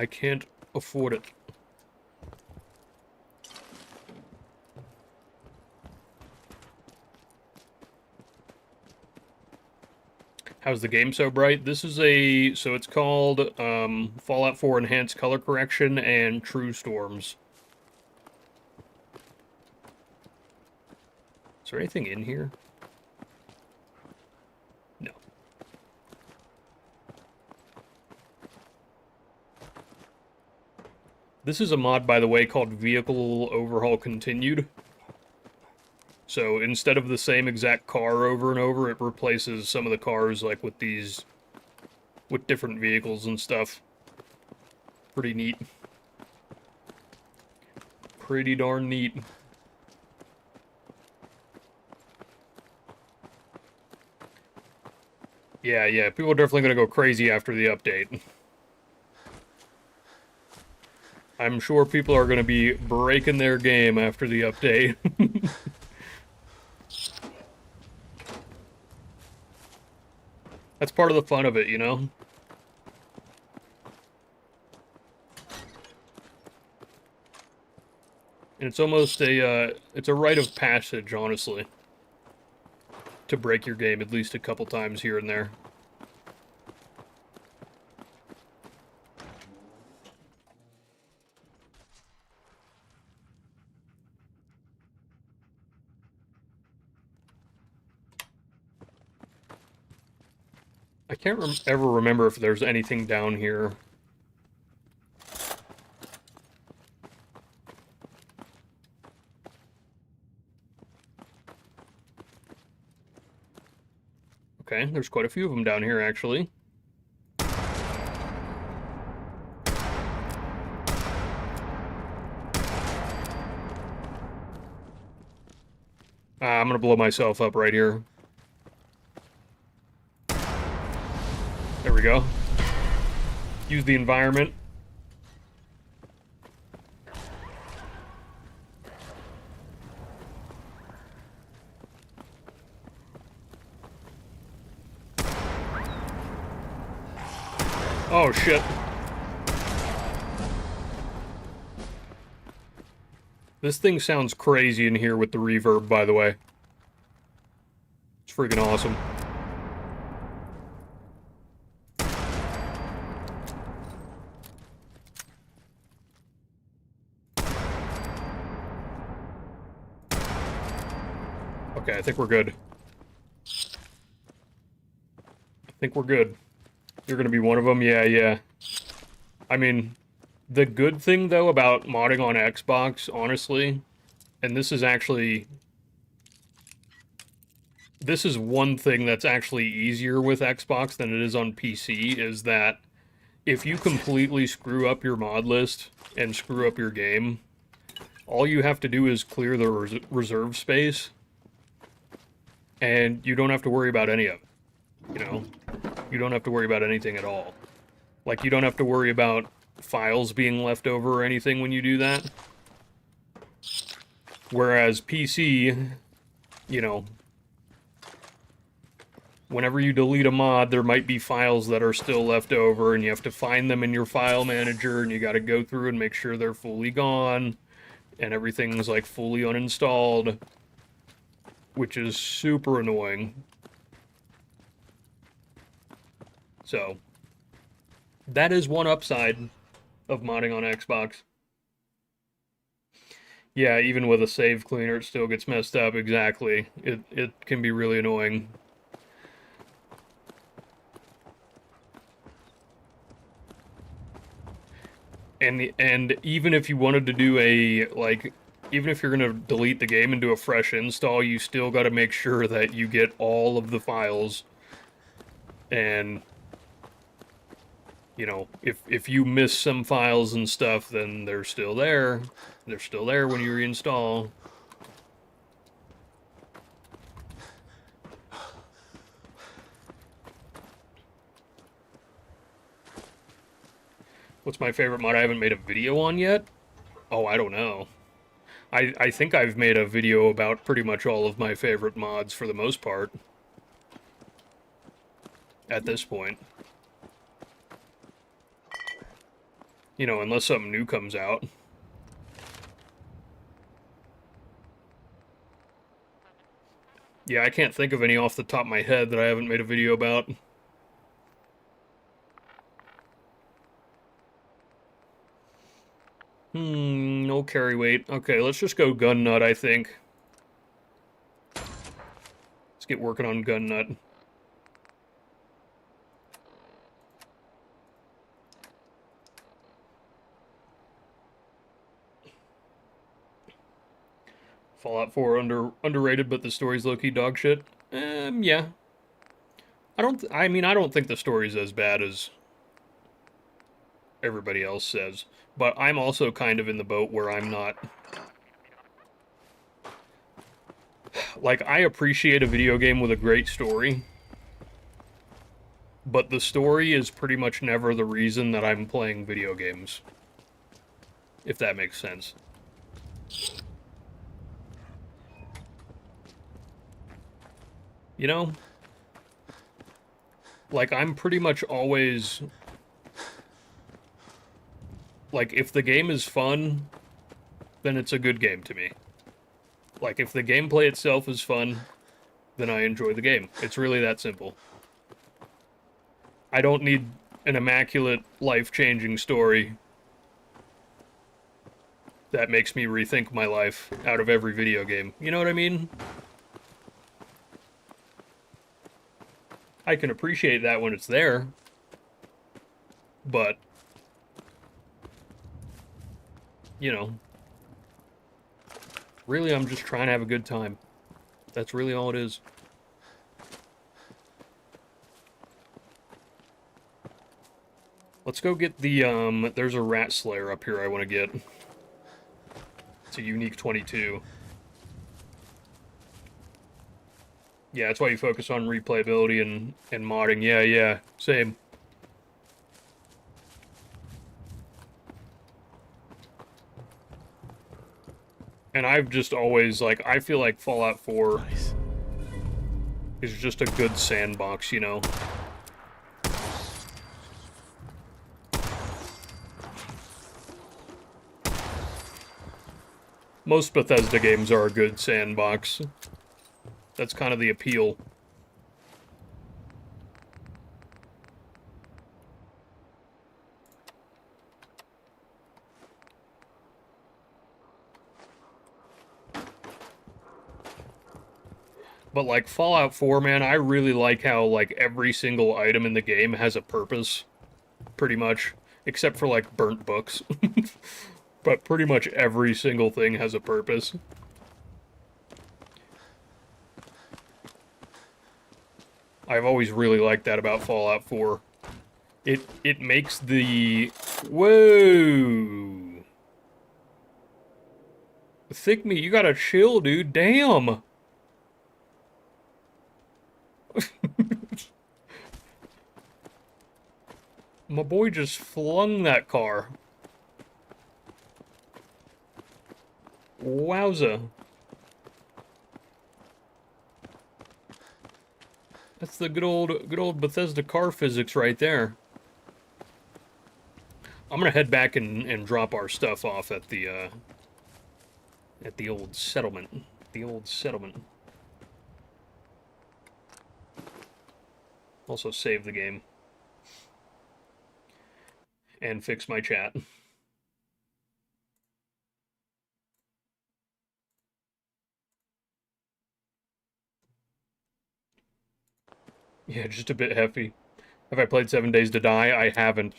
I can't afford it. How's the game so bright? This is so it's called Fallout 4 Enhanced Color Correction and True Storms. Is there anything in here? No. This is a mod, by the way, called Vehicle Overhaul Continued. So instead of the same exact car over and over, it replaces some of the cars like with different vehicles and stuff. Pretty neat. Pretty darn neat. Yeah, people are definitely gonna go crazy after the update. I'm sure people are gonna be breaking their game after the update. That's part of the fun of it, you know? And it's almost it's a rite of passage, honestly. To break your game at least a couple times here and there. I can't ever remember if there's anything down here. Okay, there's quite a few of them down here, actually. I'm gonna blow myself up right here. There we go. Use the environment. Oh, shit. This thing sounds crazy in here with the reverb, by the way. It's freaking awesome. Okay, I think we're good. I think we're good. You're gonna be one of them? Yeah. I mean, the good thing, though, about modding on Xbox, honestly, and this is one thing that's actually easier with Xbox than it is on PC, is that if you completely screw up your mod list and screw up your game, all you have to do is clear the reserve space, and you don't have to worry about any of it, you know? You don't have to worry about anything at all. Like, you don't have to worry about files being left over or anything when you do that. Whereas PC, you know, whenever you delete a mod, there might be files that are still left over, and you have to find them in your file manager, and you gotta go through and make sure they're fully gone, and everything's, like, fully uninstalled, which is super annoying. So, that is one upside of modding on Xbox. Yeah, even with a save cleaner, it still gets messed up, exactly. It can be really annoying. And even if you wanted to do even if you're gonna delete the game and do a fresh install, you still gotta make sure that you get all of the files. And, you know, if you miss some files and stuff, then they're still there. They're still there when you reinstall. What's my favorite mod I haven't made a video on yet? Oh, I don't know. I think I've made a video about pretty much all of my favorite mods for the most part. At this point. You know, unless something new comes out. Yeah, I can't think of any off the top of my head that I haven't made a video about. No carry weight. Okay, let's just go gun nut, I think. Let's get working on gun nut. Fallout 4 underrated, but the story's low-key dog shit. Yeah. I mean, I don't think the story's as bad as everybody else says. But I'm also kind of in the boat where I'm not... Like, I appreciate a video game with a great story. But the story is pretty much never the reason that I'm playing video games. If that makes sense. You know? Like, I'm pretty much always... Like, if the game is fun, then it's a good game to me. Like, if the gameplay itself is fun, then I enjoy the game. It's really that simple. I don't need an immaculate, life-changing story that makes me rethink my life out of every video game. You know what I mean? I can appreciate that when it's there, but, you know, really I'm just trying to have a good time. That's really all it is. Let's go get the, there's a rat slayer up here I want to get. It's a unique 22. Yeah, that's why you focus on replayability and modding. Yeah, same. And I've just always, like, I feel like Fallout 4 is just a good sandbox, you know? Most Bethesda games are a good sandbox. That's kind of the appeal. But, like, Fallout 4, man, I really like how, like, every single item in the game has a purpose. Pretty much. Except for, like, burnt books. But pretty much every single thing has a purpose. I've always really liked that about Fallout 4. It makes the... Whoa! Thick me, you gotta chill, dude. Damn! My boy just flung that car. Wowza. That's the good old Bethesda car physics right there. I'm gonna head back and drop our stuff off at the old settlement. The old settlement. Also save the game. And fix my chat. Yeah, just a bit heavy. Have I played 7 Days to Die? I haven't.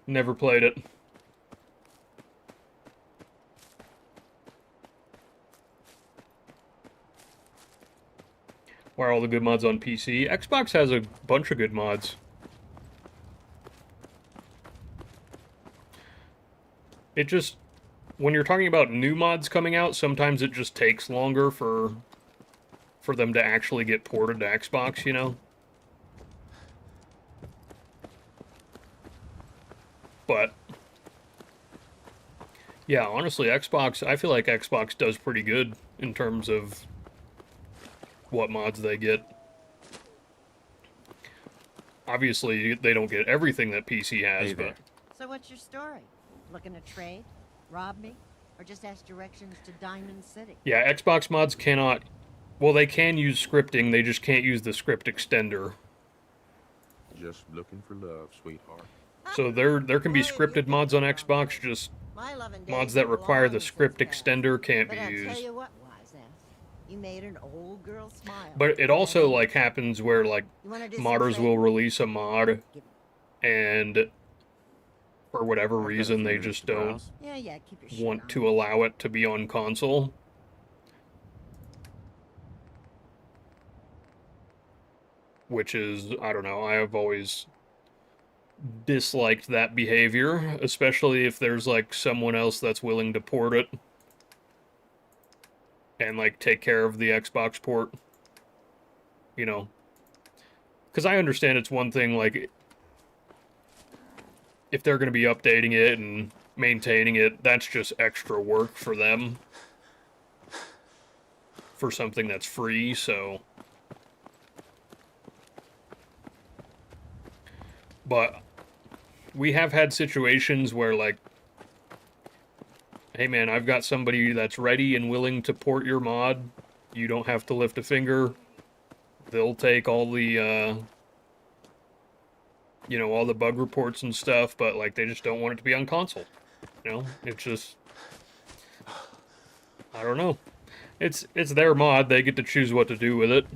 Never played it. Why are all the good mods on PC? Xbox has a bunch of good mods. It just... When you're talking about new mods coming out, sometimes it just takes longer for them to actually get ported to Xbox, you know? But... Yeah, honestly, Xbox... I feel like Xbox does pretty good in terms of what mods they get. Obviously, they don't get everything that PC has, Hey there. but... So what's your story? Looking to trade? Rob me? Or just ask directions to Diamond City? Yeah, Xbox mods cannot... Well, they can use scripting, they just can't use the script extender. Just looking for love, sweetheart. So there can be scripted mods on Xbox, just mods that require the script extender can't be used. Tell you what, wise ass. You made an old girl smile. But it also like happens where like modders will release a mod and for whatever reason they just don't want to allow it to be on console. Which is, I don't know, I have always disliked that behavior, especially if there's like someone else that's willing to port it and like take care of the Xbox port, you know, because I understand it's one thing like if they're going to be updating it and maintaining it, that's just extra work for them for something that's free. So but we have had situations where, like, hey man, I've got somebody that's ready and willing to port your mod. You don't have to lift a finger. They'll take all the, you know, all the bug reports and stuff, but, like, they just don't want it to be on console. You know? It's just... I don't know. It's their mod. They get to choose what to do with it.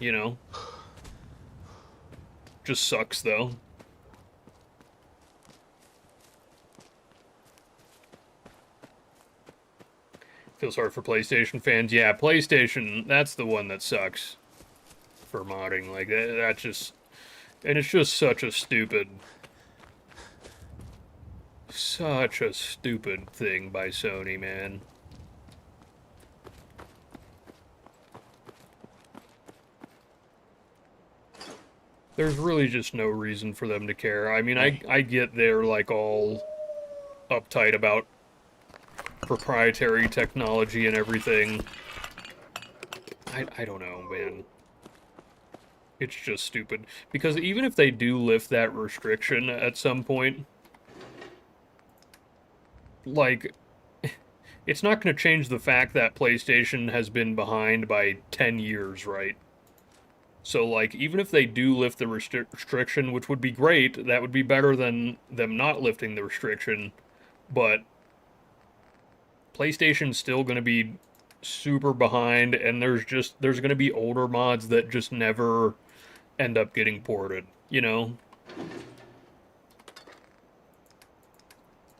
You know? Just sucks, though. Feels hard for PlayStation fans. Yeah, PlayStation, that's the one that sucks for modding. Like, that just... And it's just such a stupid... Such a stupid thing by Sony, man. There's really just no reason for them to care. I mean, I get they're, like, all uptight about proprietary technology and everything. I don't know, man. It's just stupid. Because even if they do lift that restriction at some point, like, it's not going to change the fact that PlayStation has been behind by 10 years, right? So, like, even if they do lift the restriction, which would be great, that would be better than them not lifting the restriction, but PlayStation's still going to be super behind, and there's going to be older mods that just never end up getting ported, you know?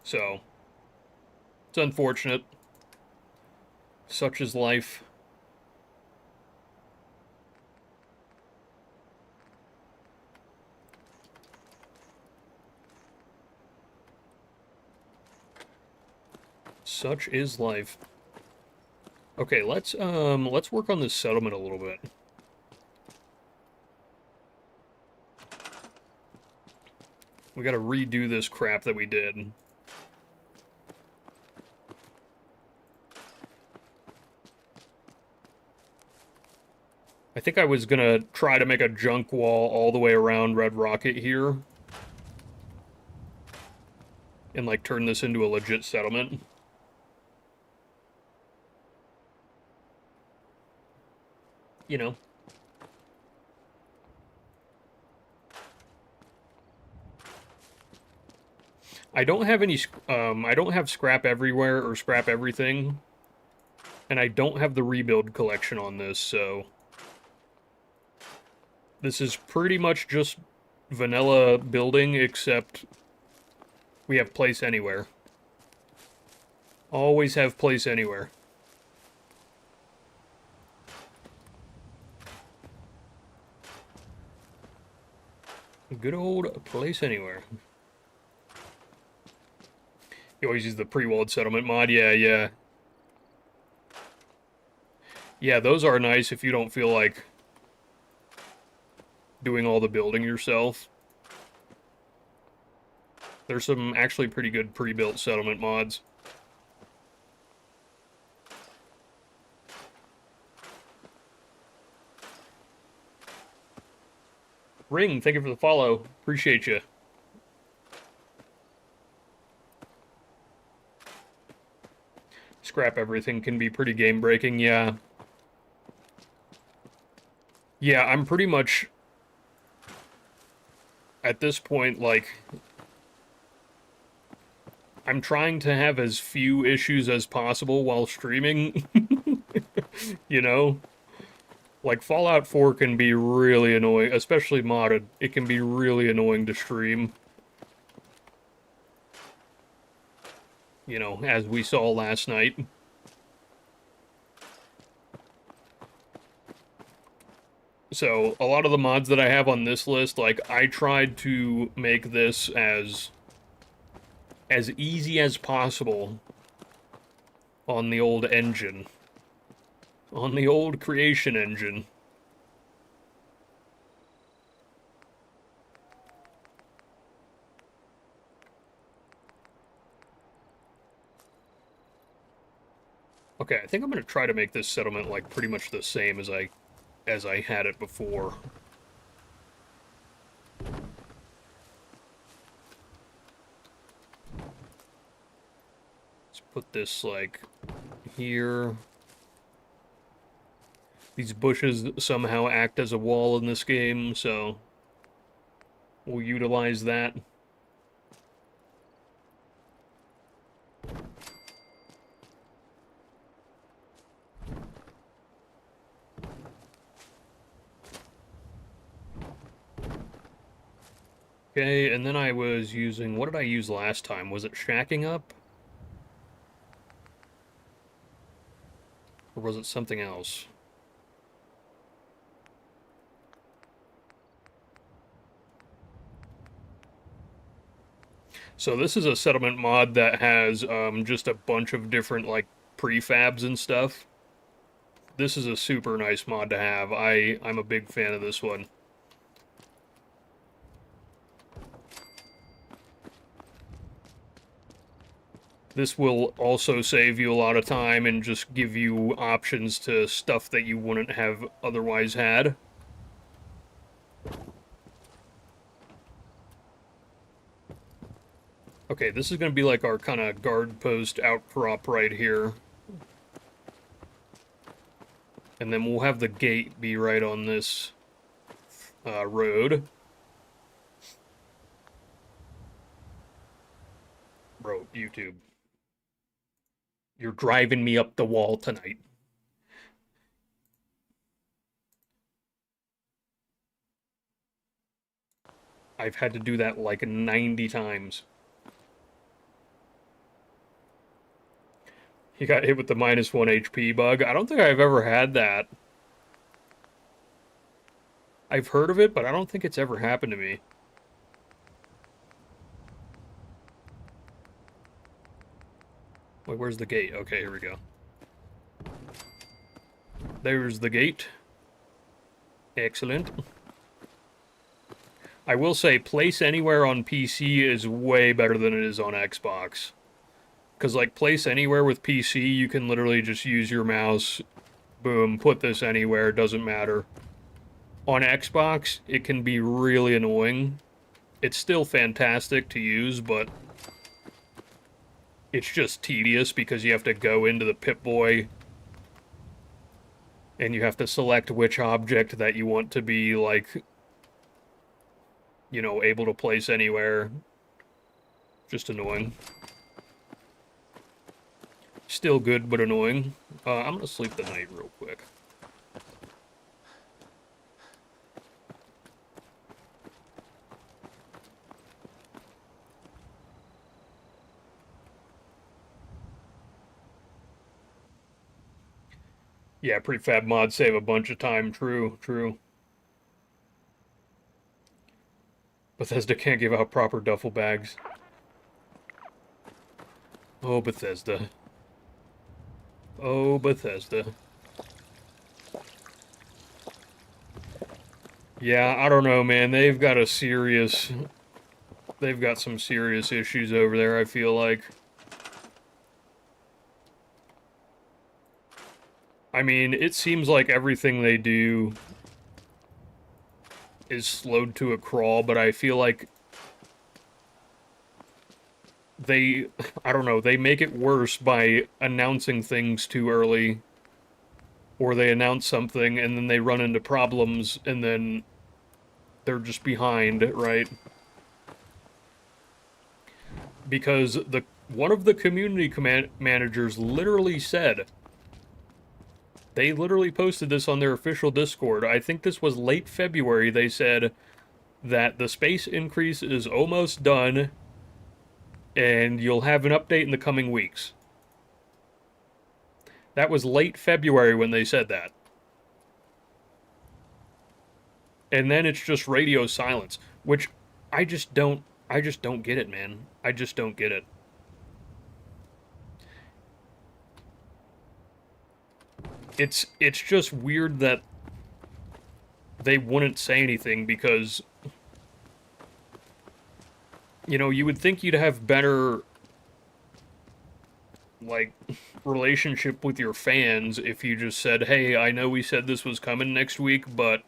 So, it's unfortunate. Such is life. Such is life. Okay, let's work on this settlement a little bit. We gotta redo this crap that we did. I think I was gonna try to make a junk wall all the way around Red Rocket here. And, like, turn this into a legit settlement. You know. I don't have any, I don't have scrap everywhere or scrap everything. And I don't have the rebuild collection on this, so... This is pretty much just vanilla building, except we have place anywhere. Always have place anywhere. Good old place anywhere. You always use the pre-walled settlement mod. Yeah. Yeah, those are nice if you don't feel like doing all the building yourself. There's some actually pretty good pre-built settlement mods. Ring, thank you for the follow. Appreciate you. scrap everything can be pretty game-breaking, yeah. Yeah, I'm pretty much, at this point, like, I'm trying to have as few issues as possible while streaming, you know? Like, Fallout 4 can be really annoying, especially modded. It can be really annoying to stream. You know, as we saw last night. So, a lot of the mods that I have on this list, like, I tried to make this as easy as possible on the old engine. On the old creation engine. Okay, I think I'm gonna try to make this settlement, like, pretty much the same as I had it before. Let's put this, like, here. These bushes somehow act as a wall in this game, so we'll utilize that. Okay, and then I was using... What did I use last time? Was it shacking up? Or was it something else? So this is a settlement mod that has just a bunch of different, like, prefabs and stuff. This is a super nice mod to have. I'm a big fan of this one. This will also save you a lot of time and just give you options to stuff that you wouldn't have otherwise had. Okay, this is going to be like our kind of guard post outcrop right here. And then we'll have the gate be right on this road. Bro, YouTube. You're driving me up the wall tonight. I've had to do that like 90 times. He got hit with the -1 HP bug. I don't think I've ever had that. I've heard of it, but I don't think it's ever happened to me. Wait, where's the gate? Okay, here we go. There's the gate. Excellent. I will say, Place Anywhere on PC is way better than it is on Xbox. Because, like, Place Anywhere with PC, you can literally just use your mouse, boom, put this anywhere, doesn't matter. On Xbox, it can be really annoying. It's still fantastic to use, but it's just tedious because you have to go into the Pip-Boy and you have to select which object that you want to be, like, you know, able to place anywhere. Just annoying. Still good, but annoying. I'm gonna sleep the night real quick. Yeah, prefab mods save a bunch of time. True, true. Bethesda can't give out proper duffel bags. Oh, Bethesda. Oh, Bethesda. Yeah, I don't know, man. They've got a serious... They've got some serious issues over there, I feel like. I mean, it seems like everything they do is slowed to a crawl, but I feel like they, I don't know, they make it worse by announcing things too early, or they announce something and then they run into problems and then they're just behind, right? Because one of the community managers literally said, they literally posted this on their official Discord. I think this was late February. They said that the space increase is almost done and you'll have an update in the coming weeks. That was late February when they said that. And then it's just radio silence, which I just don't get it, man. I just don't get it. It's just weird that they wouldn't say anything because, you know, you would think you'd have better, like, relationship with your fans if you just said, hey, I know we said this was coming next week, but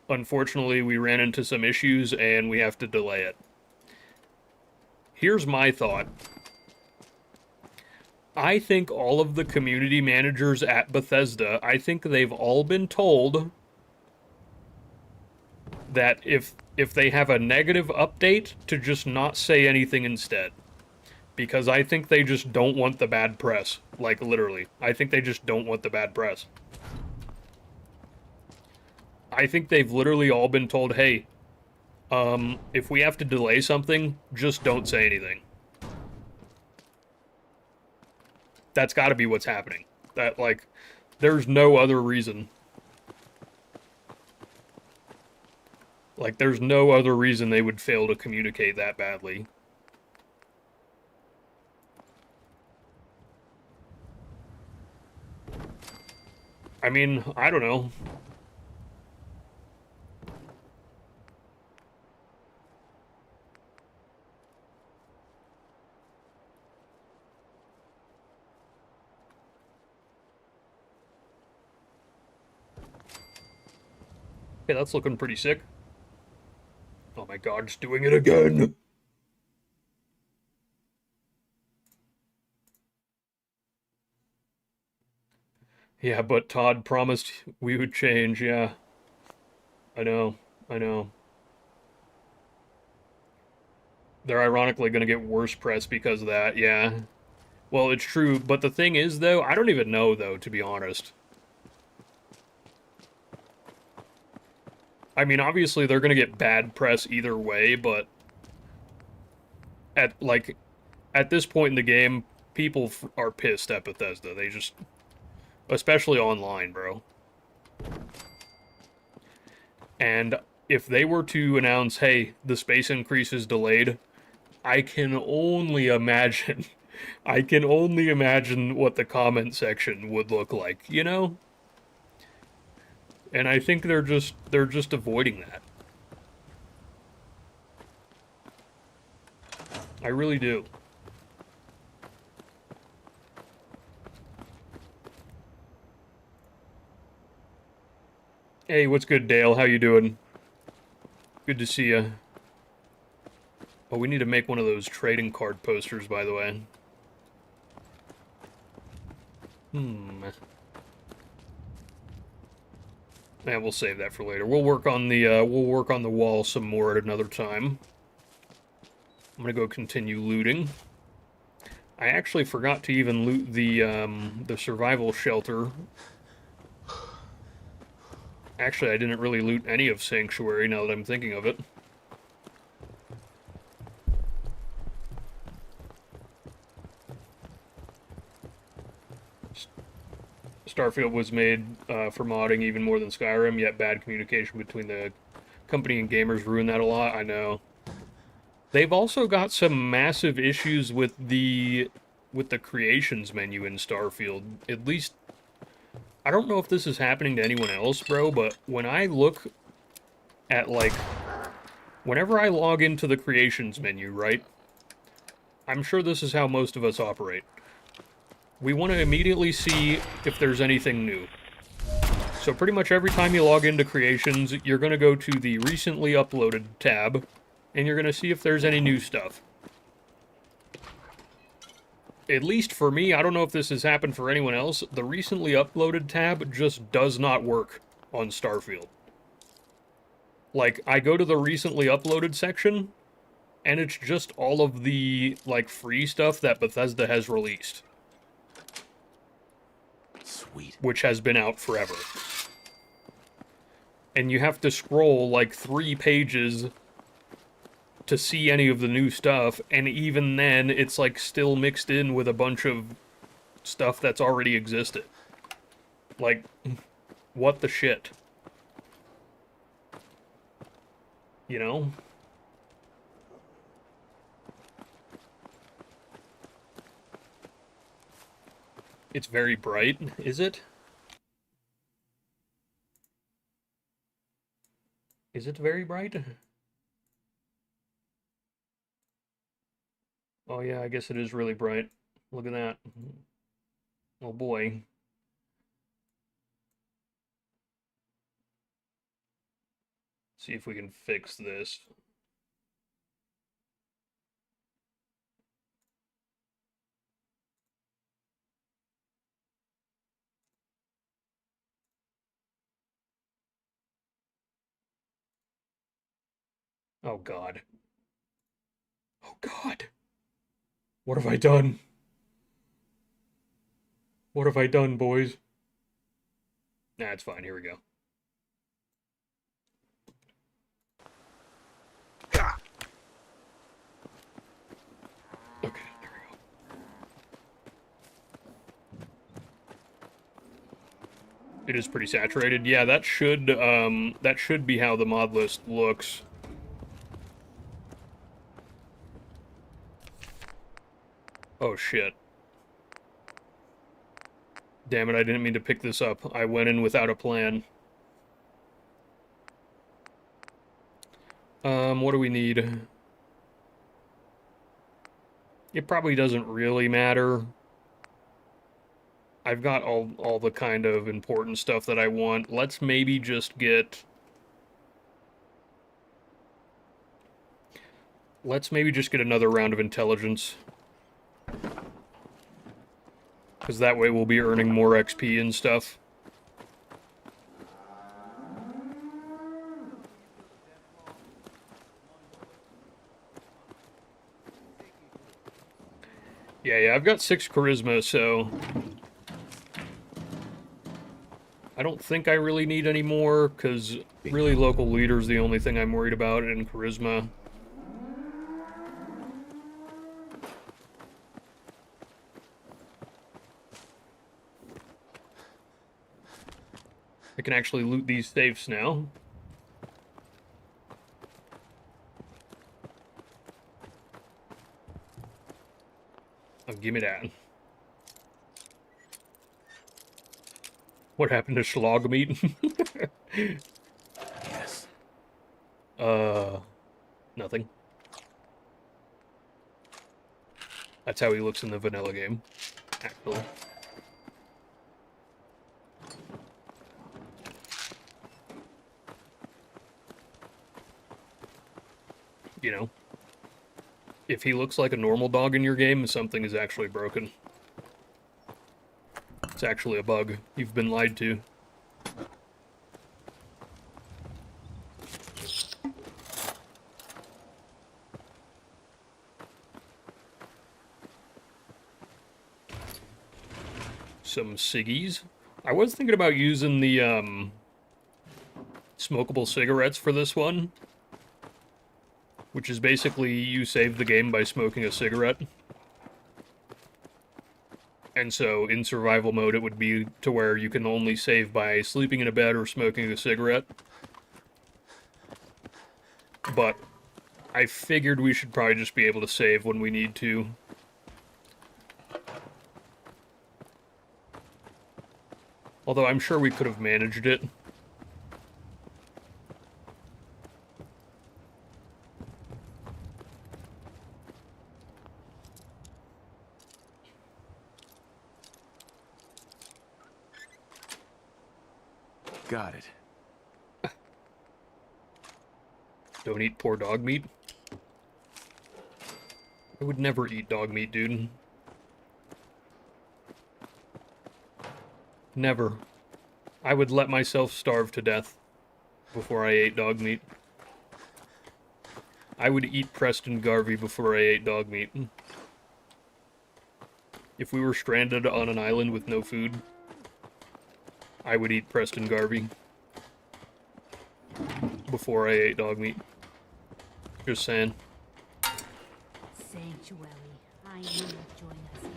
unfortunately we ran into some issues and we have to delay it. Here's my thought. I think all of the community managers at Bethesda, I think they've all been told that if they have a negative update, to just not say anything instead. Because I think they just don't want the bad press. Like, literally. I think they just don't want the bad press. I think they've literally all been told, hey, if we have to delay something, just don't say anything. That's got to be what's happening. That, like, there's no other reason. Like, there's no other reason they would fail to communicate that badly. I mean, I don't know. Okay, that's looking pretty sick. Oh my god, it's doing it again! Yeah, but Todd promised we would change, yeah. I know, I know. They're ironically gonna get worse press because of that, yeah. Well, it's true, but the thing is, though, I don't even know, though, to be honest. I mean, obviously they're gonna get bad press either way, but at this point in the game, people are pissed at Bethesda. They just, especially online, bro. And if they were to announce, hey, the space increase is delayed, I can only imagine, I can only imagine what the comment section would look like, you know? And I think they're just avoiding that. I really do. Hey, what's good, Dale? How you doing? Good to see you. Oh, we need to make one of those trading card posters, by the way. Yeah, we'll save that for later. We'll work on the wall some more at another time. I'm gonna go continue looting. I actually forgot to even loot the survival shelter. Actually, I didn't really loot any of Sanctuary, now that I'm thinking of it. Starfield was made for modding even more than Skyrim, yet bad communication between the company and gamers ruined that a lot. I know. They've also got some massive issues with the creations menu in Starfield. At least, I don't know if this is happening to anyone else, bro, but when I look at, like, whenever I log into the creations menu, right? I'm sure this is how most of us operate. We want to immediately see if there's anything new. So pretty much every time you log into creations, you're going to go to the recently uploaded tab, and you're going to see if there's any new stuff. at least for me, I don't know if this has happened for anyone else, the recently uploaded tab just does not work on Starfield. Like, I go to the recently uploaded section, and it's just all of the, like, free stuff that Bethesda has released. Sweet. Which has been out forever. And you have to scroll, like, 3 pages to see any of the new stuff, and even then, it's, like, still mixed in with a bunch of stuff that's already existed. Like, what the shit? You know? It's very bright, is it? Is it very bright? Oh yeah, I guess it is really bright. Look at that. Oh boy. See if we can fix this. Oh god. Oh god. What have I done? What have I done, boys? Nah, it's fine. Here we go. Okay, there we go. It is pretty saturated. Yeah, that should be how the mod list looks. Oh shit. Damn it, I didn't mean to pick this up. I went in without a plan. What do we need? It probably doesn't really matter. I've got all the kind of important stuff that I want. Let's maybe just get... Let's maybe just get another round of intelligence. Because that way we'll be earning more XP and stuff. Yeah, I've got 6 charisma, so... I don't think I really need any more, because really local leader's the only thing I'm worried about in charisma. I can actually loot these safes now. Oh, give me that. What happened to Schlog meat? Yes. Nothing. That's how he looks in the vanilla game, actually. You know, if he looks like a normal dog in your game, something is actually broken. It's actually a bug. You've been lied to. Some ciggies. I was thinking about using the, smokable cigarettes for this one. Which is basically you save the game by smoking a cigarette. And so in survival mode it would be to where you can only save by sleeping in a bed or smoking a cigarette. But I figured we should probably just be able to save when we need to. Although I'm sure we could have managed it. Got it. Don't eat poor dog meat. I would never eat dog meat, dude. Never. I would let myself starve to death before I ate dog meat. I would eat Preston Garvey before I ate dog meat. If we were stranded on an island with no food, I would eat Preston Garvey before I ate dog meat. Just saying. Sanctuary. I will join us here.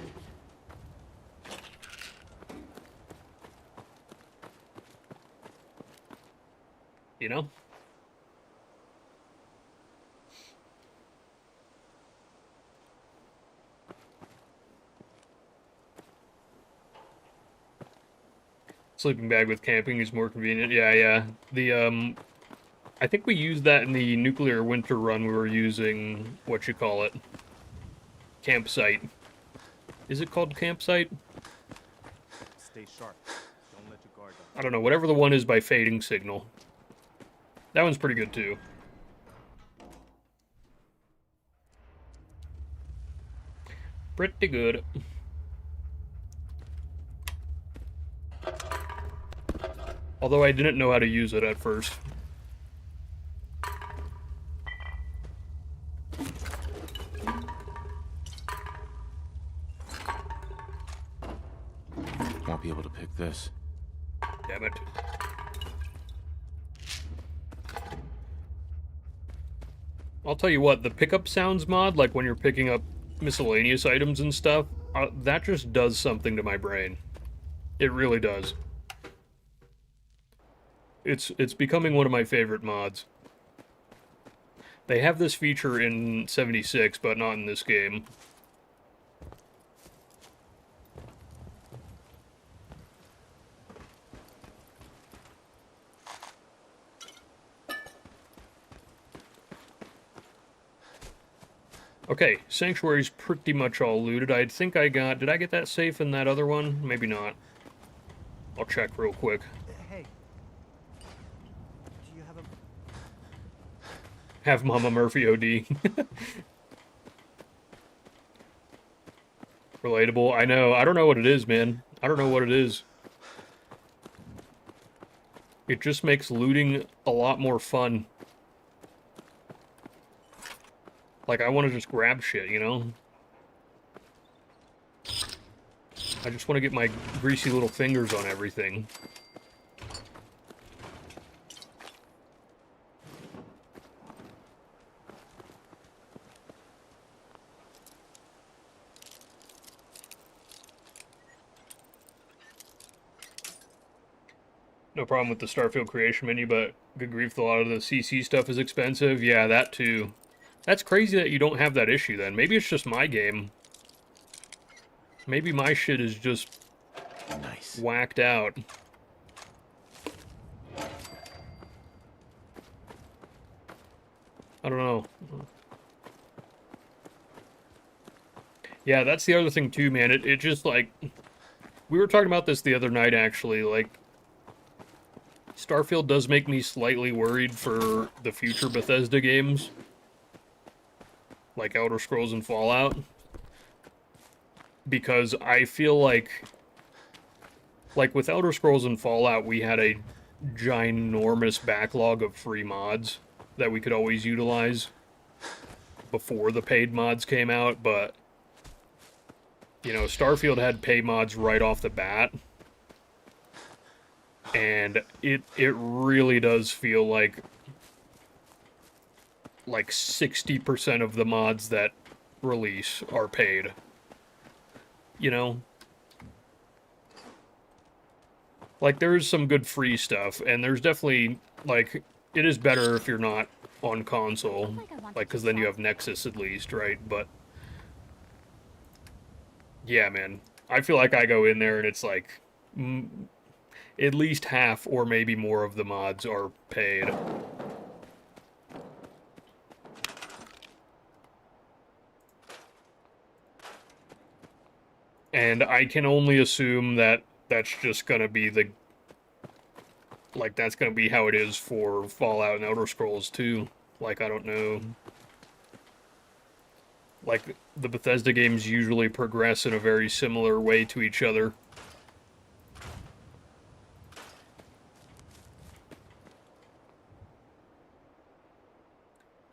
You know? Sleeping bag with camping is more convenient. Yeah, yeah. I think we used that in the nuclear winter run. We were using, what you call it? Campsite. Is it called campsite? Stay sharp. Don't let your guard down. I don't know. Whatever the one is by Fading Signal. That one's pretty good, too. Pretty good. Although I didn't know how to use it at first. Won't be able to pick this. Damn it. I'll tell you what, the pickup sounds mod, like when you're picking up miscellaneous items and stuff, that just does something to my brain. It really does. It's becoming one of my favorite mods. They have this feature in 76, but not in this game. Okay, Sanctuary's pretty much all looted. I think I got... Did I get that safe in that other one? Maybe not. I'll check real quick. Hey. Do you have a... Have Mama Murphy OD. Relatable. I know. I don't know what it is, man. I don't know what it is. It just makes looting a lot more fun. Like, I want to just grab shit, you know? I just want to get my greasy little fingers on everything. No problem with the Starfield creation menu, but good grief, a lot of the CC stuff is expensive. Yeah, that too. That's crazy that you don't have that issue then. Maybe it's just my game. Maybe my shit is just nice. Whacked out. I don't know. Yeah, that's the other thing too, man. It just like... We were talking about this the other night, actually. Like, Starfield does make me slightly worried for the future Bethesda games. Like Elder Scrolls and Fallout. Because I feel like with Elder Scrolls and Fallout, we had a ginormous backlog of free mods that we could always utilize before the paid mods came out, but, you know, Starfield had pay mods right off the bat, and it really does feel like 60% of the mods that release are paid. You know? Like, there's some good free stuff, and there's definitely, like, it is better if you're not on console, like, because then you have Nexus at least, right? But, yeah, man. I feel like I go in there and it's like, at least half or maybe more of the mods are paid. And I can only assume that that's just gonna be the... Like, that's gonna be how it is for Fallout and Elder Scrolls too. Like, I don't know. Like, the Bethesda games usually progress in a very similar way to each other.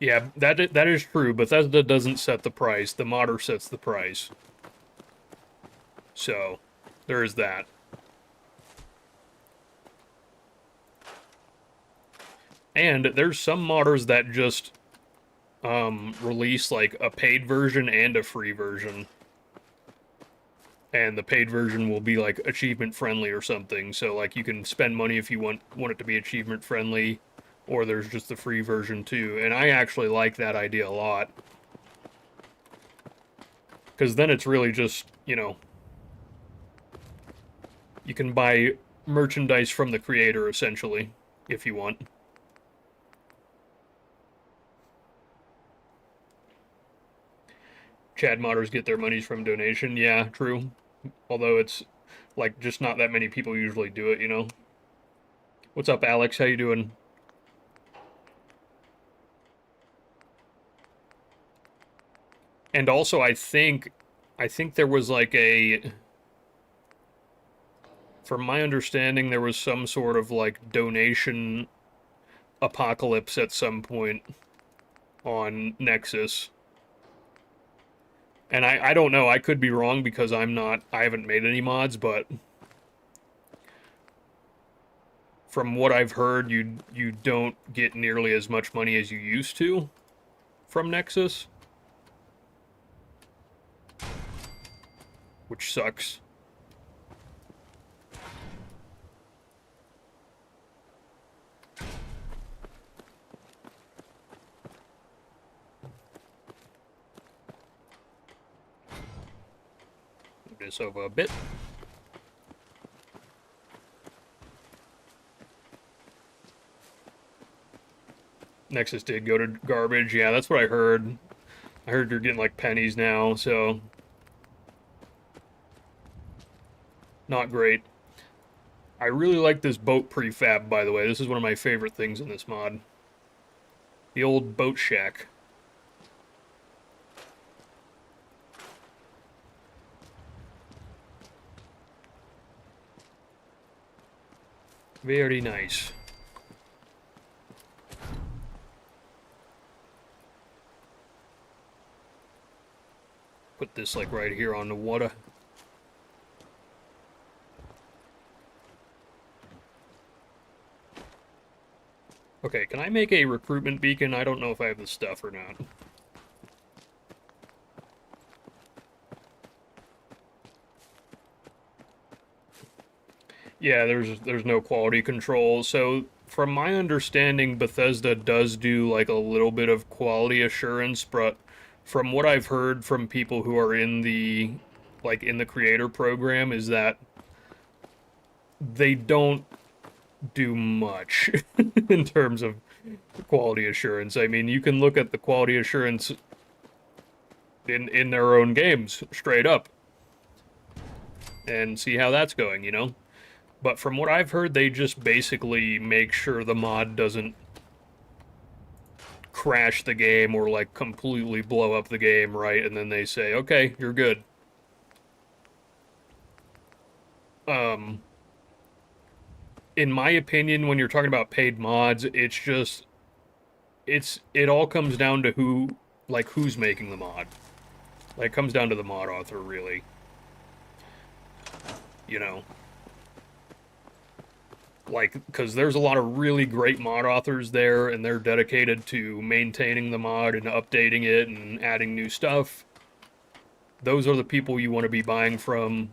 Yeah, that is true, but Bethesda doesn't set the price. The modder sets the price. So, there is that. And there's some modders that just release like a paid version and a free version. And the paid version will be like achievement friendly or something. So like you can spend money if you want it to be achievement friendly, or there's just the free version too. And I actually like that idea a lot. Because then it's really just, you know, you can buy merchandise from the creator essentially, if you want. Chad modders get their monies from donation. Yeah, true. Although it's, like, just not that many people usually do it, you know? What's up, Alex? How you doing? And also, I think there was, like, from my understanding, there was some sort of, like, donation apocalypse at some point on Nexus. And I don't know, I could be wrong because I haven't made any mods, but from what I've heard, you don't get nearly as much money as you used to from Nexus. Which sucks. Move this over a bit. Nexus did go to garbage. Yeah, that's what I heard. I heard you're getting like pennies now, so not great. I really like this boat prefab, by the way. This is one of my favorite things in this mod. The old boat shack. Very nice. Put this like right here on the water. Okay, can I make a recruitment beacon? I don't know if I have the stuff or not. Yeah, there's no quality control. So from my understanding, Bethesda does do like a little bit of quality assurance, but from what I've heard from people who are in the creator program is that they don't do much in terms of quality assurance. I mean, you can look at the quality assurance in their own games straight up and see how that's going, you know? But from what I've heard, they just basically make sure the mod doesn't crash the game or like completely blow up the game, right? And then they say, okay, you're good. In my opinion, when you're talking about paid mods, it's just, it all comes down to who's making the mod. Like, it comes down to the mod author, really. You know? Like, because there's a lot of really great mod authors there, and they're dedicated to maintaining the mod and updating it and adding new stuff. Those are the people you want to be buying from,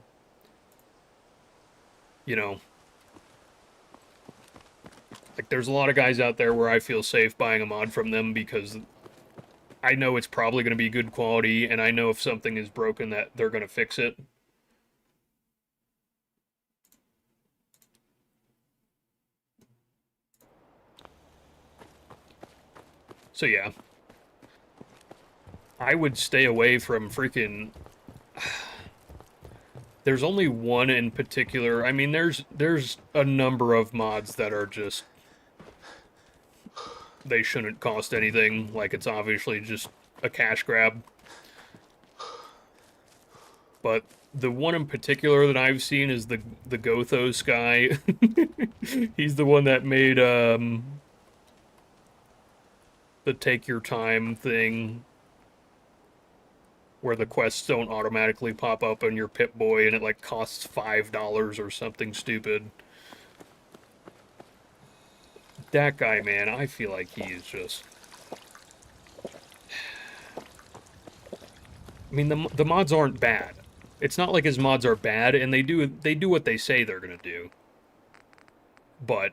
you know. Like, there's a lot of guys out there where I feel safe buying a mod from them because I know it's probably going to be good quality, and I know if something is broken that they're going to fix it. So yeah, I would stay away from freaking... There's only one in particular. I mean, there's a number of mods that are just... They shouldn't cost anything. Like, it's obviously just a cash grab. But the one in particular that I've seen is the Gothos guy. He's the one that made, the the take your time thing where the quests don't automatically pop up on your Pip-Boy and it like costs $5 or something stupid. That guy, man, I feel like he is just... I mean, the mods aren't bad. It's not like his mods are bad, and they do what they say they're gonna do. But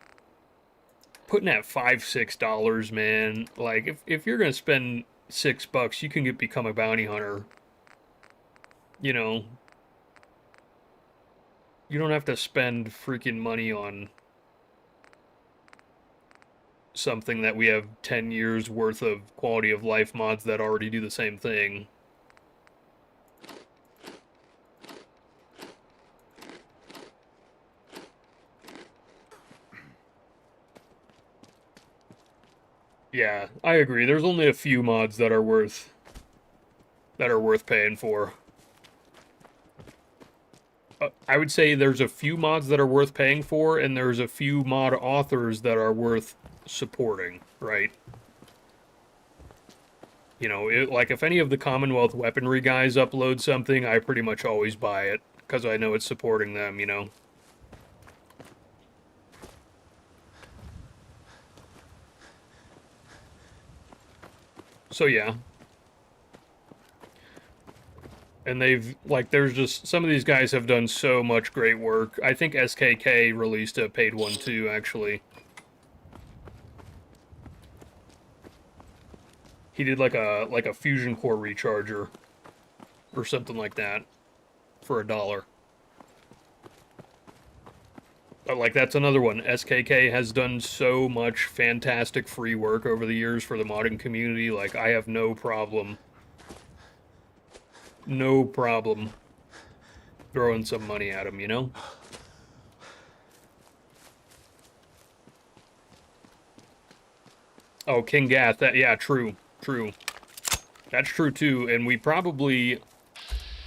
putting at $5-6, man, like if you're gonna spend $6, you can become a bounty hunter. You know, you don't have to spend freaking money on something that we have 10 years worth of quality of life mods that already do the same thing. Yeah, I agree. There's only a few mods that are worth paying for. I would say there's a few mods that are worth paying for, and there's a few mod authors that are worth supporting, right? You know, like if any of the Commonwealth weaponry guys upload something, I pretty much always buy it, because I know it's supporting them, you know? So yeah. And they've, like, there's just, some of these guys have done so much great work. I think SKK released a paid one too, actually. He did like a fusion core recharger or something like that for $1. But like that's another one. SKK has done so much fantastic free work over the years for the modding community. Like I have no problem throwing some money at him, you know? Oh, King Gath, that, yeah, true. That's true too, and we probably,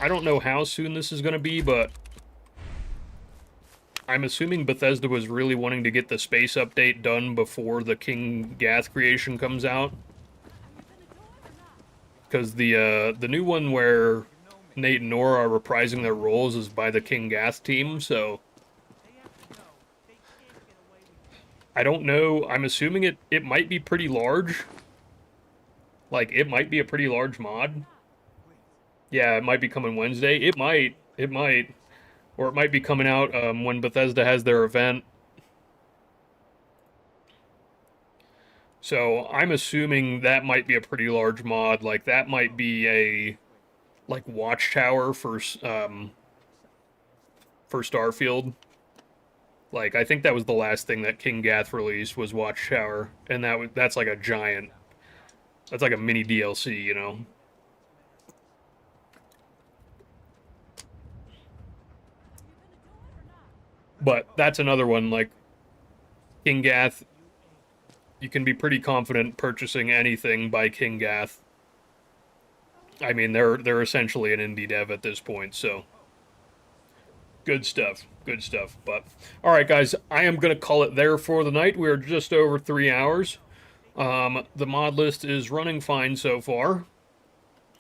I don't know how soon this is going to be, but I'm assuming Bethesda was really wanting to get the space update done before the King Gath creation comes out. Because the new one where Nate and Nora are reprising their roles is by the King Gath team, so I don't know. I'm assuming it might be pretty large. Like, it might be a pretty large mod. Yeah, it might be coming Wednesday. It might. Or it might be coming out when Bethesda has their event. So, I'm assuming that might be a pretty large mod. Like, that might be a, like, watchtower for Starfield. Like, I think that was the last thing that King Gath released was Watchtower. And that's like a giant... That's like a mini DLC, you know? But that's another one, like, King Gath, you can be pretty confident purchasing anything by King Gath. I mean, they're essentially an indie dev at this point, so... Good stuff. But, alright guys, I am going to call it there for the night. We're just over 3 hours. The mod list is running fine so far.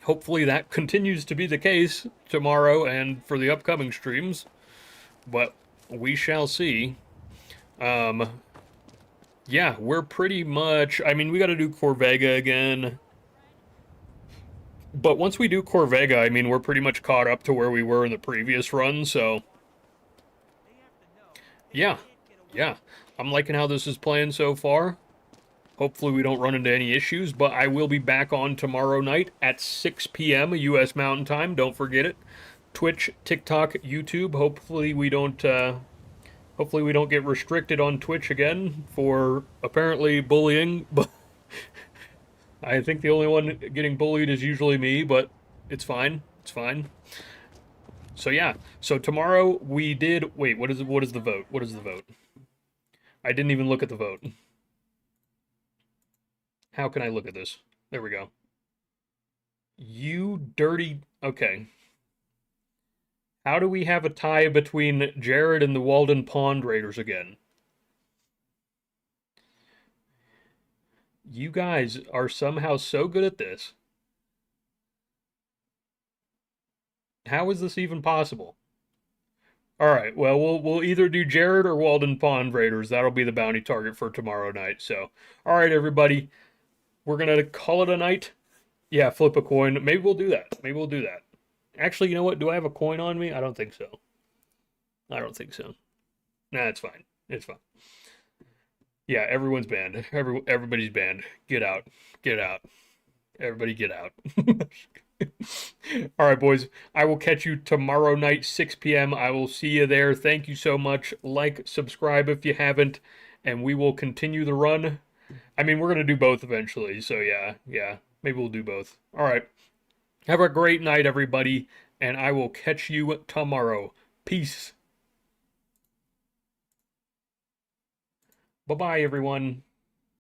Hopefully that continues to be the case tomorrow and for the upcoming streams. But we shall see. Yeah, we're pretty much... I mean, we gotta do Corvega again. But once we do Corvega, I mean, we're pretty much caught up to where we were in the previous run, so... Yeah. I'm liking how this is playing so far. Hopefully we don't run into any issues, but I will be back on tomorrow night at 6 p.m. U.S. Mountain Time. Don't forget it. Twitch, TikTok, YouTube. Hopefully we don't get restricted on Twitch again for apparently bullying. But I think the only one getting bullied is usually me, but it's fine. So yeah. So tomorrow we did. Wait, what is the vote? What is the vote? I didn't even look at the vote. How can I look at this? There we go. You dirty... Okay. How do we have a tie between Jared and the Walden Pond Raiders again? You guys are somehow so good at this. How is this even possible? All right, well, we'll either do Jared or Walden Pond Raiders. That'll be the bounty target for tomorrow night. So, all right, everybody, we're gonna call it a night. Yeah, flip a coin. Maybe we'll do that. Maybe we'll do that. Actually, you know what? Do I have a coin on me? I don't think so. I don't think so. Nah, it's fine. It's fine. Yeah, everyone's banned. Everybody's banned. Get out. Get out. Everybody get out. All right, boys. I will catch you tomorrow night, 6 p.m. I will see you there. Thank you so much. Like, subscribe if you haven't, and we will continue the run. I mean, we're going to do both eventually, so yeah. Maybe we'll do both. All right. Have a great night, everybody, and I will catch you tomorrow. Peace. Bye-bye, everyone.